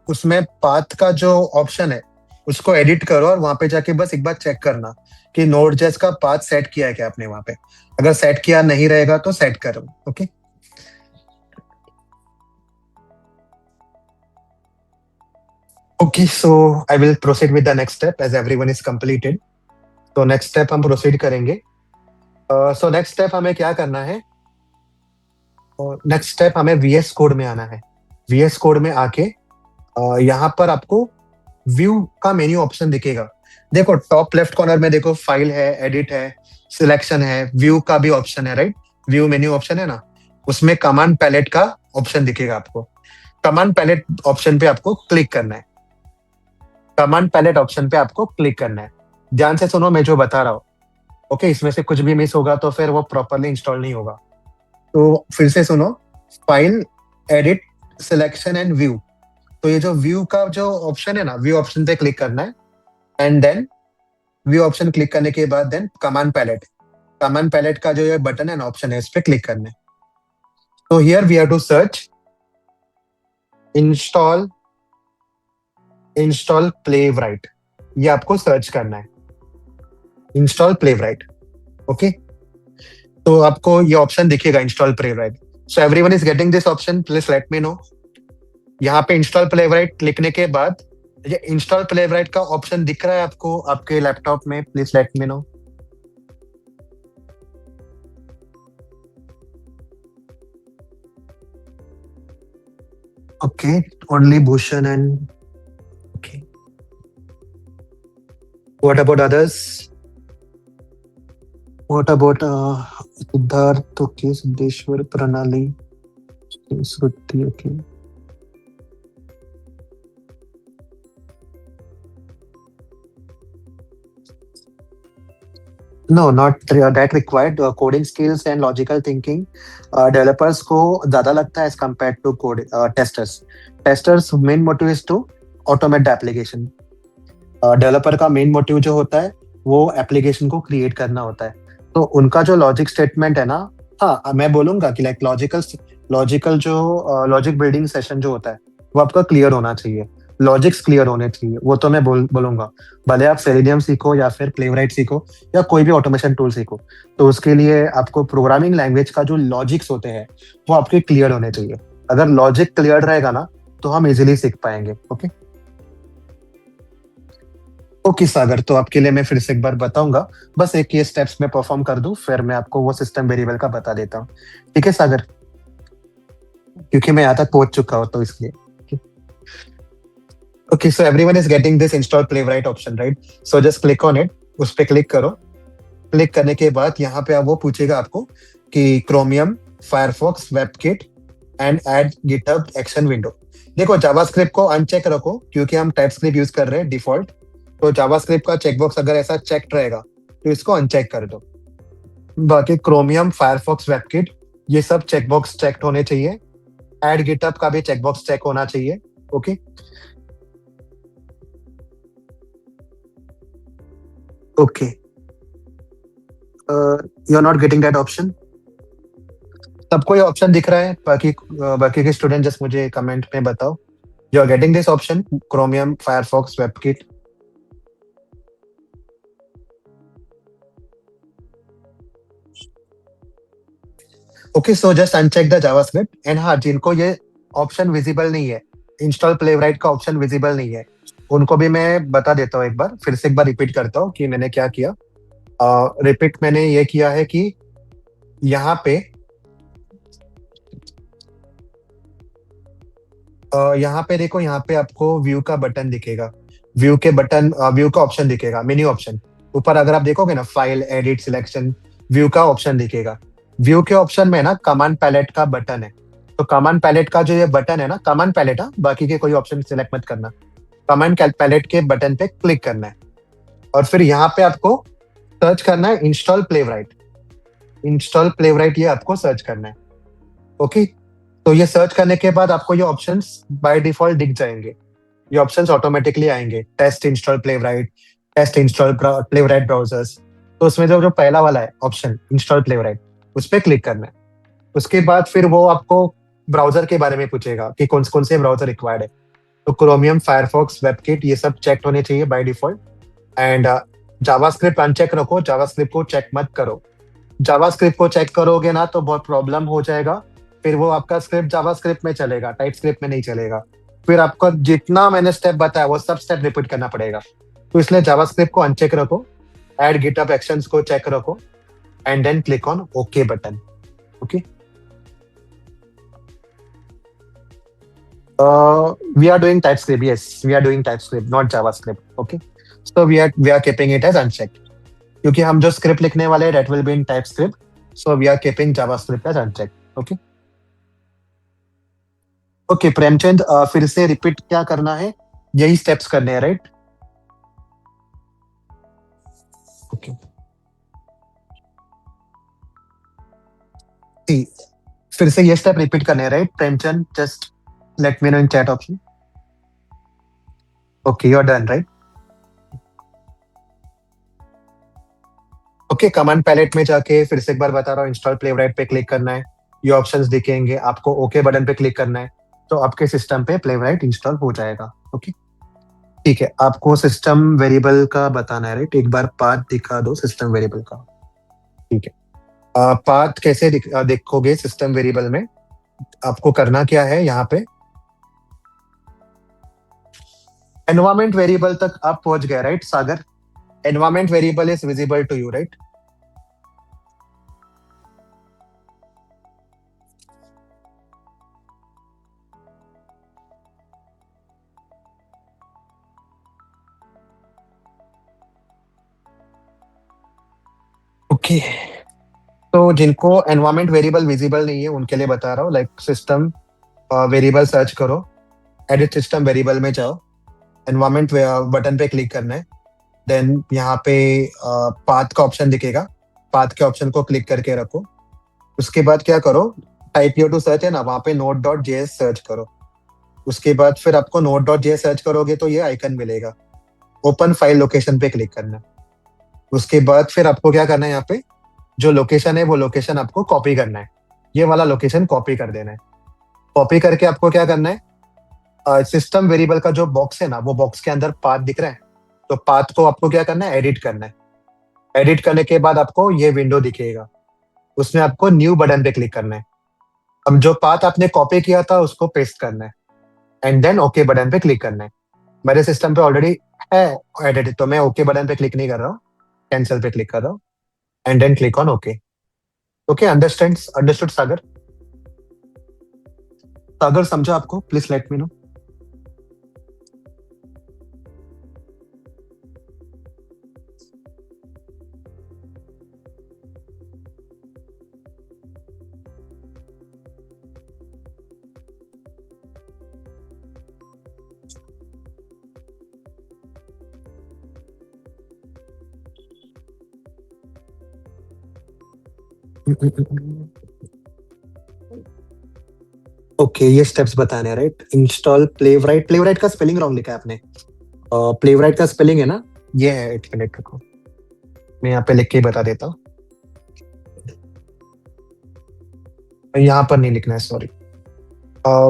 उसमें पाथ का जो ऑप्शन है उसको एडिट करो, और वहां पे जाके बस एक बार चेक करना कि Node.js का पाथ सेट किया है क्या आपने वहां पे। अगर सेट किया नहीं रहेगा तो सेट करो। Okay, okay, so I will proceed with the next step as everyone is completed. तो नेक्स्ट स्टेप हम प्रोसीड करेंगे। सो नेक्स्ट स्टेप हमें क्या करना है, नेक्स्ट स्टेप हमें VS कोड में आना है। VS कोड में आके यहाँ पर आपको व्यू का मेन्यू ऑप्शन दिखेगा। देखो टॉप लेफ्ट कॉर्नर में देखो, फाइल है, एडिट है, सिलेक्शन है, व्यू का भी ऑप्शन है राइट। व्यू मेन्यू ऑप्शन है ना, उसमें कमांड पैलेट का ऑप्शन दिखेगा आपको। कमांड पैलेट ऑप्शन पे आपको क्लिक करना है। कमांड पैलेट ऑप्शन पे आपको क्लिक करना है। ध्यान से सुनो मैं जो बता रहा हूँ। ओके, इसमें से कुछ भी मिस होगा तो फिर वो प्रॉपरली इंस्टॉल नहीं होगा। तो फिर से सुनो, file, edit, selection and view. तो ये जो व्यू का जो ऑप्शन है ना, व्यू ऑप्शन पे क्लिक करना है, and then view option click करने के बाद then command palette. Command palette का जो ये बटन है ना, ऑप्शन है, इस पे क्लिक करना है। तो here we have to search install Playwright. ये आपको सर्च करना है, इंस्टॉल प्लेवराइट। ओके, तो आपको ये ऑप्शन दिखेगा, install Playwright. So everyone is getting this option, please let me know. यहाँ पे इंस्टॉल प्लेवराइट लिखने के बाद ये इंस्टॉल प्लेवराइट का ऑप्शन दिख रहा है आपको आपके लैपटॉप में, please let me know. Okay, only Bhushan and okay, what about others? What about Siddharth? Okay, Siddheshwar, प्रणाली, श्रुति, okay. No, not that required. Coding skills and logical thinking, developers को ज़्यादा लगता है as compared to code testers. Testers main motive is to automate the application. Developer का मेन मोटिव जो होता है वो एप्लीकेशन को क्रिएट करना होता है। तो उनका जो लॉजिक स्टेटमेंट है ना, हाँ मैं बोलूंगा कि लाइक लॉजिकल जो लॉजिक बिल्डिंग सेशन जो होता है वो आपका क्लियर होना चाहिए, लॉजिक्स क्लियर होने चाहिए, वो तो मैं बोलूंगा। भले आप सेलेनियम सीखो या फिर प्लेवराइट सीखो या कोई भी ऑटोमेशन टूल सीखो, तो उसके लिए आपको प्रोग्रामिंग लैंग्वेज का जो लॉजिक्स होते हैं वो आपके क्लियर होने चाहिए। अगर लॉजिक क्लियर रहेगा ना तो हम इजीली सीख पाएंगे। ओके ओके सागर, तो आपके लिए मैं फिर से एक बार बताऊंगा, बस एक ये स्टेप्स में परफॉर्म कर दूं फिर मैं आपको वो सिस्टम वेरिएबल का बता देता हूँ। ठीक है सागर, क्योंकि मैं यहाँ तक पहुंच चुका हूँ तो इसलिए। Okay, so everyone is getting this install Playwright option, right? So just click on it, उस पर क्लिक करो। क्लिक करने के बाद यहाँ पे वो पूछेगा आपको कि chromium, Firefox, WebKit and add GitHub action window. देखो जावास्क्रिप्ट को अनचेक रखो क्योंकि हम टाइपस्क्रिप्ट यूज कर रहे हैं डिफॉल्ट। तो जावास्क्रिप्ट का चेकबॉक्स अगर ऐसा चेक रहेगा तो इसको अनचेक कर दो। बाकी क्रोमियम, फायरफॉक्स, वेबकिट ये सब चेकबॉक्स चेक होने चाहिए। ऐड गिटहब का भी चेकबॉक्स चेक होना चाहिए। Okay okay, you are not getting that option? सबको ये ऑप्शन दिख रहा है? बाकी के स्टूडेंट जस्ट मुझे कमेंट में बताओ, you are getting this option, Chromium, Firefox, WebKit. Okay, so just uncheck the JavaScript and हाँ, जिनको ये ऑप्शन विजिबल नहीं है, इंस्टॉल प्लेवराइट का ऑप्शन विजिबल नहीं है, उनको भी मैं बता देता हूँ एक बार, फिर से एक बार रिपीट करता हूँ कि मैंने क्या किया। रिपीट मैंने ये किया है कि यहाँ पे यहाँ पे देखो, यहाँ पे आपको व्यू का बटन दिखेगा, व्यू का ऑप्शन दिखेगा, मेन्यू ऑप्शन। ऊपर अगर आप देखोगे ना, फाइल, एडिट, सिलेक्शन, व्यू का ऑप्शन दिखेगा। व्यू के ऑप्शन में ना कमांड पैलेट का बटन है। तो कमांड पैलेट का जो ये बटन है ना, कमांड पैलेट, हाँ बाकी के कोई ऑप्शन सिलेक्ट मत करना, कमांड पैलेट के बटन पे क्लिक करना है और फिर यहाँ पे आपको सर्च करना है इंस्टॉल प्लेवराइट। इंस्टॉल प्लेवराइट ये आपको सर्च करना है। ओके, तो ये सर्च करने के बाद आपको ये ऑप्शंस बाय डिफॉल्ट दिख जाएंगे, ये ऑप्शंस ऑटोमेटिकली आएंगे, test install Playwright, test install Playwright browsers. तो उसमें जो जो पहला वाला है ऑप्शन इंस्टॉल प्लेवराइट, उस पर क्लिक करना है। उसके बाद फिर वो आपको ब्राउजर के बारे में पूछेगा कि कौन कौन से ब्राउजर रिक्वायर्ड है। तो क्रोमियम, फायरफॉक्स, वेबकिट ये सब चेक होने चाहिए by default. And JavaScript uncheck रखो, जावास्क्रिप्ट को चेक मत करो। जावास्क्रिप्ट को चेक करोगे ना तो बहुत प्रॉब्लम हो जाएगा, फिर वो आपका स्क्रिप्ट जावास्क्रिप्ट में चलेगा, टाइप स्क्रिप्ट में नहीं चलेगा। फिर आपको जितना मैंने स्टेप बताया वो सब स्टेप रिपीट करना पड़ेगा। तो इसलिए जावास्क्रिप्ट को अनचेक रखो, ऐड गिटहब एक्शंस को चेक रखो and then click on okay button. Okay, we are doing TypeScript. Yes, we are doing TypeScript, not JavaScript. Okay, so we are keeping it as unchecked. क्योंकि हम जो स्क्रिप्ट लिखने वाले हैं that will be in TypeScript, so we are keeping JavaScript as unchecked. Okay. Okay Premchand, फिर से रिपीट क्या करना है, यही स्टेप्स करने हैं, राइट? ओके, फिर से ये स्टेप रिपीट करने हैं, right Premchand? Just let me know in chat option. Okay, you are done, right? Okay, command palette में जाके फिर से एक बार बता रहा हूँ, इंस्टॉल प्लेवराइट पे क्लिक करना है, ये ऑप्शंस दिखेंगे, आपको ओके बटन पे क्लिक करना है, तो आपके सिस्टम पे प्लेवराइट इंस्टॉल हो जाएगा। ओके ठीक है, आपको सिस्टम वेरिएबल का बताना है, राइट? एक बार पाथ दिखा दो सिस्टम वेरिएबल का। ठीक है, पाथ कैसे देखोगे सिस्टम वेरिएबल में? आपको करना क्या है यहाँ पे, एनवायरमेंट वेरिएबल तक आप पहुंच गए right Sagar? Environment variable is visible to you right? Okay, तो जिनको एनवायरमेंट वेरिएबल विजिबल नहीं है उनके लिए बता रहा हूँ, लाइक सिस्टम वेरिएबल सर्च करो, एडिट सिस्टम वेरिएबल में जाओ, एनवायरमेंट बटन पे क्लिक करना है, देन यहाँ पे पाथ का ऑप्शन दिखेगा, पाथ के ऑप्शन को क्लिक करके रखो। उसके बाद क्या करो, टाइप योर टू सर्च है ना, वहाँ पे नोट डॉट जेएस सर्च करो। उसके बाद फिर आपको नोट डॉट जेएस सर्च करोगे तो ये आइकन मिलेगा, ओपन फाइल लोकेशन पे क्लिक करना है। उसके बाद फिर आपको क्या करना है, यहाँ पे जो लोकेशन है वो लोकेशन आपको कॉपी करना है, ये वाला लोकेशन कॉपी कर देना है। कॉपी करके आपको क्या करना है, सिस्टम वेरिएबल का जो बॉक्स है ना, वो बॉक्स के अंदर पाथ दिख रहा है, तो पाथ को आपको क्या करना है, एडिट करना है। एडिट करने के बाद आपको ये विंडो दिखेगा, उसमें आपको न्यू बटन पे क्लिक करना है। अब जो पाथ आपने कॉपी किया था उसको पेस्ट करना है, एंड देन ओके बटन पे क्लिक करना है। मेरे सिस्टम पे ऑलरेडी है एडिट, तो मैं ओके बटन पे क्लिक नहीं कर रहा हूँ, कैंसिल पे क्लिक कर रहा हूँ, and then click on okay. Okay, understood Sagar? Sagar समझा आपको? Please let me know. Okay, ये स्टेप्स बताने हैं राइट? इंस्टॉल प्लेवराइट, प्लेवराइट का स्पेलिंग रॉन्ग लिखा है आपने। प्लेवराइट का स्पेलिंग है ना, ये है, एक मिनट रखो, मैं यहाँ पे लिख के ही बता देता हूँ, यहाँ पर नहीं लिखना है, सॉरी।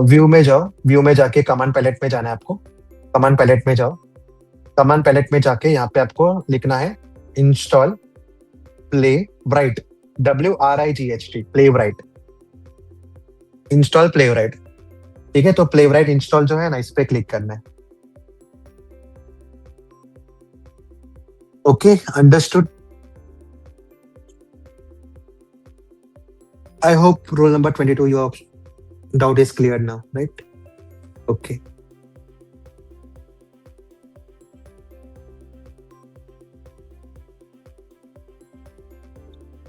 व्यू में जाओ, व्यू में जाके कमांड पैलेट में जाना है आपको, कमांड पैलेट में जाओ, कमांड पैलेट में जाके यहाँ पे आपको लिखना है इंस्टॉल प्लेवराइट, WRIGHT, प्लेवराइट, इंस्टॉल प्लेवराइट। ठीक है, तो प्लेवराइट इंस्टॉल जो है ना, इस पे क्लिक करना है। Okay, understood? I hope role number 22 your doubt is cleared now, right? Okay.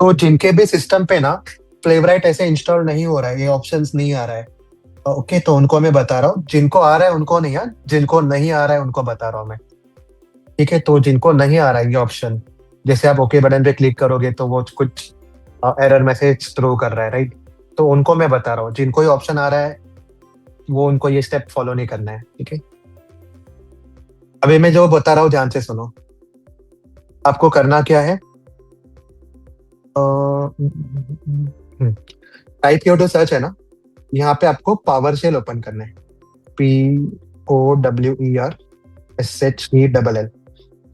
तो जिनके भी सिस्टम पे ना प्लेवराइट ऐसे इंस्टॉल नहीं हो रहा है, ये ऑप्शंस नहीं आ रहा है, ओके, तो उनको मैं बता रहा हूँ, जिनको आ रहा है उनको नहीं, यार जिनको नहीं आ रहा है उनको बता रहा हूँ मैं। ठीक है, तो जिनको नहीं आ रहा है ये ऑप्शन, जैसे आप ओके बटन पे क्लिक करोगे तो वो कुछ एरर मैसेज थ्रो कर रहा है राइट, तो उनको मैं बता रहा हूँ, जिनको ये ऑप्शन आ रहा है वो उनको ये स्टेप फॉलो नहीं करना है। ठीक है, अभी मैं जो बता रहा हूँ ध्यान से सुनो। आपको करना क्या है, टाइप योर टू सर्च है ना, यहाँ पे आपको पावर शेल ओपन करना है, POWERSHELL,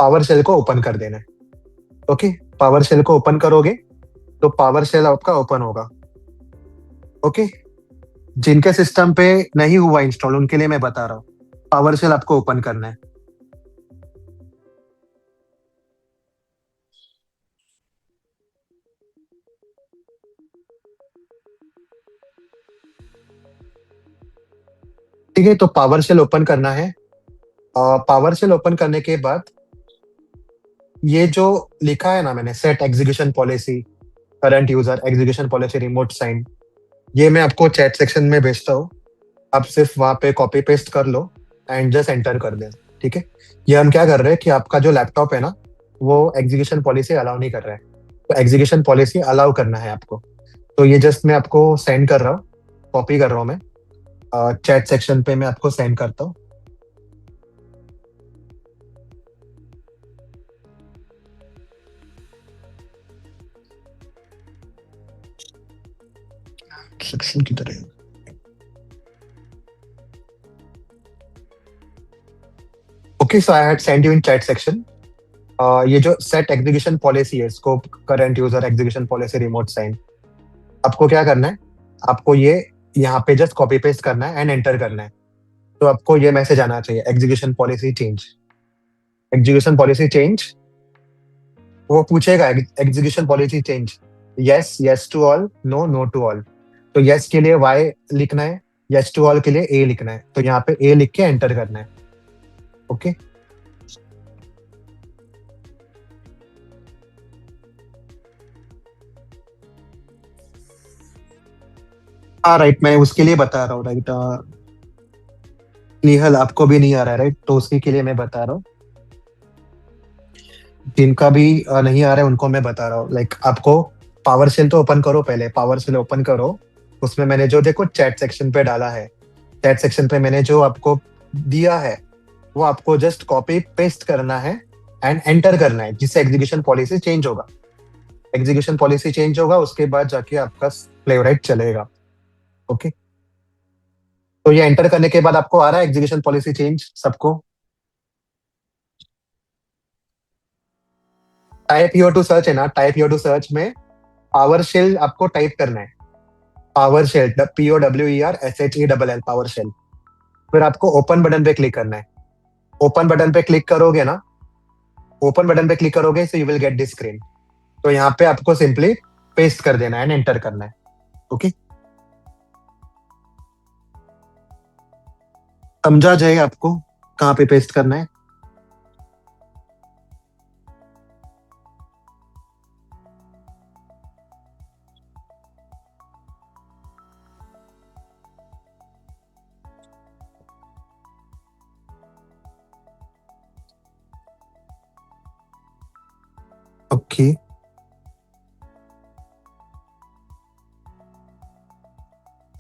पावर शेल को ओपन कर देना है। ओके, पावर शेल को ओपन करोगे तो पावर शेल आपका ओपन होगा। ओके, जिनके सिस्टम पे नहीं हुआ इंस्टॉल उनके लिए मैं बता रहा हूँ, पावर शेल आपको ओपन करना है। ठीक है, तो पावर शेल ओपन करना है, पावर शेल ओपन करने के बाद ये जो लिखा है ना मैंने, set execution policy, current user execution policy remote sign, ये मैं आपको चैट सेक्शन में भेजता हूँ, आप सिर्फ वहां पे कॉपी पेस्ट कर लो एंड जस्ट एंटर कर दें। ठीक है, ये हम क्या कर रहे हैं कि आपका जो लैपटॉप है ना वो एग्जीक्यूशन पॉलिसी अलाउ नहीं कर रहा है, तो एग्जीक्यूशन पॉलिसी अलाउ करना है आपको, तो ये जस्ट मैं आपको सेंड कर रहा हूँ, कॉपी कर रहा हूँ मैं, चैट सेक्शन पे मैं आपको सेंड करता हूँ। सेक्शन की तरह, okay, so I had sent you in chat section, ये जो सेट एग्जीक्यूशन पॉलिसी है, scope current user execution policy remote sign, आपको क्या करना है, आपको ये यहाँ पे जस्ट कॉपी पेस्ट करना है एंड एंटर करना है। तो आपको ये मैसेज आना चाहिए, execution policy change. Execution policy change, वो पूछेगा execution policy change, yes yes to all, no no to all. तो यस के लिए वाई लिखना है, यस टू ऑल के लिए ए लिखना है। तो यहाँ पे ए लिख के एंटर करना है। ओके। हाँ राइट, मैं उसके लिए बता रहा हूँ राइट। निहल, आपको भी नहीं आ रहा है राइट, तो उसके के लिए मैं बता रहा हूँ। जिनका भी नहीं आ रहा है उनको मैं बता रहा हूँ। लाइक आपको पावर शेल तो ओपन करो, पहले पावर शेल ओपन करो। उसमें मैंने जो देखो चैट सेक्शन पे डाला है, चैट सेक्शन पे मैंने जो आपको दिया है, वो आपको जस्ट कॉपी पेस्ट करना है एंड एंटर करना है, जिससे एग्जीक्यूशन पॉलिसी चेंज होगा। एग्जीक्यूशन पॉलिसी चेंज होगा, उसके बाद जाके आपका प्लेवराइट चलेगा। ओके। तो ये एंटर करने के बाद आपको आ रहा है एग्जीक्यूशन पॉलिसी चेंज सबको। टाइप योर टू सर्च है ना, टाइप योर टू सर्च में पावर शेल आपको टाइप करना है। PowerShell, POWERSHELL, PowerShell. फिर आपको ओपन बटन पे क्लिक करना है। ओपन बटन पे क्लिक करोगे ना, ओपन बटन पे क्लिक करोगे so you will get this screen. तो यहाँ पे आपको सिंपली पेस्ट कर देना है एंड एंटर करना है। ओके। समझा जाए आपको कहाँ पे पेस्ट करना है? ओके।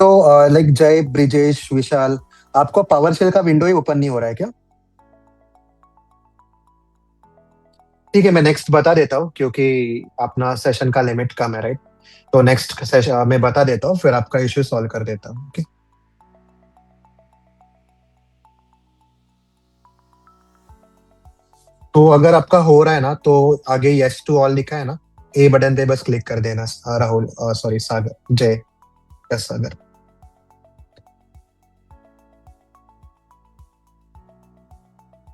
तो लाइक जय, ब्रिजेश, विशाल, आपको पावर शेल का विंडो ही ओपन नहीं हो रहा है क्या? ठीक है, मैं नेक्स्ट बता देता हूँ, क्योंकि अपना सेशन का लिमिट कम है राइट। तो नेक्स्ट सेशन मैं बता देता हूँ, फिर आपका इश्यू सॉल्व कर देता हूँ। ओके। तो अगर आपका हो रहा है ना, तो आगे यस टू ऑल लिखा है ना, ए बटन पे बस क्लिक कर देना। राहुल, सॉरी सागर, जय, यस सागर।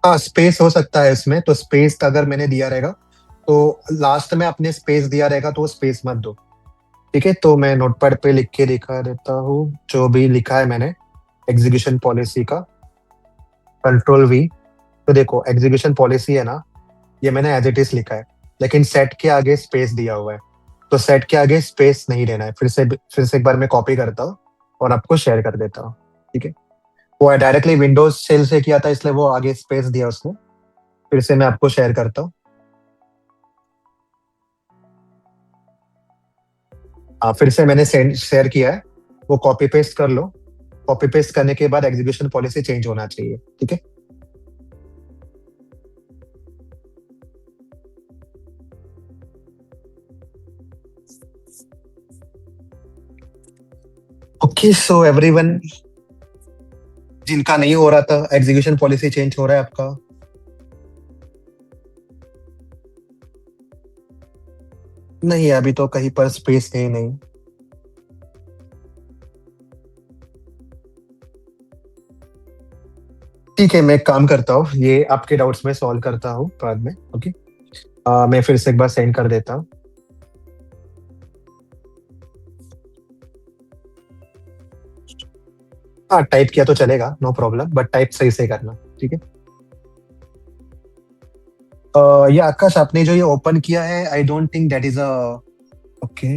हाँ, स्पेस हो सकता है इसमें, तो स्पेस अगर मैंने दिया रहेगा, तो लास्ट में आपने स्पेस दिया रहेगा, तो वो स्पेस मत दो। ठीक है, तो मैं नोटपैड पे लिख के दिखा देता हूँ जो भी लिखा है मैंने एग्जीक्यूशन पॉलिसी का। Control V। तो देखो एग्जीक्यूशन पॉलिसी है ना, ये मैंने एज इट इज लिखा है, लेकिन सेट के आगे स्पेस दिया हुआ है। तो सेट के आगे स्पेस नहीं देना है। फिर से एक बार मैं कॉपी करता हूँ और आपको शेयर कर देता हूँ। ठीक है। वो डायरेक्टली विंडोज सेल से किया था, इसलिए वो आगे स्पेस दिया उसने। फिर से मैं आपको शेयर करता हूँ। फिर से मैंने शेयर किया है, वो कॉपी पेस्ट कर लो। कॉपी पेस्ट करने के बाद एग्जीक्यूशन पॉलिसी चेंज होना चाहिए। ठीक है। ओके, सो एवरीवन, जिनका नहीं हो रहा था एग्जीक्यूशन पॉलिसी चेंज हो रहा है आपका। नहीं, अभी तो कहीं पर स्पेस है ही नहीं। ठीक है, मैं एक काम करता हूँ, ये आपके डाउट्स में सॉल्व करता हूँ बाद में। ओके। मैं फिर से एक बार सेंड कर देता हूँ। हाँ, टाइप किया तो चलेगा, नो प्रॉब्लम, बट टाइप सही से करना। ठीक है। ये आकाश, आपने जो ये ओपन किया है, I don't think that is a, okay.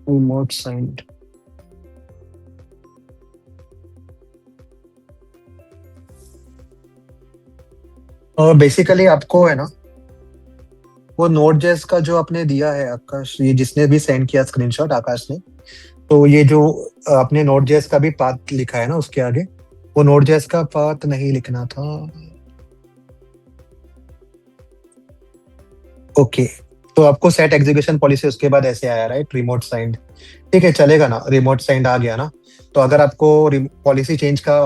Remote signed. Basically आपको है ना, वो नोट जेएस का जो आपने दिया है आकाश, ये जिसने भी सेंड किया स्क्रीनशॉट आकाश ने, तो ये जो आपने नोट जेएस का भी पाथ लिखा है ना उसके आगे, वो नोट जेएस का पाथ नहीं लिखना था। ओके। तो आपको सेट एग्जीक्यूशन पॉलिसी उसके बाद ऐसे आया, राइट, रिमोट साइंड। ठीक है, चलेगा ना, रिमोट साइंड आ गया ना। तो अगर आपको पॉलिसी चेंज का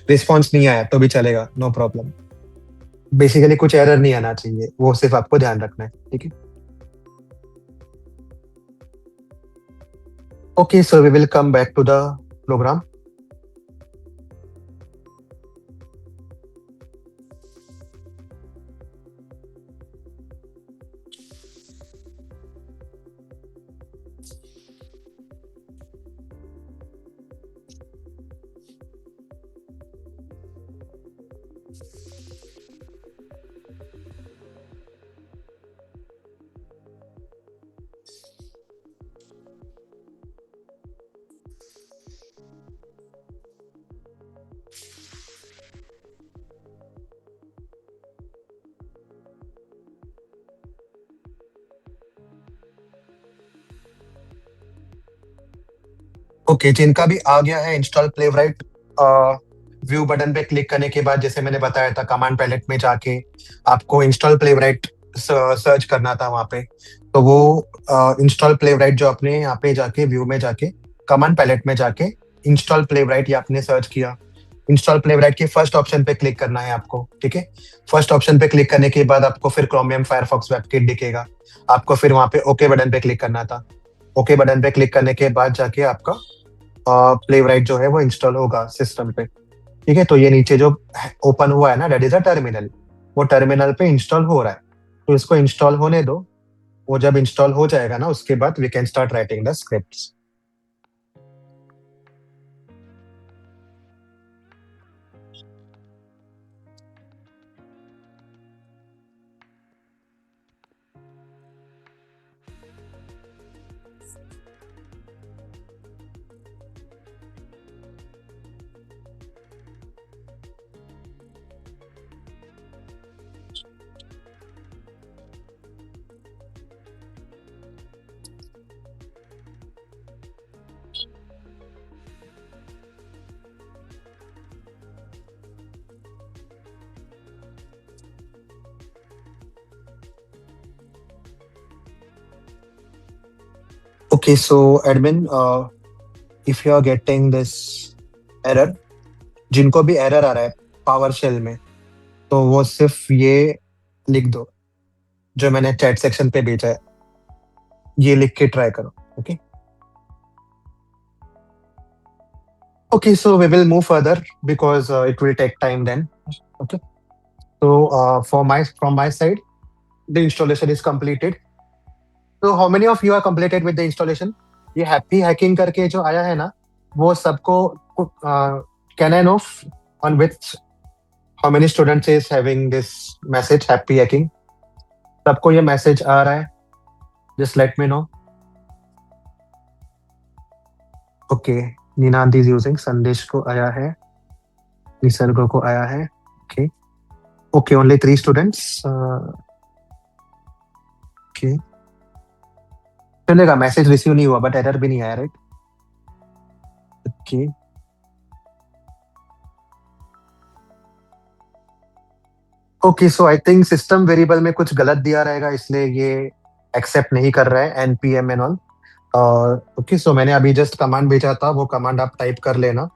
रिस्पॉन्स नहीं आया तो भी चलेगा, नो प्रॉब्लम। बेसिकली कुछ एरर नहीं आना चाहिए, वो सिर्फ आपको ध्यान रखना है, ठीक है। Okay, so we will come back to the program. Okay, जिनका भी आ गया है इंस्टॉल प्लेवराइट, व्यू बटन पे क्लिक करने के बाद, जैसे मैंने बताया था, कमांड पैलेट में जाके आपको इंस्टॉल प्लेवराइट सर्च करना था वहाँ पे। तो वो इंस्टॉल प्लेवराइट जो आपने यहाँ पे जाके व्यू में जाके कमांड पैलेट में जाके इंस्टॉल प्लेवराइट ये आपने सर्च किया। इंस्टॉल प्लेवराइट के फर्स्ट ऑप्शन पे क्लिक करना है आपको, ठीक है। फर्स्ट ऑप्शन पे क्लिक करने के बाद आपको फिर क्रोमियम फायरफॉक्स वेबकिट दिखेगा। आपको फिर वहाँ पे ओके बटन पे क्लिक करना था। ओके बटन पे क्लिक करने के बाद जाके आपका प्लेवराइट जो है वो इंस्टॉल होगा सिस्टम पे, ठीक है। तो ये नीचे जो ओपन हुआ है ना, दैट इज अ टर्मिनल। वो टर्मिनल पे इंस्टॉल हो रहा है, तो इसको इंस्टॉल होने दो। वो जब इंस्टॉल हो जाएगा ना, उसके बाद we can start writing the scripts. Okay, so admin, if you are getting this error, जिनको भी एरर आ रहा है पावर शेल में, तो वो सिर्फ ये लिख दो जो मैंने चैट सेक्शन पे भेजा है, ये लिख के ट्राई करो, okay. Okay, so we will move further because it will take time then. Okay. So from my side, the installation is completed. So how many of you are completed with the installation? ये हैप्पी हैकिंग करके जो आया है ना, वो सबको can I know on which how many students is having this message happy hacking? सबको ये मैसेज आ रहा है? Just let me know. Okay, Ninad is using, संदेश को आया है, निसर्ग को आया है, okay. Okay, only 3 students, okay. चलेगा, मैसेज रिसीव नहीं हुआ बट एरर भी नहीं आया, right? Okay. Okay, so I think system variable में कुछ गलत दिया रहेगा, इसलिए ये एक्सेप्ट नहीं कर रहा है npm एंड ऑल। और ओके, सो मैंने अभी जस्ट कमांड भेजा था, वो कमांड आप टाइप कर लेना।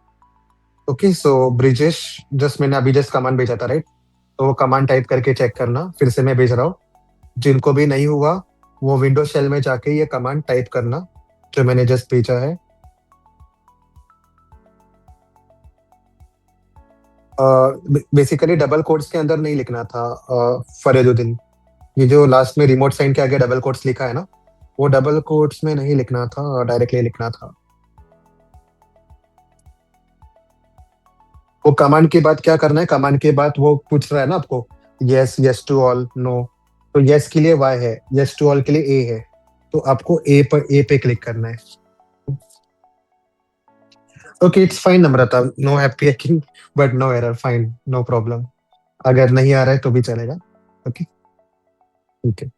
ओके, सो ब्रिजेश, जस्ट मैंने अभी जस्ट कमांड भेजा था, राइट? तो वो कमांड टाइप करके चेक करना, फिर से मैं भेज रहा हूँ। जिनको भी नहीं हुआ, वो विंडो शेल में जाके ये कमांड टाइप करना जो मैंने जस्ट भेजा है। बेसिकली डबल कोट्स के अंदर नहीं लिखना था, फरीदुद्दीन। ये जो लास्ट में रिमोट साइन के आगे डबल कोट्स लिखा है ना, वो डबल कोट्स में नहीं लिखना था, डायरेक्टली लिखना था। वो कमांड के बाद क्या करना है, कमांड के बाद वो पूछ रहा है ना आपको, yes yes to all, no. तो यस के लिए वाई है, यस टू ऑल के लिए ए है। तो आपको ए पे क्लिक करना है। Okay, it's fine Namrata, no happy hacking but no error, fine, no problem. अगर नहीं आ रहा है तो भी चलेगा, ओके, ठीक है।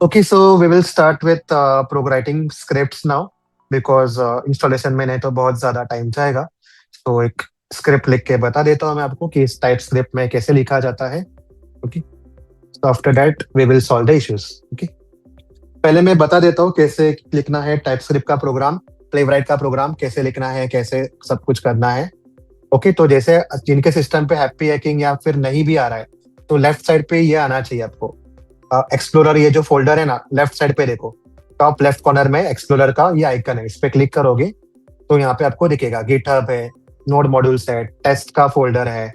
Okay, so we will start with prog writing scripts now, because installation में नहीं तो बहुत ज्यादा टाइम जाएगा। तो एक स्क्रिप्ट लिख के बता देता हूँ मैं आपको कि इस टाइप स्क्रिप्ट में कैसे लिखा जाता है, okay. So after that we will solve the issues. Okay. पहले मैं बता देता हूँ कैसे लिखना है टाइपस्क्रिप्ट का प्रोग्राम, प्लेवराइट का प्रोग्राम कैसे लिखना है, कैसे सब कुछ करना है. ओके, तो जैसे जिनके सिस्टम पे हैप्पी हैकिंग या फिर नहीं भी आ रहा है, तो लेफ्ट साइड पे ये आना चाहिए आपको. एक्सप्लोरर, ये जो फोल्डर है ना, लेफ्ट साइड पे देखो, टॉप लेफ्ट कॉर्नर में एक्सप्लोरर का ये आइकन है. इस पे क्लिक करोगे तो यहाँ पे आपको दिखेगा गिटहब है, नोड मॉड्यूल्स है, टेस्ट का फोल्डर है.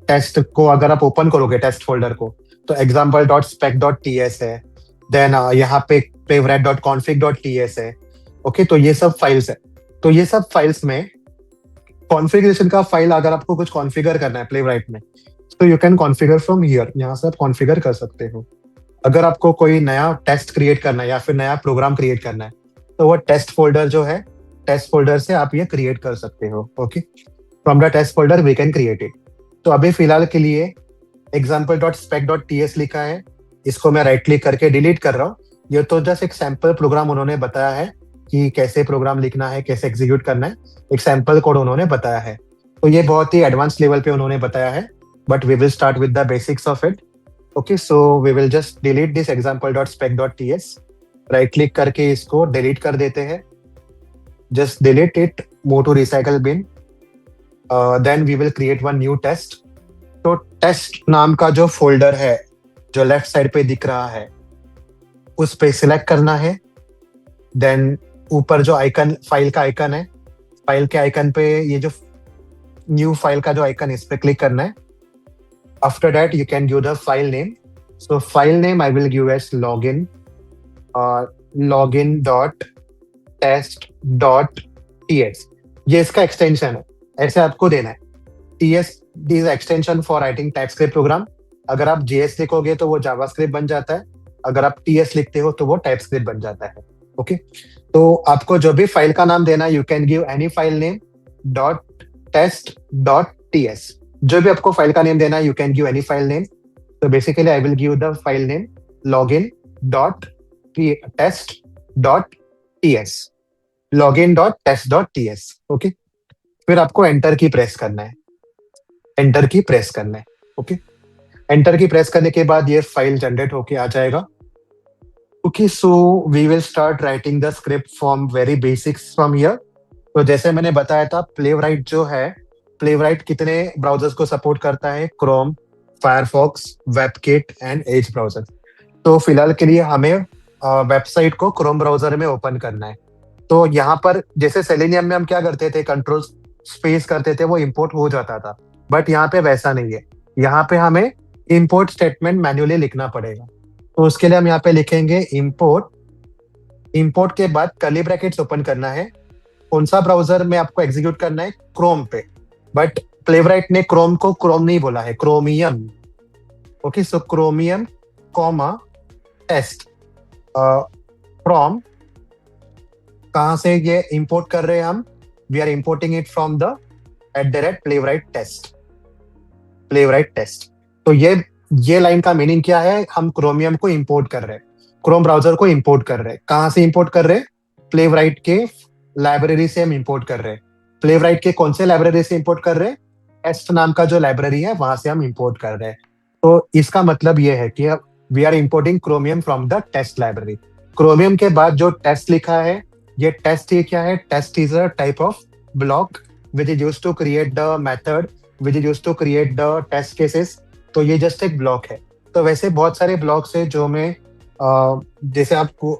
टेस्ट को अगर आप ओपन करोगे टेस्ट फोल्डर को, तो example.spec.ts है. देन यहाँ पे playwright.config.ts है. ओके, तो ये सब फाइल्स है. तो ये सब फाइल्स में कॉन्फ़िगरेशन का फाइल अगर आपको कुछ कॉन्फ़िगर करना है प्लेवराइट में, तो you can configure from here. यहाँ से आप कॉन्फ़िगर कर सकते हो. अगर आपको कोई नया टेस्ट क्रिएट करना है या फिर नया प्रोग्राम क्रिएट करना है, तो वो टेस्ट फोल्डर जो है, टेस्ट फोल्डर से आप ये क्रिएट कर सकते हो. Okay, from the test folder we can create it. तो अभी फिलहाल के लिए example.spec.ts लिखा है, इसको मैं राइट क्लिक करके डिलीट कर रहा हूँ. ये तो जस्ट एक सैंपल प्रोग्राम उन्होंने बताया है कि कैसे प्रोग्राम लिखना है, कैसे एग्जीक्यूट करना है. एक सैंपल कोड उन्होंने बताया है, तो ये बहुत ही एडवांस लेवल पे उन्होंने बताया है, but we will start with the basics of it. Okay, so we will just delete this example.spec.ts. Right click करके इसको डिलीट कर देते हैं. Just delete it, move to recycle bin. Then we will create one new test. तो टेस्ट नाम का जो फोल्डर है, जो लेफ्ट साइड पे दिख रहा है, उस पे सिलेक्ट करना है. देन ऊपर जो आइकन, फाइल का आइकन है, फाइल के आइकन पे ये जो न्यू फाइल का जो आइकन है, इस पे क्लिक करना है. After that you can give the file name. So file name I will give as login.test.ts. ये इसका एक्सटेंशन है, ऐसे आपको देना है. TS is extension for writing TypeScript program. अगर आप JS लिखोगे तो वो JavaScript बन जाता है, अगर आप TS लिखते हो तो वो TypeScript बन जाता है. ओके, तो आपको जो भी फाइल का नाम देना है, you can give any file name .test.ts. जो भी आपको फाइल का नेम देना है, you can give any file name. तो basically I will give the file name login.test.ts. login.test.ts. Okay, फिर आपको एंटर की प्रेस करना है. एंटर की प्रेस करना है. ओके, एंटर की प्रेस करने के बाद ये फाइल जनरेट होके आ जाएगा. Okay, so we will start writing the script from very basics from here. तो जैसे मैंने बताया था, प्लेवराइट जो है, प्लेवराइट कितने ब्राउजर्स को सपोर्ट करता है? Chrome, Firefox, WebKit and as browser. तो फिलहाल के लिए हमें वेबसाइट को क्रोम ब्राउजर में ओपन करना है. तो यहाँ पर जैसे सेलेनियम में हम क्या करते थे, कंट्रोल स्पेस करते थे, वो इंपोर्ट हो जाता था. बट यहाँ पे वैसा नहीं है. यहाँ पे हमें इंपोर्ट स्टेटमेंट मैन्युअली लिखना पड़ेगा. तो उसके लिए हम यहाँ पे लिखेंगे इंपोर्ट. इंपोर्ट के बाद कर्ली ब्रैकेट्स ओपन करना है. कौन सा ब्राउजर में आपको एग्जीक्यूट करना है? क्रोम पे. बट प्लेवराइट ने क्रोम को क्रोम नहीं बोला है, Chromium. Okay, so Chromium comma test from. कहाँ से ये इंपोर्ट कर रहे हैं हम? We are importing it from the @playwright test. Playwright test. तो ये लाइन का मीनिंग क्या है? हम क्रोमियम को इंपोर्ट कर रहे हैं, क्रोम ब्राउजर को इंपोर्ट कर रहे हैं. कहाँ से इंपोर्ट कर रहे हैं? प्लेवराइट के लाइब्रेरी से हम इंपोर्ट कर रहे हैं. प्लेवराइट के कौन से लाइब्रेरी से इंपोर्ट कर रहे हैं? टेस्ट नाम का जो लाइब्रेरी है, वहां से हम इंपोर्ट कर रहे हैं. तो इसका मतलब ये है कि we are importing Chromium from the test library. Chromium के बाद जो टेस्ट लिखा है, ये टेस्ट ये क्या है? Test is a type of block which is used to create the method, which is used to create the test cases. तो ये जस्ट एक ब्लॉक है. तो वैसे बहुत सारे ब्लॉक्स है जो मैं जैसे आपको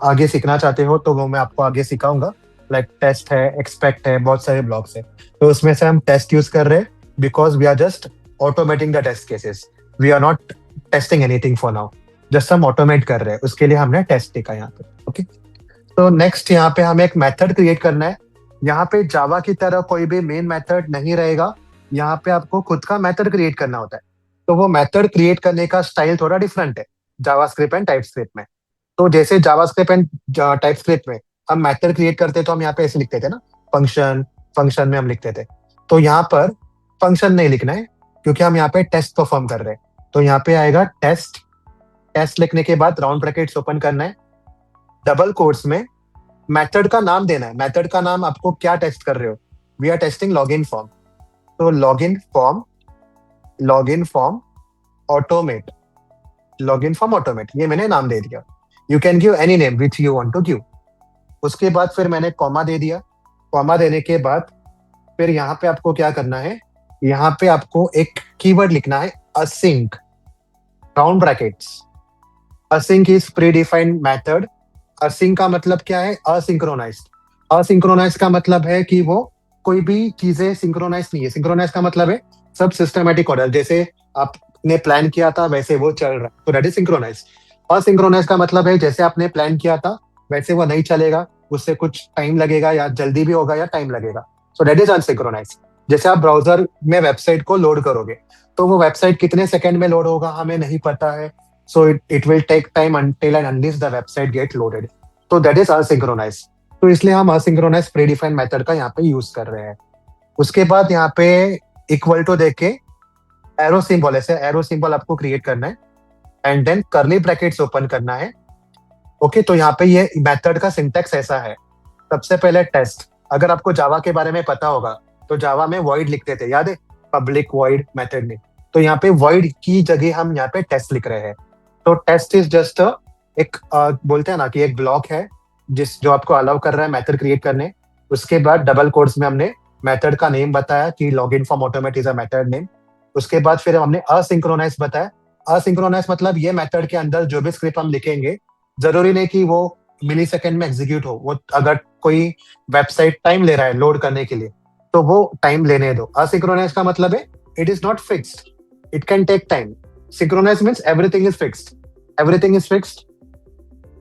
आगे सीखना चाहते हो तो वो मैं आपको आगे सिखाऊंगा. लाइक टेस्ट है, एक्सपेक्ट है, बहुत सारे ब्लॉक्स है. तो उसमें से हम टेस्ट यूज कर रहे हैं because we are just automating the test cases. We are not testing anything for now, just हम ऑटोमेट कर रहे हैं. उसके लिए हमने टेस्ट लिखा यहाँ पे. ओके, तो नेक्स्ट यहाँ पे हमें एक मेथड क्रिएट करना है. यहाँ पे जावा की तरह कोई भी मेन मेथड नहीं रहेगा. यहाँ पे आपको खुद का मेथड क्रिएट करना होता है. तो वो मेथड क्रिएट करने का स्टाइल थोड़ा डिफरेंट है जावास्क्रिप्ट एंड टाइपस्क्रिप्ट में. तो जैसे जावास्क्रिप्ट एंड टाइपस्क्रिप्ट में हम मेथड क्रिएट करते तो हम यहाँ पे ऐसे लिखते थे ना, फंक्शन. फंक्शन में हम लिखते थे. तो यहाँ पर फंक्शन नहीं लिखना है क्योंकि हम यहाँ पे टेस्ट परफॉर्म कर रहे हैं. तो यहाँ पे आएगा टेस्ट. टेस्ट लिखने के बाद राउंड ब्रैकेट्स ओपन करना है. डबल कोट्स में मेथड का नाम देना है. मेथड का नाम आपको क्या टेस्ट कर रहे हो? We are testing login form. तो login form automate. Login from automate, ये मैंने नाम दे दिया. You can give any name which you want to give. उसके बाद फिर मैंने कॉमा दे दिया. कॉमा देने के बाद फिर यहाँ पे आपको क्या करना है, यहाँ पे आपको एक कीवर्ड लिखना है, async, round brackets. async is pre defined method. async का मतलब क्या है, असिंक्रोनाइज्ड. असिंक्रोनाइज का मतलब है कि वो कोई भी चीजें सिंक्रोनाइज नहीं है. सिंक्रोनाइज का मतलब है सब सिस्टमेटिक ऑर्डर, जैसे आपने प्लान किया था वैसे वो चल रहा है, तो दैट इज सिंक्रोनाइज. असिंक्रोनाइज का मतलब है जैसे आपने प्लान किया था वैसे वो नहीं चलेगा, उससे कुछ टाइम लगेगा, या जल्दी भी होगा या टाइम लगेगा, सो दैट इज अनसिंक्रोनाइज. जैसे आप ब्राउजर में वेबसाइट को लोड करोगे तो वो वेबसाइट कितने सेकंड में लोड होगा हमें नहीं पता है, so it will take time until and unless the website get loaded, तो दैट इज असिंक्रोनाइज. तो इसलिए हम असिंक्रोनाइज प्रीडिफाइंड मेथड का यहाँ पे यूज कर रहे हैं. उसके बाद यहाँ पे इक्वल टू देके एरो सिंबल, ऐसे एरो सिंबल आपको क्रिएट करना है, and then curly brackets open करना है. ओके, तो यहाँ पे ये मेथड का सिंटेक्स ऐसा है. सबसे पहले टेस्ट. अगर आपको जावा के बारे में पता होगा तो जावा में वॉइड लिखते थे, याद है, पब्लिक वॉइड मेथड में. तो यहाँ पे वॉइड की जगह हम यहाँ पे टेस्ट लिख रहे हैं. तो टेस्ट इज जस्ट एक बोलते हैं ना कि एक ब्लॉक है जो आपको अलाउ कर रहा है मेथड क्रिएट करने. उसके बाद डबल कोट्स में हमने मेथड का नेम बताया कि log in from automate is a method name. उसके बाद फिर हमने असिंक्रोनाइज बताया. असिंक्रोनाइज मतलब ये मेथड के अंदर जो भी स्क्रिप्ट हम लिखेंगे जरूरी नहीं कि वो मिली सेकेंड में एग्जीक्यूट हो. वो अगर कोई वेबसाइट टाइम ले रहा है लोड करने के लिए तो वो टाइम लेने दो. असिंक्रोनाइज का मतलब है it is not fixed, it can take time. Synchronise means everything is fixed, everything is fixed,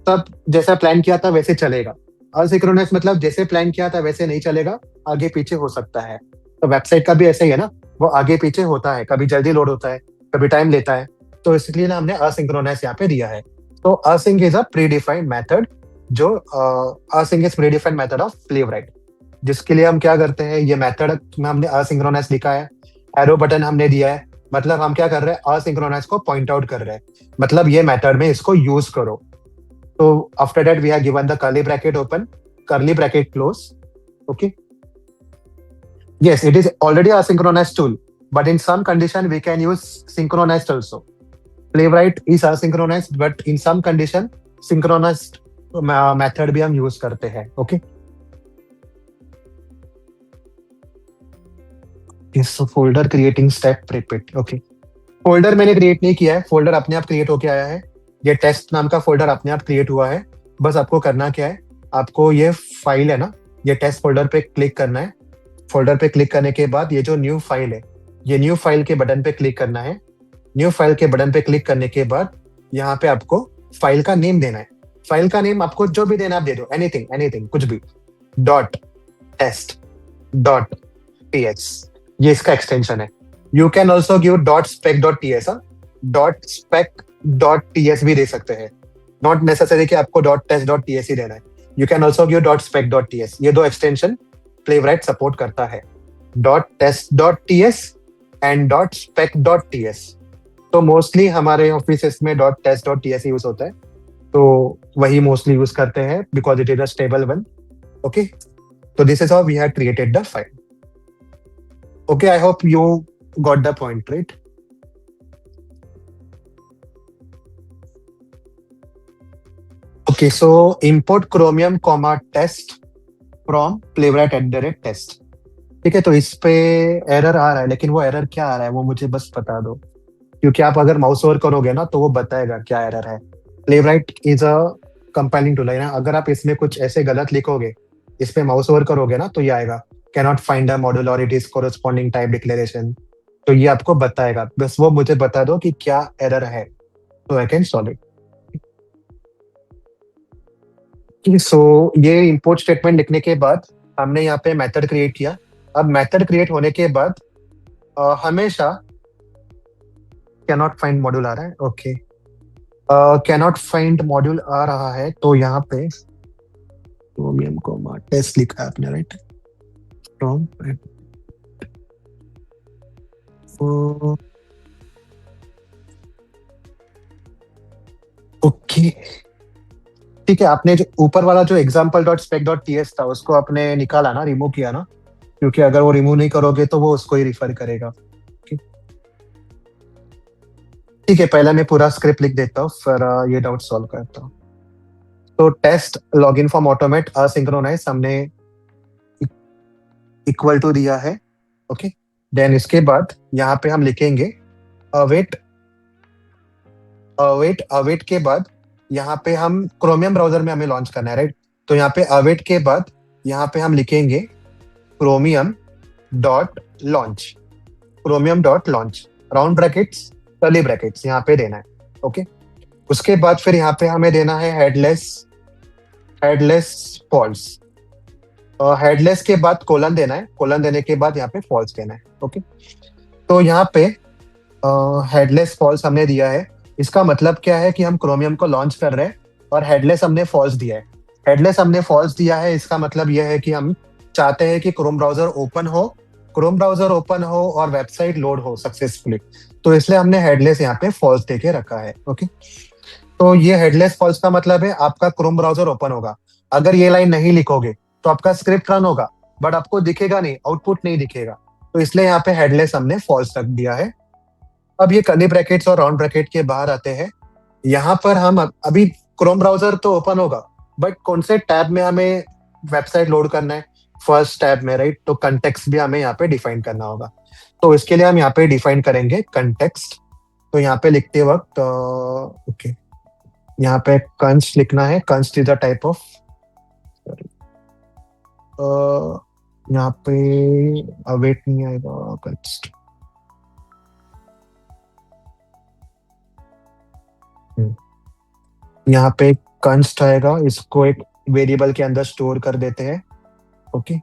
सब जैसा प्लान किया था वैसे चलेगा. असिंक्रोनाइज मतलब जैसे प्लान किया था वैसे नहीं चलेगा, आगे पीछे हो सकता है. तो वेबसाइट का भी ऐसा ही है ना, वो आगे पीछे होता है, कभी जल्दी लोड होता है, कभी टाइम लेता है. तो इसलिए ना हमने असिंक्रोनाइज यहाँ पे दिया है. तो async is a predefined method, जो async is predefined method of Playwright, जिसके लिए हम क्या करते हैं, ये मेथड में हमने असिंक्रोनाइज लिखा है, एरो बटन हमने दिया है, मतलब हम क्या कर रहे हैं, असिंक्रोनाइज को पॉइंट आउट कर रहे हैं, मतलब ये मेथड में इसको यूज करो. तो after that we have given the curly bracket open, curly bracket close. Okay, yes, it is already a synchronized tool, but in some condition we can use synchronized also. Playwright is asynchronized, but in some condition synchronized method भी हम यूज करते हैं. ओके, इस folder creating step repeat. Okay, folder मैंने क्रिएट नहीं किया है, फोल्डर अपने आप क्रिएट होके आया है. ये टेस्ट नाम का फोल्डर अपने आप क्रिएट हुआ है. बस आपको करना क्या है, आपको ये फाइल है ना, ये टेस्ट फोल्डर पे क्लिक करना है. फोल्डर पे क्लिक करने के बाद ये जो न्यू फाइल है, ये न्यू फाइल के बटन पे क्लिक करना है. न्यू फाइल के बटन पे क्लिक करने के बाद यहाँ पे आपको फाइल का नेम देना है. फाइल का नेम आपको जो भी देना आप दे दो, एनीथिंग एनीथिंग, कुछ भी. डॉट टेस्ट डॉट टीएक्स, ये इसका एक्सटेंशन है. You can also give dot spec dot TS. Dot spec dot TS भी दे सकते हैं, नॉट नेसेसरी कि आपको डॉट टेस्ट डॉट टीएस ही देना है. You can also give dot spec dot TS. ये दो एक्सटेंशन प्लेवराइट सपोर्ट करता है, dot test dot TS and dot spec dot TS. तो मोस्टली हमारे ऑफिस में dot test dot TS use होता है, तो वही मोस्टली यूज करते हैं because it is a stable one. Okay, तो this is how we have created the file. Okay, I hope you got the point, right? Okay, so import chromium comma test from playwright@test. ठीक है, तो इस पे एरर आ रहा है, लेकिन वो एरर क्या आ रहा है वो मुझे बस बता दो, क्योंकि आप अगर माउस ओवर करोगे ना तो वो बताएगा क्या एरर है. Playwright is a compiling tool है ना, अगर आप इसमें कुछ ऐसे गलत लिखोगे, इस पे माउस ओवर करोगे ना तो ये आएगा कैनॉट फाइंड अ मॉड्यूल और it is corresponding type declaration. तो ये आपको बताएगा, बस वो मुझे बता दो कि क्या एरर है, तो आई कैन सॉल्व इट. सो ये इंपोर्ट स्टेटमेंट लिखने के बाद हमने यहाँ पे मेथड क्रिएट किया. अब मेथड क्रिएट होने के बाद हमेशा कैनॉट फाइंड मॉड्यूल आ रहा है. ओके, कैनॉट फाइंड मॉड्यूल आ रहा है, तो यहाँ पे क्रोमियम कोमा टेस्ट लिखा है आपने, राइट? फ्रॉम ओके, ठीक है. आपने जो ऊपर वाला जो example dot spec dot TS था उसको आपने निकाला ना, रिमूव किया ना, क्योंकि अगर वो रिमूव नहीं करोगे तो वो उसको ही रिफर करेगा. ठीक है, पहले मैं पूरा स्क्रिप्ट लिख देता हूँ, फिर ये डाउट सॉल्व करता हूँ। तो टेस्ट लॉगिन फॉर्म ऑटोमेट असिंक्रोनाइज हमने इक्वल टू दिया है। ओके, देन इसके बाद यहाँ पे हम लिखेंगे अवेट अवेट अवेट के बाद यहाँ पे हम क्रोमियम ब्राउजर में हमें लॉन्च करना है, राइट? तो यहाँ पे अवेट के बाद यहाँ पे हम लिखेंगे chromium dot launch, chromium dot launch, round brackets curly brackets यहाँ पे देना है। ओके, उसके बाद फिर यहाँ पे हमें देना है हेडलेस फॉल्स। हेडलेस के बाद कोलन देना है, कोलन देने के बाद यहाँ पे फॉल्स देना है। ओके, तो यहाँ पे हेडलेस फॉल्स हमने दिया है। इसका मतलब क्या है कि हम क्रोमियम को लॉन्च कर रहे हैं और हेडलेस हमने फॉल्स दिया है। हेडलेस हमने फॉल्स दिया है, इसका मतलब यह है कि हम चाहते हैं कि क्रोम ब्राउजर ओपन हो और वेबसाइट लोड हो सक्सेसफुली, तो इसलिए हमने हेडलेस यहाँ पे फॉल्स देके रखा है। ओके, तो ये हेडलेस फॉल्स का मतलब है आपका क्रोम ब्राउजर ओपन होगा, अगर ये लाइन नहीं लिखोगे तो आपका स्क्रिप्ट रन होगा बट आपको दिखेगा नहीं, आउटपुट नहीं दिखेगा, तो इसलिए यहाँ पे हेडलेस हमने फॉल्स रख दिया है। अब ये कर्ली ब्रैकेट्स और राउंड ब्रैकेट के बाहर आते हैं। यहाँ पर हम अभी क्रोम ब्राउजर तो ओपन होगा बट कौन से टैब में हमें वेबसाइट लोड करना है, फर्स्ट टैब में, राइट? तो कंटेक्स्ट भी हमें यहाँ पे डिफाइन करना होगा, तो इसके लिए हम यहाँ पे डिफाइन करेंगे कंटेक्स्ट। तो यहाँ पे लिखते वक्त ओके, यहाँ पे कंस्ट लिखना है। कंस्ट इज अ टाइप ऑफ, यहाँ पे अवेट नहीं आएगा, कंस्ट यहाँ पे कंस्ट आएगा, इसको एक वेरिएबल के अंदर स्टोर कर देते हैं। ओके,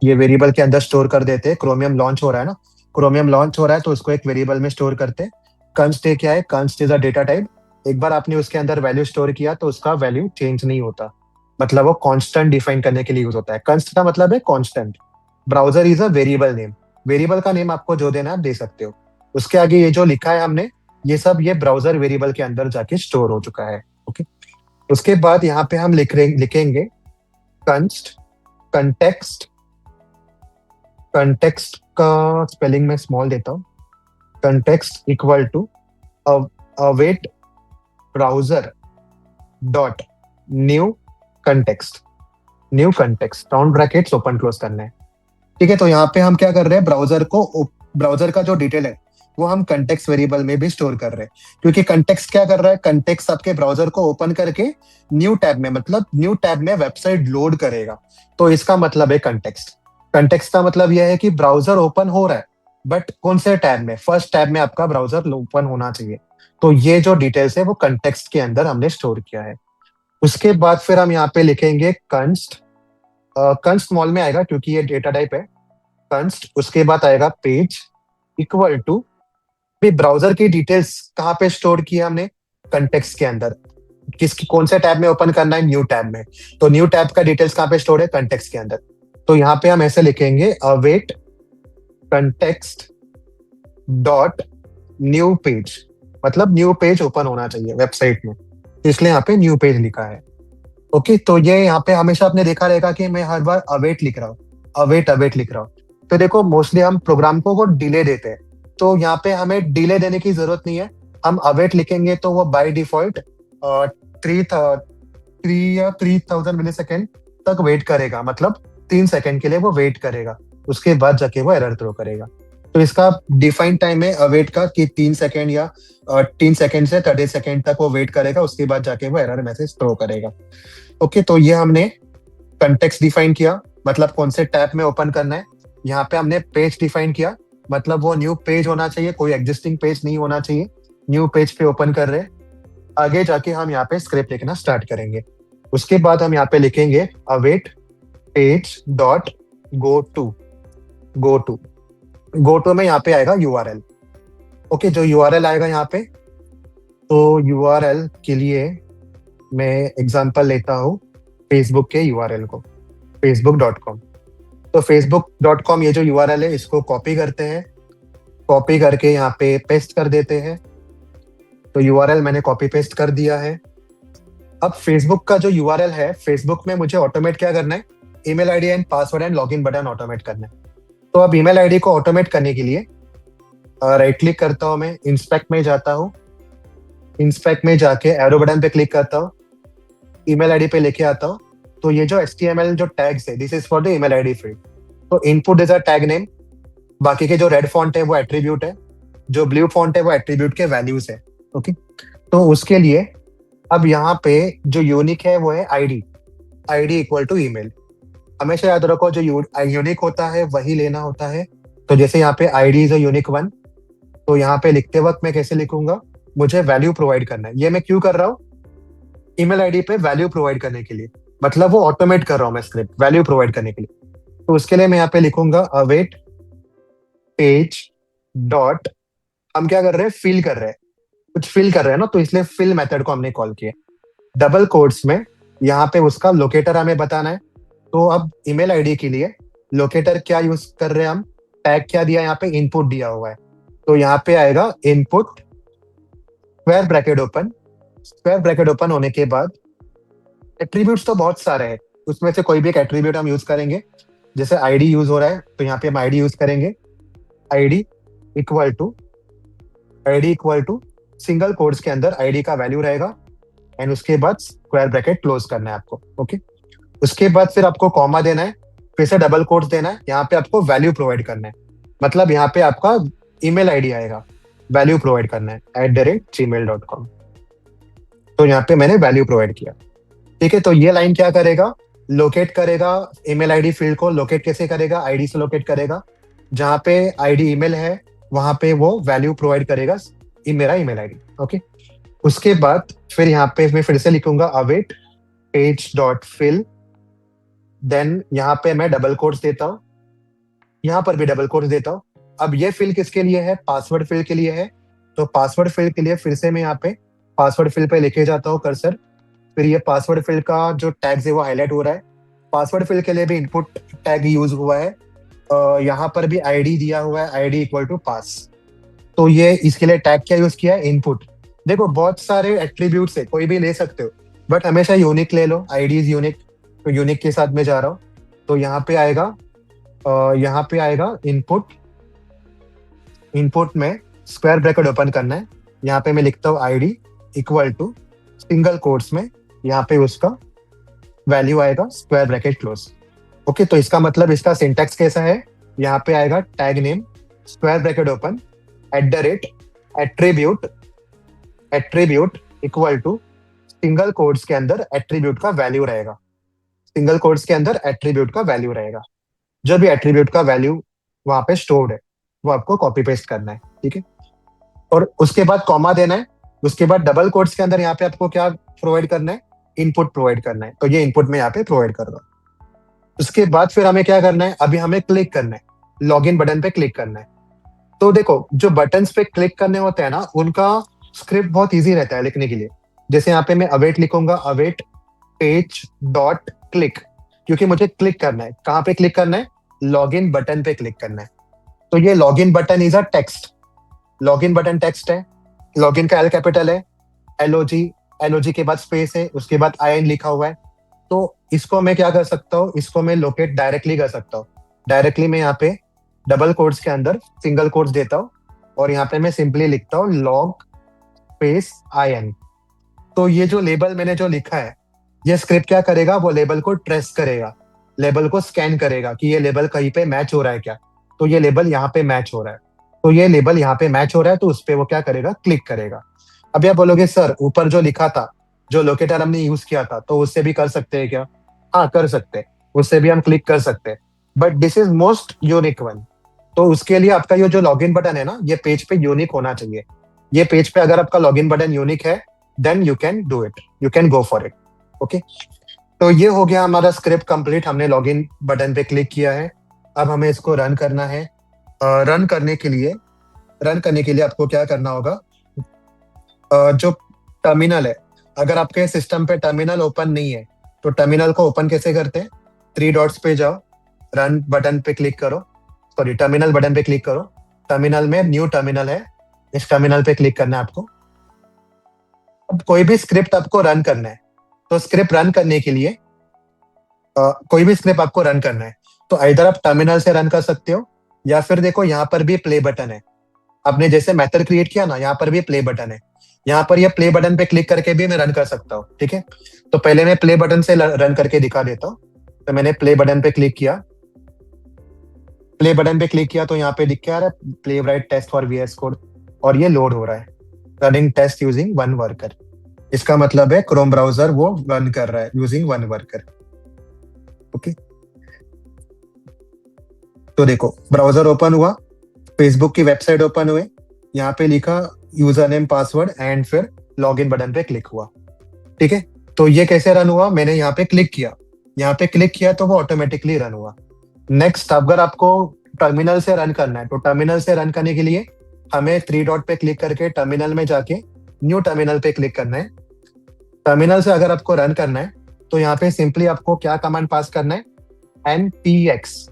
ये वेरिएबल के अंदर स्टोर कर देते हैं। क्रोमियम लॉन्च हो रहा है ना, क्रोमियम लॉन्च हो रहा है तो उसको एक वेरिएबल में स्टोर करते हैं। कंस्ट क्या है? कंस्ट इज अ डेटा टाइप। एक बार आपने उसके अंदर वैल्यू स्टोर किया तो उसका वैल्यू चेंज नहीं होता, मतलब वो कांस्टेंट डिफाइन करने के लिए यूज होता है। कंस्ट का मतलब है constant. Browser is a variable name, variable का नेम आपको जो देना है आप दे सकते हो। उसके आगे ये जो लिखा है हमने, ये सब ये ब्राउजर वेरिएबल के अंदर जाके स्टोर हो चुका है। ओके, उसके बाद यहाँ पे हम लिखेंगे कंस्ट कंटेक्स्ट। कंटेक्स्ट का स्पेलिंग में स्मॉल देता हूँ। Context equal to await browser dot new context, new context, round brackets open close करना है। ठीक है, तो यहाँ पे हम क्या कर रहे हैं, ब्राउजर का जो डिटेल है वो हम कंटेक्स्ट वेरिएबल में भी स्टोर कर रहे हैं, क्योंकि कंटेक्स्ट क्या कर रहा है, कंटेक्स्ट आपके ब्राउजर को ओपन करके न्यू टैब में, मतलब न्यू टैब में वेबसाइट लोड करेगा, तो इसका मतलब है कंटेक्स्ट। कंटेक्स्ट का मतलब यह है कि ब्राउजर ओपन हो रहा है बट कौन से टैब में, फर्स्ट टैब में आपका ब्राउजर ओपन होना चाहिए, तो ये जो डिटेल्स है वो कंटेक्स्ट के अंदर हमने स्टोर किया है। उसके बाद फिर हम यहाँ पे लिखेंगे कंस्ट, कंस्ट स्मॉल में आएगा क्योंकि ये डेटा टाइप है। कंस्ट, उसके बाद आएगा पेज इक्वल टू, ब्राउजर की डिटेल्स कहाँ पे स्टोर किया हमने, कंटेक्स्ट के अंदर। किसकी, कौन से टैब में ओपन करना है, न्यू टैब में, तो न्यू टैब का डिटेल्स कहाँ पे स्टोर है, कंटेक्स्ट के अंदर। तो यहाँ पे हम ऐसे लिखेंगे await context dot new page, मतलब न्यू पेज ओपन होना चाहिए वेबसाइट में, इसलिए यहाँ पे न्यू पेज लिखा है। ओके, तो ये यहाँ पे हमेशा आपने देखा रहेगा कि मैं हर बार अवेट लिख रहा हूँ, अवेट लिख रहा हूँ। तो देखो मोस्टली हम प्रोग्राम को वो डिले देते हैं, तो यहाँ पे हमें डिले देने की जरूरत नहीं है। हम अवेट लिखेंगे तो वो बाय डिफॉल्ट 3000 मिली सेकेंड तक वेट करेगा, मतलब 3 सेकेंड के लिए वो वेट करेगा, उसके बाद जाके वो एरर थ्रो करेगा। तो इसका डिफाइंड टाइम है अवेट का कि 3 सेकेंड या 3 सेकेंड से 30 सेकेंड तक वो वेट करेगा, उसके बाद जाके वो एरर मैसेज थ्रो करेगा। ओके, तो ये हमने कंटेक्स्ट डिफाइन किया, मतलब कौन से टैब में ओपन करना है। यहाँ पे हमने पेज डिफाइन किया, मतलब वो न्यू पेज होना चाहिए, कोई एग्जिस्टिंग पेज नहीं होना चाहिए, न्यू पेज पे ओपन कर रहे हैं। आगे जाके हम यहाँ पे स्क्रिप्ट लिखना स्टार्ट करेंगे। उसके बाद हम यहाँ पे लिखेंगे await page dot go to में यहाँ पे आएगा यूआरएल। ओके, जो यूआरएल आएगा यहाँ पे, तो यूआरएल के लिए मैं एग्जांपल लेता हूँ फेसबुक के यूआरएल को, facebook.com। तो facebook.com ये जो यूआरएल है इसको कॉपी करते हैं, कॉपी करके यहाँ पे पेस्ट कर देते हैं। तो यूआरएल मैंने कॉपी पेस्ट कर दिया है। अब फेसबुक का जो यूआरएल है, फेसबुक में मुझे ऑटोमेट क्या करना है, email ID and password and login button automate करना है। तो अब ईमेल आईडी को ऑटोमेट करने के लिए राइट क्लिक करता हूँ, मैं इंस्पेक्ट में जाता हूँ, इंस्पेक्ट में जाके एरो बटन पे क्लिक करता हूँ, ईमेल आईडी पे लेके आता हूँ। तो ये जो HTML जो टैग्स है, this is for the email ID field. तो input is a tag name, बाकी के जो रेड फॉन्ट है वो एट्रीब्यूट है, जो ब्लू फॉन्ट है वो एट्रीब्यूट के वैल्यूज है। ओके, तो उसके लिए अब यहाँ पे जो यूनिक है वो है ID, ID equal to email. हमेशा याद रखो जो यूनिक होता है वही लेना होता है। तो जैसे यहाँ पे ID is a unique one, तो यहाँ पे लिखते वक्त मैं कैसे लिखूंगा, मुझे वैल्यू प्रोवाइड करना है। ये मैं क्यों कर रहा हूँ, ईमेल आईडी पे वैल्यू प्रोवाइड करने के लिए, मतलब वो ऑटोमेट कर रहा हूँ मैं स्क्रिप्ट वैल्यू प्रोवाइड करने के लिए। तो उसके लिए मैं यहाँ पे लिखूंगा अवेट पेज डॉट, हम क्या कर रहे हैं, फिल कर रहे हैं, कुछ फिल कर रहे हैं ना, तो इसलिए फिल मेथड को हमने कॉल किया। डबल कोट्स में यहाँ पे उसका लोकेटर हमें बताना है। तो अब ईमेल आईडी के लिए लोकेटर क्या यूज कर रहे हैं हम, टैग क्या दिया, यहाँ पे इनपुट दिया हुआ है। तो यहाँ पे आएगा input square bracket open, square bracket open होने के बाद एट्रीब्यूट्स तो बहुत सारे हैं, उसमें से कोई भी एक एट्रीब्यूट हम यूज करेंगे। जैसे आईडी यूज हो रहा है तो यहाँ पे हम आईडी यूज करेंगे, ID equal to, ID equal to single quotes के अंदर आईडी का वैल्यू रहेगा, एंड उसके बाद स्क्वायर ब्रैकेट क्लोज करना है आपको। ओके, उसके बाद फिर आपको कॉमा देना है, फिर से डबल कोट्स देना है, यहाँ पे आपको वैल्यू प्रोवाइड करना है, मतलब यहाँ पे आपका ईमेल आईडी आएगा, वैल्यू प्रोवाइड करना है @gmail.com। तो यहाँ पे मैंने वैल्यू प्रोवाइड किया। ठीक है, तो ये लाइन क्या करेगा, लोकेट करेगा ईमेल आईडी फील्ड को। लोकेट कैसे करेगा, आईडी से लोकेट करेगा, जहाँ पे आईडी ईमेल है वहां पे वो वैल्यू प्रोवाइड करेगा, मेरा ईमेल आईडी। ओके, उसके बाद फिर यहाँ पे मैं फिर से लिखूंगा await page dot fill, then यहाँ पे मैं डबल कोट्स देता हूँ, यहाँ पर भी डबल कोट्स देता हूँ। अब ये फिल किसके लिए है, पासवर्ड फिल के लिए है। तो पासवर्ड फिल के लिए फिर से मैं यहाँ पे पासवर्ड फिल पे लेके जाता हूँ कर्सर, फिर ये पासवर्ड फिल का जो टैग है वो हाईलाइट हो रहा है। पासवर्ड फिल के लिए भी इनपुट टैग यूज हुआ है, यहाँ पर भी आईडी दिया हुआ है, आईडी इक्वल टू पास। तो ये इसके लिए टैग क्या यूज किया है, इनपुट। देखो बहुत सारे एट्रीब्यूट्स है, कोई भी ले सकते हो, बट हमेशा यूनिक ले लो, आईडी इज यूनिक, तो यूनिक के साथ में जा रहा हूँ। तो यहाँ पे आएगा इनपुट, इनपुट में स्क्वायर ब्रैकेट ओपन करना है, यहाँ पे मैं लिखता हूँ ID equal to single quotes में, यहाँ पे उसका वैल्यू आएगा, स्क्वायर ब्रैकेट क्लोज। ओके, तो इसका मतलब इसका सिंटैक्स कैसा है, यहाँ पे आएगा tag name square bracket open attribute, attribute equal to single quotes के अंदर एट्रीब्यूट का वैल्यू रहेगा, सिंगल कोट्स के अंदर एट्रीब्यूट का वैल्यू रहेगा। जो भी एट्रीब्यूट का वैल्यू वहां पे स्टोर्ड है वो आपको कॉपी पेस्ट करना है। ठीक है, और उसके बाद कॉमा देना है, उसके बाद डबल कोट्स के अंदर यहाँ पे आपको क्या प्रोवाइड करना है, इनपुट प्रोवाइड करना है। तो ये इनपुट में यहाँ पे प्रोवाइड कर रहा हूँ। उसके बाद फिर हमें क्या करना है, अभी हमें क्लिक करना है, लॉगिन बटन पे क्लिक करना है। तो देखो जो बटन्स पे क्लिक करने होते हैं ना, उनका स्क्रिप्ट बहुत इजी रहता है लिखने के लिए। जैसे यहाँ पे मैं अवेट लिखूंगा, अवेट पेज डॉट क्लिक, क्योंकि मुझे क्लिक करना है, कहाँ पे क्लिक करना है, लॉगिन बटन पे क्लिक करना है। तो ये login button is a text, login button text है, लॉगिन का एल कैपिटल है, एलओजी, एलओजी के बाद स्पेस है, उसके बाद IN लिखा हुआ है। तो इसको मैं क्या कर सकता हूँ, इसको मैं लोकेट डायरेक्टली कर सकता हूँ। डायरेक्टली मैं यहाँ पे डबल कोट्स के अंदर सिंगल कोट्स देता हूँ, और यहाँ पे मैं सिंपली लिखता हूँ लॉग स्पेस IN। तो ये जो लेबल मैंने जो लिखा है, ये स्क्रिप्ट क्या करेगा, वो लेबल को ट्रेस करेगा, लेबल को स्कैन करेगा कि ये लेबल कहीं पे मैच हो रहा है क्या। तो ये लेबल यहाँ पे मैच हो रहा है, तो ये लेबल यहाँ पे मैच हो रहा है, तो उस पर वो क्या करेगा, क्लिक करेगा। अब आप बोलोगे सर ऊपर जो लिखा था, जो लोकेटर हमने यूज किया था, तो उससे भी कर सकते हैं क्या? हाँ कर सकते हैं, उससे भी हम क्लिक कर सकते हैं, but this is most unique one. तो उसके लिए आपका ये जो लॉगिन बटन है ना, ये पेज पे यूनिक होना चाहिए। ये पेज पे अगर आपका लॉगिन बटन यूनिक है, then you can do it, you can go for it. Okay, तो ये हो गया हमारा स्क्रिप्ट कंप्लीट, हमने लॉगिन बटन पे क्लिक किया है। अब हमें इसको रन करना है। रन करने के लिए आपको क्या करना होगा, जो टर्मिनल है, अगर आपके सिस्टम पे टर्मिनल ओपन नहीं है, तो टर्मिनल को ओपन कैसे करते हैं, 3 डॉट्स पे जाओ, रन बटन पे क्लिक करो, सॉरी टर्मिनल बटन पे क्लिक करो, टर्मिनल में न्यू टर्मिनल है, इस टर्मिनल पे क्लिक करना है आपको। अब कोई भी स्क्रिप्ट आपको रन करना है, तो स्क्रिप्ट रन करने के लिए कोई भी स्क्रिप्ट आपको रन करना है, तो इधर आप टर्मिनल से रन कर सकते हो, या फिर देखो यहाँ पर भी प्ले बटन है, आपने जैसे मेथड क्रिएट किया ना, यहाँ पर भी प्ले बटन है। यहाँ पर ये प्ले बटन पे क्लिक करके भी मैं रन कर सकता हूँ, ठीक है। तो पहले मैं प्ले बटन से रन करके दिखा देता हूँ। तो मैंने प्ले बटन पे क्लिक किया, प्ले बटन पे क्लिक किया तो यहाँ पे लिख के आ रहा है Playwright test for VS code, और ये लोड हो रहा है, running test using one worker. इसका मतलब है क्रोम ब्राउजर वो रन कर रहा है यूजिंग वन वर्कर। ओके, तो देखो ब्राउजर ओपन हुआ, फेसबुक की वेबसाइट ओपन हुई, यहाँ पे लिखा यूजर नेम पासवर्ड एंड फिर लॉग इन बटन पे क्लिक हुआ, ठीक है। तो ये कैसे रन हुआ, मैंने यहाँ पे क्लिक किया, यहाँ पे क्लिक किया तो वो ऑटोमेटिकली रन हुआ। नेक्स्ट अगर आपको टर्मिनल से रन करना है, तो टर्मिनल से रन करने के लिए हमें थ्री डॉट पे क्लिक करके टर्मिनल में जाके न्यू टर्मिनल पे क्लिक करना है। टर्मिनल से अगर आपको रन करना है तो यहाँ पे सिंपली आपको क्या कमांड पास करना है, npx।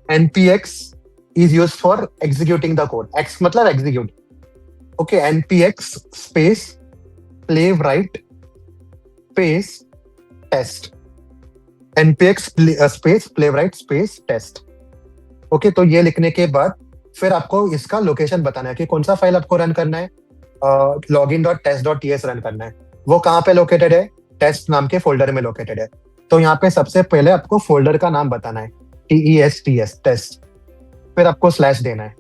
npx is use for executing the code, x मतलब execute. Okay, npx space Playwright space test, npx space Playwright space test. Okay, तो ये लिखने के बाद फिर आपको इसका लोकेशन बताना है कि कौन सा फाइल आपको रन करना है। login.test.ts रन करना है, वो कहाँ पे लोकेटेड है, टेस्ट नाम के फोल्डर में लोकेटेड है। तो यहाँ पे सबसे पहले आपको फोल्डर का नाम बताना है, TESTS टेस्ट, फिर आपको स्लैश देना है,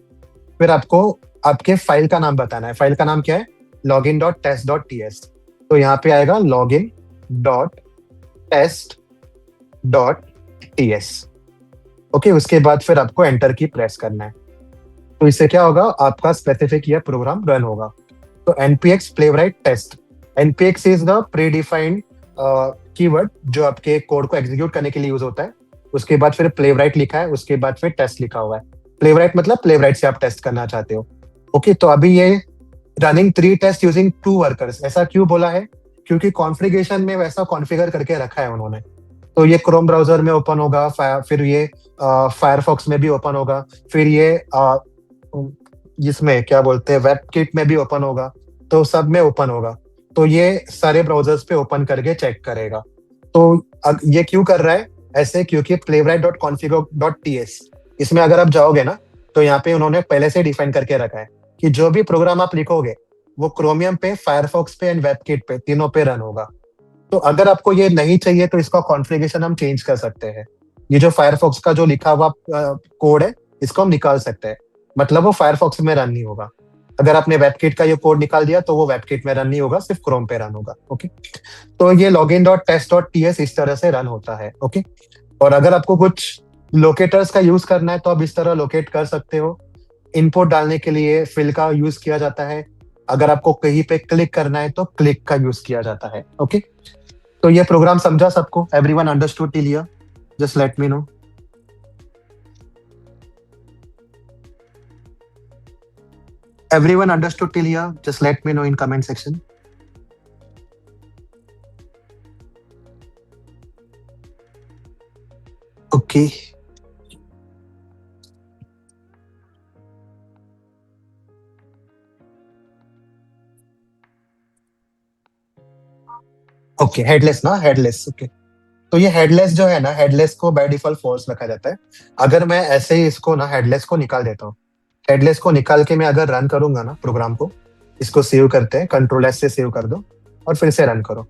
फिर आपको आपके फाइल का नाम बताना है। फाइल का नाम क्या है, login.test.ts। तो यहाँ पे आएगा login.test.ts। ओके, उसके बाद फिर आपको एंटर की प्रेस करना है। तो इससे क्या होगा, आपका स्पेसिफिक ये प्रोग्राम रन होगा। तो npx Playwright test, npx is the predefined keyword जो आपके कोड को एग्जीक्यूट करने के लिए यूज होता है। उसके बाद फिर प्लेवराइट लिखा है, उसके बाद फिर टेस्ट लिखा हुआ है। प्लेवराइट मतलब प्लेवराइट से आप टेस्ट करना चाहते हो। ओके, तो अभी ये रनिंग 3 टेस्ट यूजिंग 2 वर्कर्स, ऐसा क्यों बोला है, क्योंकि कॉन्फ़िगरेशन में वैसा कॉन्फ़िगर करके रखा है उन्होंने। तो ये क्रोम ब्राउजर में ओपन होगा, फिर ये फायरफॉक्स में भी ओपन होगा, फिर ये इसमें क्या बोलते हैं वेबकिट में भी ओपन होगा, तो सब में ओपन होगा। तो ये सारे ब्राउजर्स पे ओपन करके चेक करेगा। तो ये क्यों कर रहा है ऐसे, क्योंकि playwright.config.ts इसमें अगर आप जाओगे ना, तो यहाँ पे उन्होंने पहले से डिफाइन करके रखा है कि जो भी प्रोग्राम आप लिखोगे वो क्रोमियम पे, फायरफॉक्स पे एंड वेबकिट पे, तीनों पे रन होगा। तो अगर आपको ये नहीं चाहिए तो इसका कॉन्फ़िगरेशन हम चेंज कर सकते हैं। ये जो फायरफॉक्स का जो लिखा हुआ कोड है, इसको हम निकाल सकते हैं, मतलब वो फायरफॉक्स में रन नहीं होगा। अगर आपने वेबकिट का ये कोड निकाल दिया तो वो वेबकिट में रन नहीं होगा, सिर्फ क्रोम पे रन होगा। ओके, तो ये login.test.ts इस तरह से रन होता है। ओके, और अगर आपको कुछ लोकेटर्स का यूज करना है तो आप इस तरह लोकेट कर सकते हो। इनपुट डालने के लिए फिल का यूज किया जाता है, अगर आपको कहीं पे क्लिक करना है तो क्लिक का यूज किया जाता है। ओके, तो ये प्रोग्राम समझा सबको, everyone understood till here? Just let me no. Everyone understood till here? Just let me know in comment section. Okay. Okay, headless ना, हेडलेस। ओके, तो ये हेडलेस जो है ना, हेडलेस को बाय डिफॉल्ट फॉल्स रखा जाता है। अगर मैं ऐसे ही इसको ना हेडलेस को निकाल देता हूँ, हेडलेस को निकाल के मैं अगर रन करूंगा ना प्रोग्राम को, इसको सेव करते हैं, कंट्रोल एस से सेव कर दो और फिर से रन करो,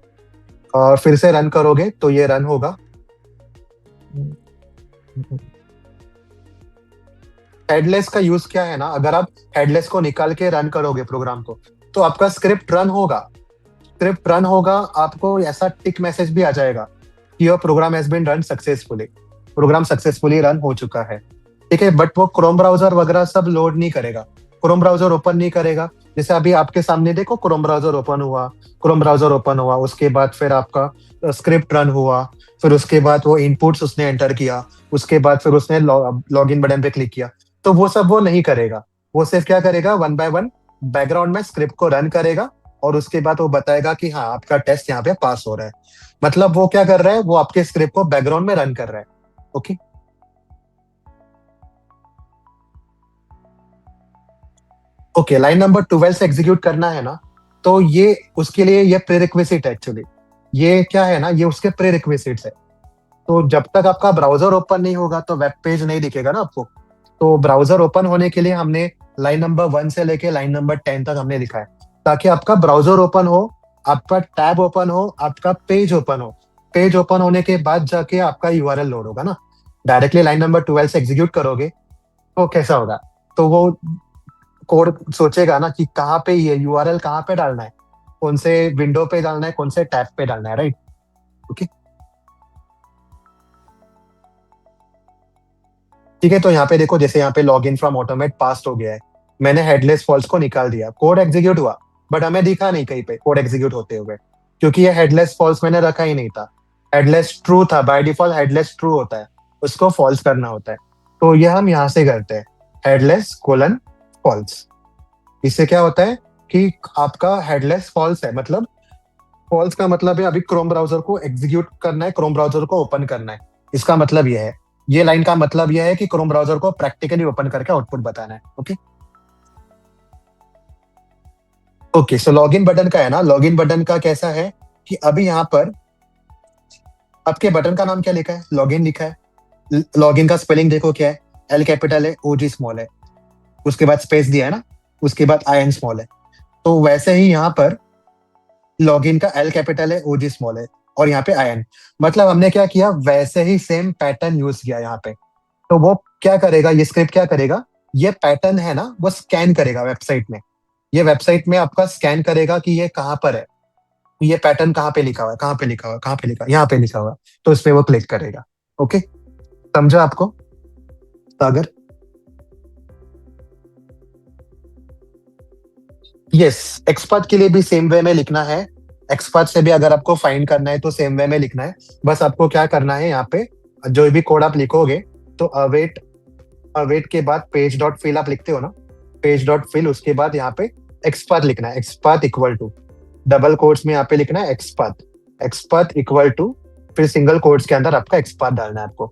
और फिर से रन करोगे तो ये रन होगा। हेडलेस का यूज क्या है ना, अगर आप हेडलेस को निकाल के रन करोगे प्रोग्राम को, तो आपका स्क्रिप्ट रन होगा। स्क्रिप्ट रन होगा, आपको ऐसा टिक मैसेज भी आ जाएगा कि your program has been run successfully, program successfully run हो चुका है, ठीक है। बट वो क्रोम ब्राउजर वगैरह सब लोड नहीं करेगा, क्रोम ब्राउजर ओपन नहीं करेगा। जैसे अभी आपके सामने देखो, क्रोम ब्राउजर ओपन हुआ, क्रोम ब्राउजर ओपन हुआ, उसके बाद फिर आपका स्क्रिप्ट रन हुआ, फिर उसके बाद वो इनपुट्स उसने एंटर किया, उसके बाद फिर उसने लॉग इन बटन पे क्लिक किया, तो वो सब वो नहीं करेगा। वो सिर्फ क्या करेगा, वन बाय वन बैकग्राउंड में स्क्रिप्ट को रन करेगा, और उसके बाद वो बताएगा कि हाँ आपका टेस्ट यहाँ पे पास हो रहा है। मतलब वो क्या कर रहा है, वो आपके स्क्रिप्ट को बैकग्राउंड में रन कर रहा है। ओके, ओके, लाइन नंबर 12 से एग्जीक्यूट करना है ना, तो ये उसके लिए ये प्रीरिक्विजिट है एक्चुअली। ये क्या है ना, ये उसके प्रीरिक्विजिट्स है। तो जब तक आपका ब्राउजर ओपन नहीं होगा तो वेब पेज नहीं दिखेगा ना आपको। तो ब्राउजर ओपन होने के लिए हमने लाइन नंबर 1 से लेके लाइन नंबर 10 तक हमने लिखा है। ताकि आपका ब्राउजर ओपन हो, आपका टैब ओपन हो, आपका पेज ओपन हो। पेज ओपन होने के बाद जाके आपका यूआरएल लोड होगा ना। डायरेक्टली लाइन नंबर 12 से एग्जीक्यूट करोगे तो कैसा होगा? तो वो कोड सोचेगा ना कि कहाँ पे ये यूआरएल कहाँ पे डालना है, कौन से विंडो पे डालना है, कौन से टैब पे डालना है, राइट? ओके। ठीक है, तो यहाँ पे देखो, जैसे यहाँ पे log in from automate past हो गया है। मैंने हेडलेस फॉल्स को निकाल दिया, कोड एग्जीक्यूट हुआ, बट हमें दिखा नहीं कहीं पे कोड एग्जीक्यूट होते हुए, क्योंकि ये हेडलेस फॉल्स मैंने रखा ही नहीं था। हेडलेस ट्रू था, बाय डिफॉल्ट हेडलेस ट्रू होता है, उसको फॉल्स करना होता है। तो ये हम यहाँ से करते हैं, हेडलेस कोलन फॉल्स। इससे क्या होता है कि आपका हेडलेस फॉल्स है, मतलब फॉल्स का मतलब है अभी क्रोम ब्राउजर को एग्जीक्यूट करना है, क्रोम ब्राउजर को ओपन करना है। इसका मतलब यह है, ये लाइन का मतलब यह है कि क्रोम ब्राउजर को प्रैक्टिकली ओपन करके आउटपुट बताना है। ओके। ओके, सो लॉगिन बटन का है ना, लॉगिन बटन का कैसा है कि अभी यहाँ पर आपके बटन का नाम क्या लिखा है? लॉगिन लिखा है। लॉगिन का स्पेलिंग देखो क्या है, एल कैपिटल है, ओ जी स्मॉल है, उसके बाद स्पेस दिया है ना, उसके बाद आई एन स्मॉल है। तो वैसे ही यहाँ पर लॉगिन का एल कैपिटल है, ओ जी स्मॉल है, और यहाँ पे आई एन। मतलब हमने क्या किया, वैसे ही सेम पैटर्न यूज किया यहाँ पे। तो वो क्या करेगा, ये स्क्रिप्ट क्या करेगा, ये पैटर्न है ना, वो स्कैन करेगा वेबसाइट में। ये वेबसाइट में आपका स्कैन करेगा कि ये कहाँ पर है, ये पैटर्न कहाँ पे लिखा हुआ है, कहाँ पे लिखा हुआ है, कहाँ पे लिखा, यहाँ पे लिखा हुआ है। तो उस पे वो क्लिक करेगा। ओके, समझा आपको सागर? यस, एक्सपर्ट के लिए भी सेम वे में लिखना है। एक्सपर्ट से भी अगर आपको फाइंड करना है तो सेम वे में लिखना है। बस आपको क्या करना है, यहाँ पे जो भी कोड आप लिखोगे, तो अवेट, अवेट के बाद पेज डॉट फिल आप लिखते हो ना, पेज डॉट फिल, उसके बाद यहाँ पे एक्सपर्ट लिखना है, expert equal to, double quotes में यहाँ पे लिखना है एक्सपर्ट, एक्सपर्ट इक्वल टू, फिर सिंगल कोट्स के अंदर आपका एक्सपर्ट डालना है आपको।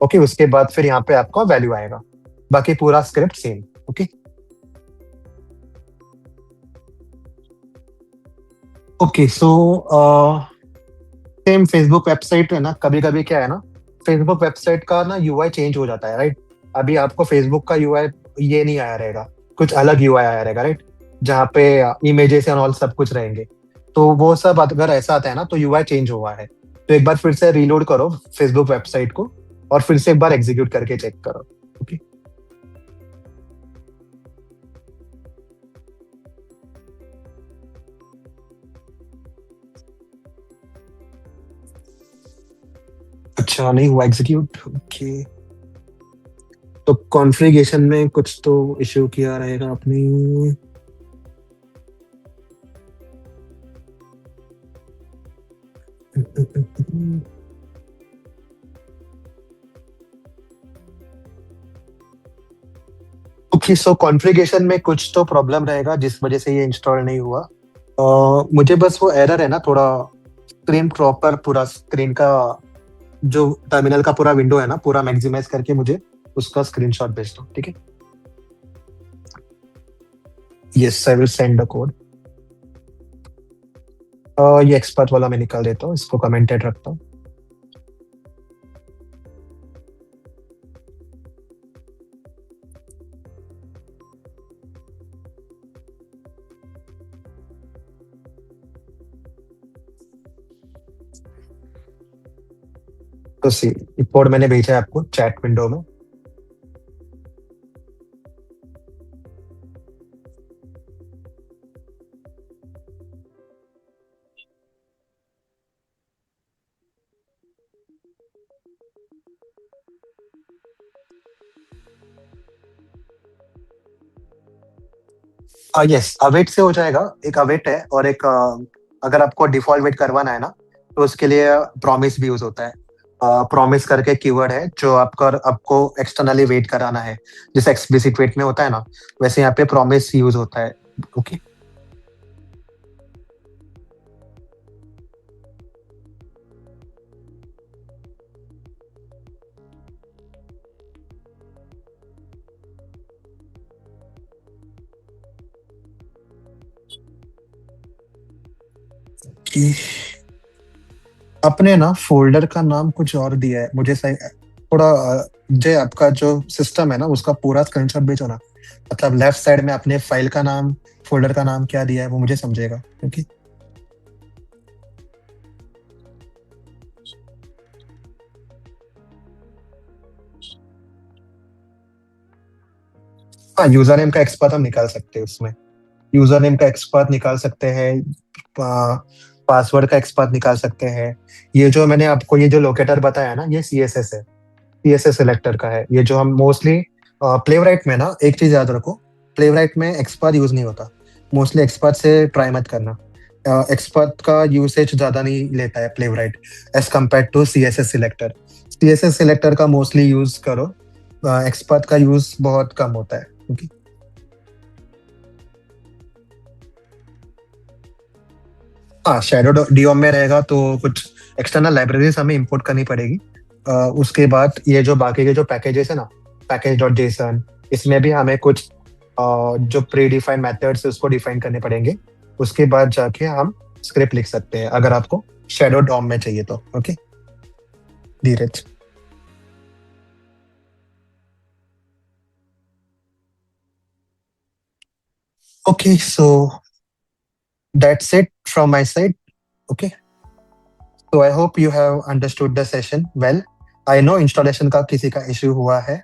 ओके, उसके बाद फिर यहाँ पे आपका वैल्यू आएगा। बाकी पूरा script same. Okay. Okay, so same Facebook website है ना, कभी कभी क्या है ना, फेसबुक वेबसाइट का ना यूआई चेंज हो जाता है, राइट? अभी आपको फेसबुक का यूआई ये नहीं आया रहेगा, कुछ अलग यूआई आया रहेगा, राइट? जहाँ पे इमेजेस एंड ऑल सब कुछ रहेंगे। तो वो सब अगर ऐसा आता है ना, तो यूआई चेंज हुआ है। तो एक बार फिर से रीलोड करो फेसबुक वेबसाइट को, और फिर से एक बार एग्जीक्यूट करके चेक करो। ओके। अच्छा, नहीं हुआ एग्जीक्यूट? ओके। तो कॉन्फ़िगरेशन में कुछ तो इश्यू किया रहेगा आपने। ओके, सो कॉन्फ़िगरेशन में कुछ तो प्रॉब्लम रहेगा जिस वजह से ये इंस्टॉल नहीं हुआ। मुझे बस वो एरर है ना, थोड़ा स्क्रीन प्रॉपर, पूरा स्क्रीन का जो टर्मिनल का पूरा विंडो है ना, पूरा मैक्सिमाइज करके मुझे उसका स्क्रीनशॉट भेज दो, ठीक है? Yes, I will send the code. ये एक्सपर्ट वाला मैं निकाल देता हूँ, इसको कमेंटेड रखता हूँ। तो सी, कोड मैंने भेजा है आपको चैट विंडो में। यस, अवेट से हो जाएगा। एक अवेट है, और एक अगर आपको डिफॉल्ट वेट करवाना है ना, तो उसके लिए प्रॉमिस भी यूज होता है। प्रॉमिस करके कीवर्ड है जो आपका, आपको एक्सटर्नली वेट कराना है, जैसे एक्सप्लिसिट वेट में होता है ना, वैसे यहाँ पे प्रॉमिस यूज होता है। ओके। कि अपने ना फोल्डर का नाम कुछ और दिया है मुझे, सही थोड़ा जो आपका जो सिस्टम है ना, उसका पूरा स्क्रीनशॉट भेजो ना, मतलब लेफ्ट साइड में अपने फाइल का नाम, फोल्डर का नाम क्या दिया है वो मुझे समझेगा, क्योंकि हाँ, यूजर नेम का एक्सपाथ हम निकाल सकते हैं उसमें। यूजर नेम का एक्सपाथ निकाल सकते हैं, पासवर्ड का एक्सपाथ निकाल सकते हैं। ये जो मैंने आपको ये जो लोकेटर बताया ना, ये सीएसएस है, सीएसएस सिलेक्टर का है। ये जो हम मोस्टली प्लेवराइट में ना, एक चीज याद रखो, प्लेवराइट में एक्सपाथ यूज नहीं होता। मोस्टली एक्सपाथ से ट्राई मत करना। एक्सपाथ का यूसेज ज्यादा नहीं लेता है Playwright, as compare to CSS selector. CSS selector का मोस्टली यूज करो, एक्सपाथ का यूज बहुत कम होता है। ओके। हाँ, शैडो डीओम में रहेगा तो कुछ एक्सटर्नल लाइब्रेरीज हमें इंपोर्ट करनी पड़ेगी। उसके बाद ये जो बाकी के जो पैकेजेस है ना, पैकेज डॉट जेसन, इसमें भी हमें कुछ जो प्री डिफाइंड मेथड्स है उसको डिफाइन करने पड़ेंगे। उसके बाद जाके हम स्क्रिप्ट लिख सकते हैं, अगर आपको शैडो डॉम में चाहिए तो। Okay Dheeraj. Okay, so that's it from my side. Okay, तो I hope you have understood the session well. I know installation का किसी का इश्यू हुआ है,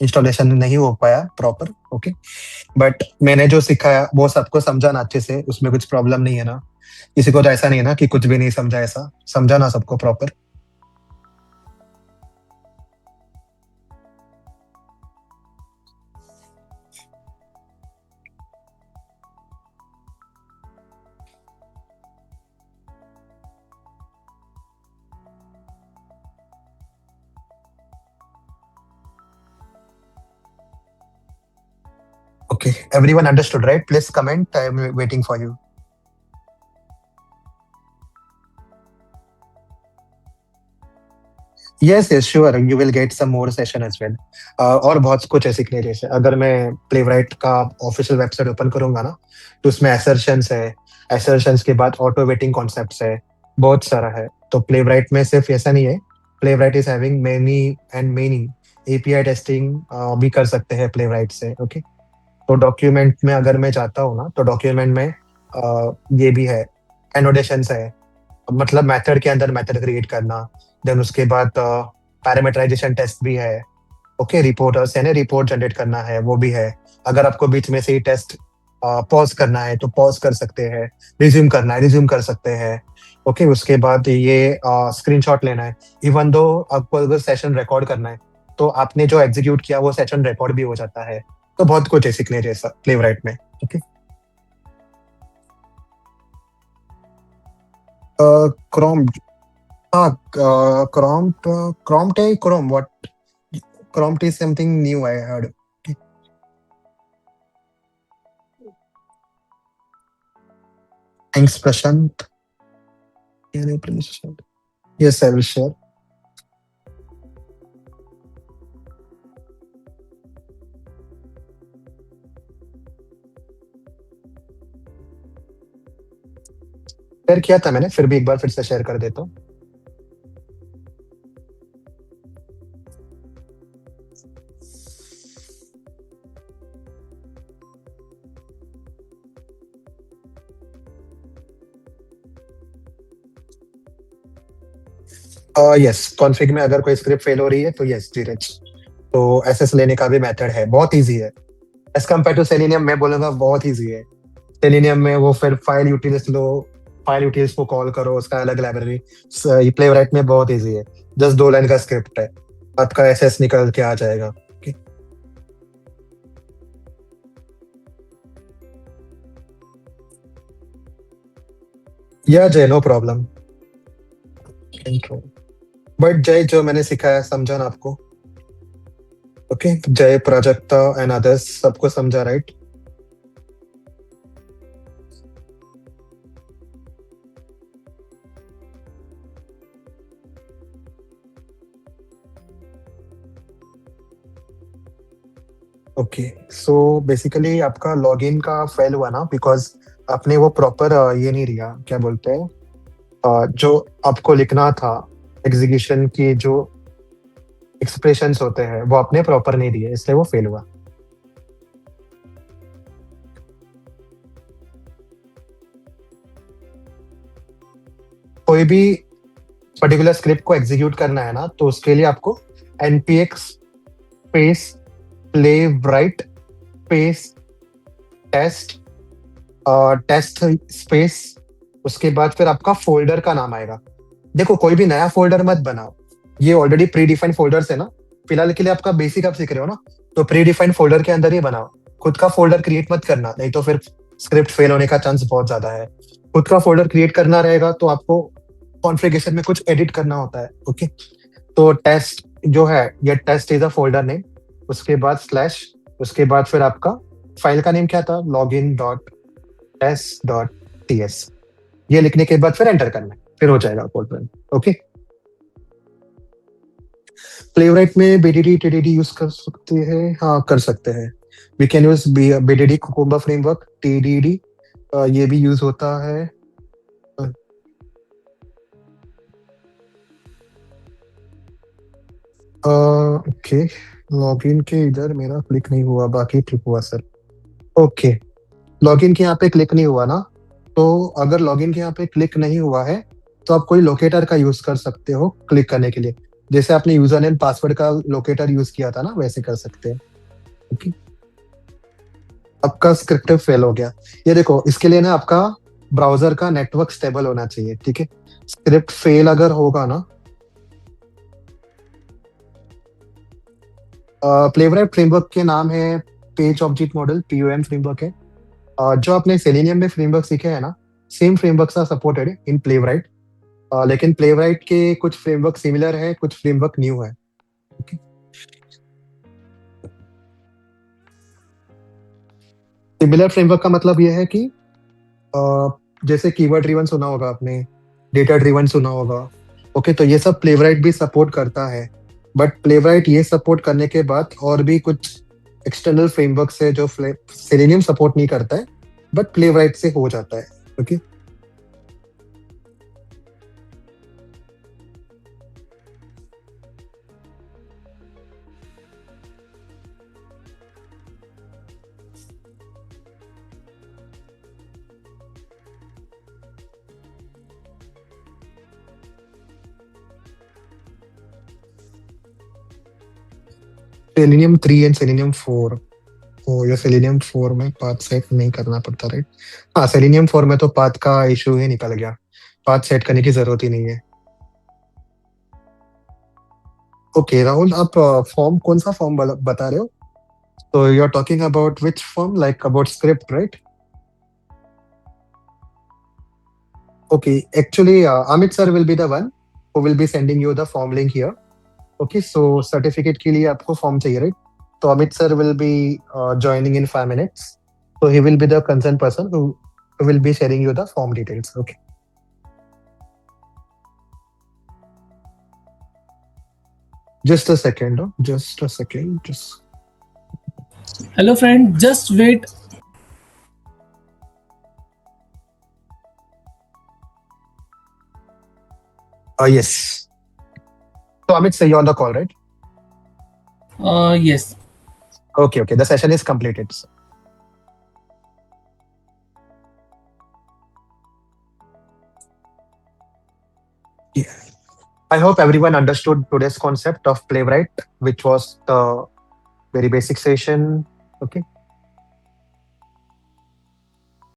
इंस्टॉलेशन नहीं हो पाया प्रॉपर। ओके, बट मैंने जो सिखाया वो सबको समझा ना अच्छे से, उसमें कुछ प्रॉब्लम नहीं है ना? किसी को तो ऐसा नहीं है ना कि कुछ भी नहीं समझा, ऐसा समझा ना सबको proper? Okay, everyone understood right? Please comment, I am waiting for you. Yes yes sure, you will get some more session as well. और बहुत कुछ है सीखने जैसे। अगर मैं प्लेवराइट का ऑफिशियल वेबसाइट ओपन करूंगा ना, तो उसमें एसर्शंस है, एसर्शंस के बाद ऑटो वेटिंग कॉन्सेप्ट्स है, बहुत सारा है। तो प्लेवराइट में सिर्फ ऐसा नहीं है, Playwright is having many and many API testing भी कर सकते हैं प्लेवराइट से। ओके, तो डॉक्यूमेंट में अगर मैं जाता हूँ ना, तो डॉक्यूमेंट में ये भी है, एनोटेशंस है, मतलब मेथड के अंदर मेथड क्रिएट करना। देन उसके बाद पैरामीटराइजेशन टेस्ट भी है। ओके, रिपोर्टर्स है ना, रिपोर्ट जनरेट करना है वो भी है। अगर आपको बीच में से ही टेस्ट पॉज करना है तो पॉज कर सकते हैं, रिज्यूम करना है रिज्यूम कर सकते हैं। ओके, उसके बाद ये स्क्रीनशॉट लेना है। इवन दो आपको अगर सेशन रिकॉर्ड करना है, तो आपने जो एग्जीक्यूट किया वो सेशन रिकॉर्ड भी हो जाता है। तो बहुत कुछ है सीखने जैसा प्लेवराइट में। Okay, Chrome. हाँ, Prompt, prompt है Chrome. What prompt is something new I heard. Okay. Thanks, Prashant. Can you please share? Yes, I will share. Share किया था मैंने, फिर भी एक बार फिर से शेयर कर देता हूँ। यस, कॉन्फ़िग में अगर कोई स्क्रिप्ट फेल हो रही है तो यस धीरज, तो एसएस लेने का भी मेथड है, बहुत इजी है। एज कम्पेयर टू सेलेनियम मैं बोलूंगा बहुत इजी है। सेलेनियम में वो फिर फाइल यूटिलिटी लो, फाइल यूटिलिटी को कॉल करो, उसका अलग लाइब्रेरी। प्लेवराइट में बहुत इजी है, जस्ट 2 लाइन का स्क्रिप्ट है, आपका एसएस निकल के आ जाएगा। Okay? या जय, नो प्रॉब्लम। इंट्रो। बट जय, जो मैंने सिखाया समझा ना आपको? ओके, जय, प्राजक्ता एंड अदर्स सबको समझा राइट? ओके, सो बेसिकली आपका लॉगिन का फेल हुआ ना, बिकॉज आपने वो प्रॉपर ये नहीं लिया, क्या बोलते हैं, जो आपको लिखना था, एग्जीक्यूशन की जो एक्सप्रेशंस होते हैं वो आपने प्रॉपर नहीं दिए, इसलिए वो फेल हुआ। कोई भी पर्टिकुलर स्क्रिप्ट को एग्जीक्यूट करना है ना, तो उसके लिए आपको npx space playwright space test test space, उसके बाद फिर आपका फोल्डर का नाम आएगा। देखो कोई भी नया फोल्डर मत बनाओ, ये ऑलरेडी प्री डिफाइंड फोल्डर्स है ना। फिलहाल के लिए आपका बेसिक आप सीख रहे हो ना, तो प्री डिफाइंड फोल्डर के अंदर ही बनाओ। खुद का फोल्डर क्रिएट मत करना, नहीं तो फिर स्क्रिप्ट फेल होने का चांस बहुत ज्यादा है। खुद का फोल्डर क्रिएट करना रहेगा तो आपको कॉन्फ़िगरेशन में कुछ एडिट करना होता है। ओके, तो टेस्ट जो है, ये test is a folder name, उसके बाद स्लैश, उसके बाद फिर आपका फाइल का नेम क्या था, login.test.ts। ये लिखने के बाद फिर एंटर करना है, फिर हो जाएगा कोड रन। ओके, प्लेवराइट में बीडीडी टीडीडी यूज कर सकते हैं, हाँ कर सकते हैं। We can use BDD cucumber framework, TDD ये भी यूज होता है। ओके, लॉगिन के इधर मेरा क्लिक नहीं हुआ, बाकी क्लिक हुआ सर। ओके, लॉगिन के यहाँ पे क्लिक नहीं हुआ ना, तो अगर लॉगिन के यहाँ पे क्लिक नहीं हुआ है तो आप कोई लोकेटर का यूज कर सकते हो क्लिक करने के लिए। जैसे आपने यूजर नेम पासवर्ड का लोकेटर यूज किया था ना, वैसे कर सकते हैं। ओके, आपका स्क्रिप्ट फेल हो गया। ये देखो, इसके लिए ना आपका ब्राउजर का नेटवर्क स्टेबल होना चाहिए, ठीक है। स्क्रिप्ट फेल अगर होगा ना, प्लेवराइट फ्रेमवर्क के नाम है page object model, POM framework है। जो आपने सेलेनियम में फ्रेमवर्क सीखे हैं ना, same frameworks are supported in Playwright. लेकिन प्लेवराइट के कुछ फ्रेमवर्क सिमिलर है, कुछ फ्रेमवर्क न्यू है। Okay? सिमिलर फ्रेमवर्क का मतलब ये है कि जैसे कीवर्ड ड्रिवन सुना होगा आपने, डेटा ड्रिवन सुना होगा। ओके, तो ये सब प्लेवराइट भी सपोर्ट करता है। बट प्लेवराइट ये सपोर्ट करने के बाद और भी कुछ एक्सटर्नल फ्रेमवर्क है जो सेलेनियम सपोर्ट नहीं करता है, बट प्लेवराइट से हो जाता है। Okay, selenium 3 and selenium 4। ओ, ये सेलेनियम 4 में पाथ सेट नहीं करना पड़ता, राइट? हाँ, सेलेनियम 4 में तो पाथ का इशू ही निकल गया, पाथ सेट करने की जरूरत ही नहीं है। ओके राहुल, आप फॉर्म कौन सा फॉर्म बता रहे हो? तो you are talking about which form, like about script, right? Okay, actually Amit sir will be the one who will be sending you the form link here. Okay, so certificate के लिए आपको फॉर्म चाहिए, राइट? तो Amit sir will be joining in 5 minutes, so he will be the concerned person who will be sharing you the form details. Okay, just a second, just a second, just Hello friend, just wait. yes. So Amit, say you're on the call, right? Yes. Okay, the session is completed. Yeah. I hope everyone understood today's concept of Playwright, which was the very basic session. Okay,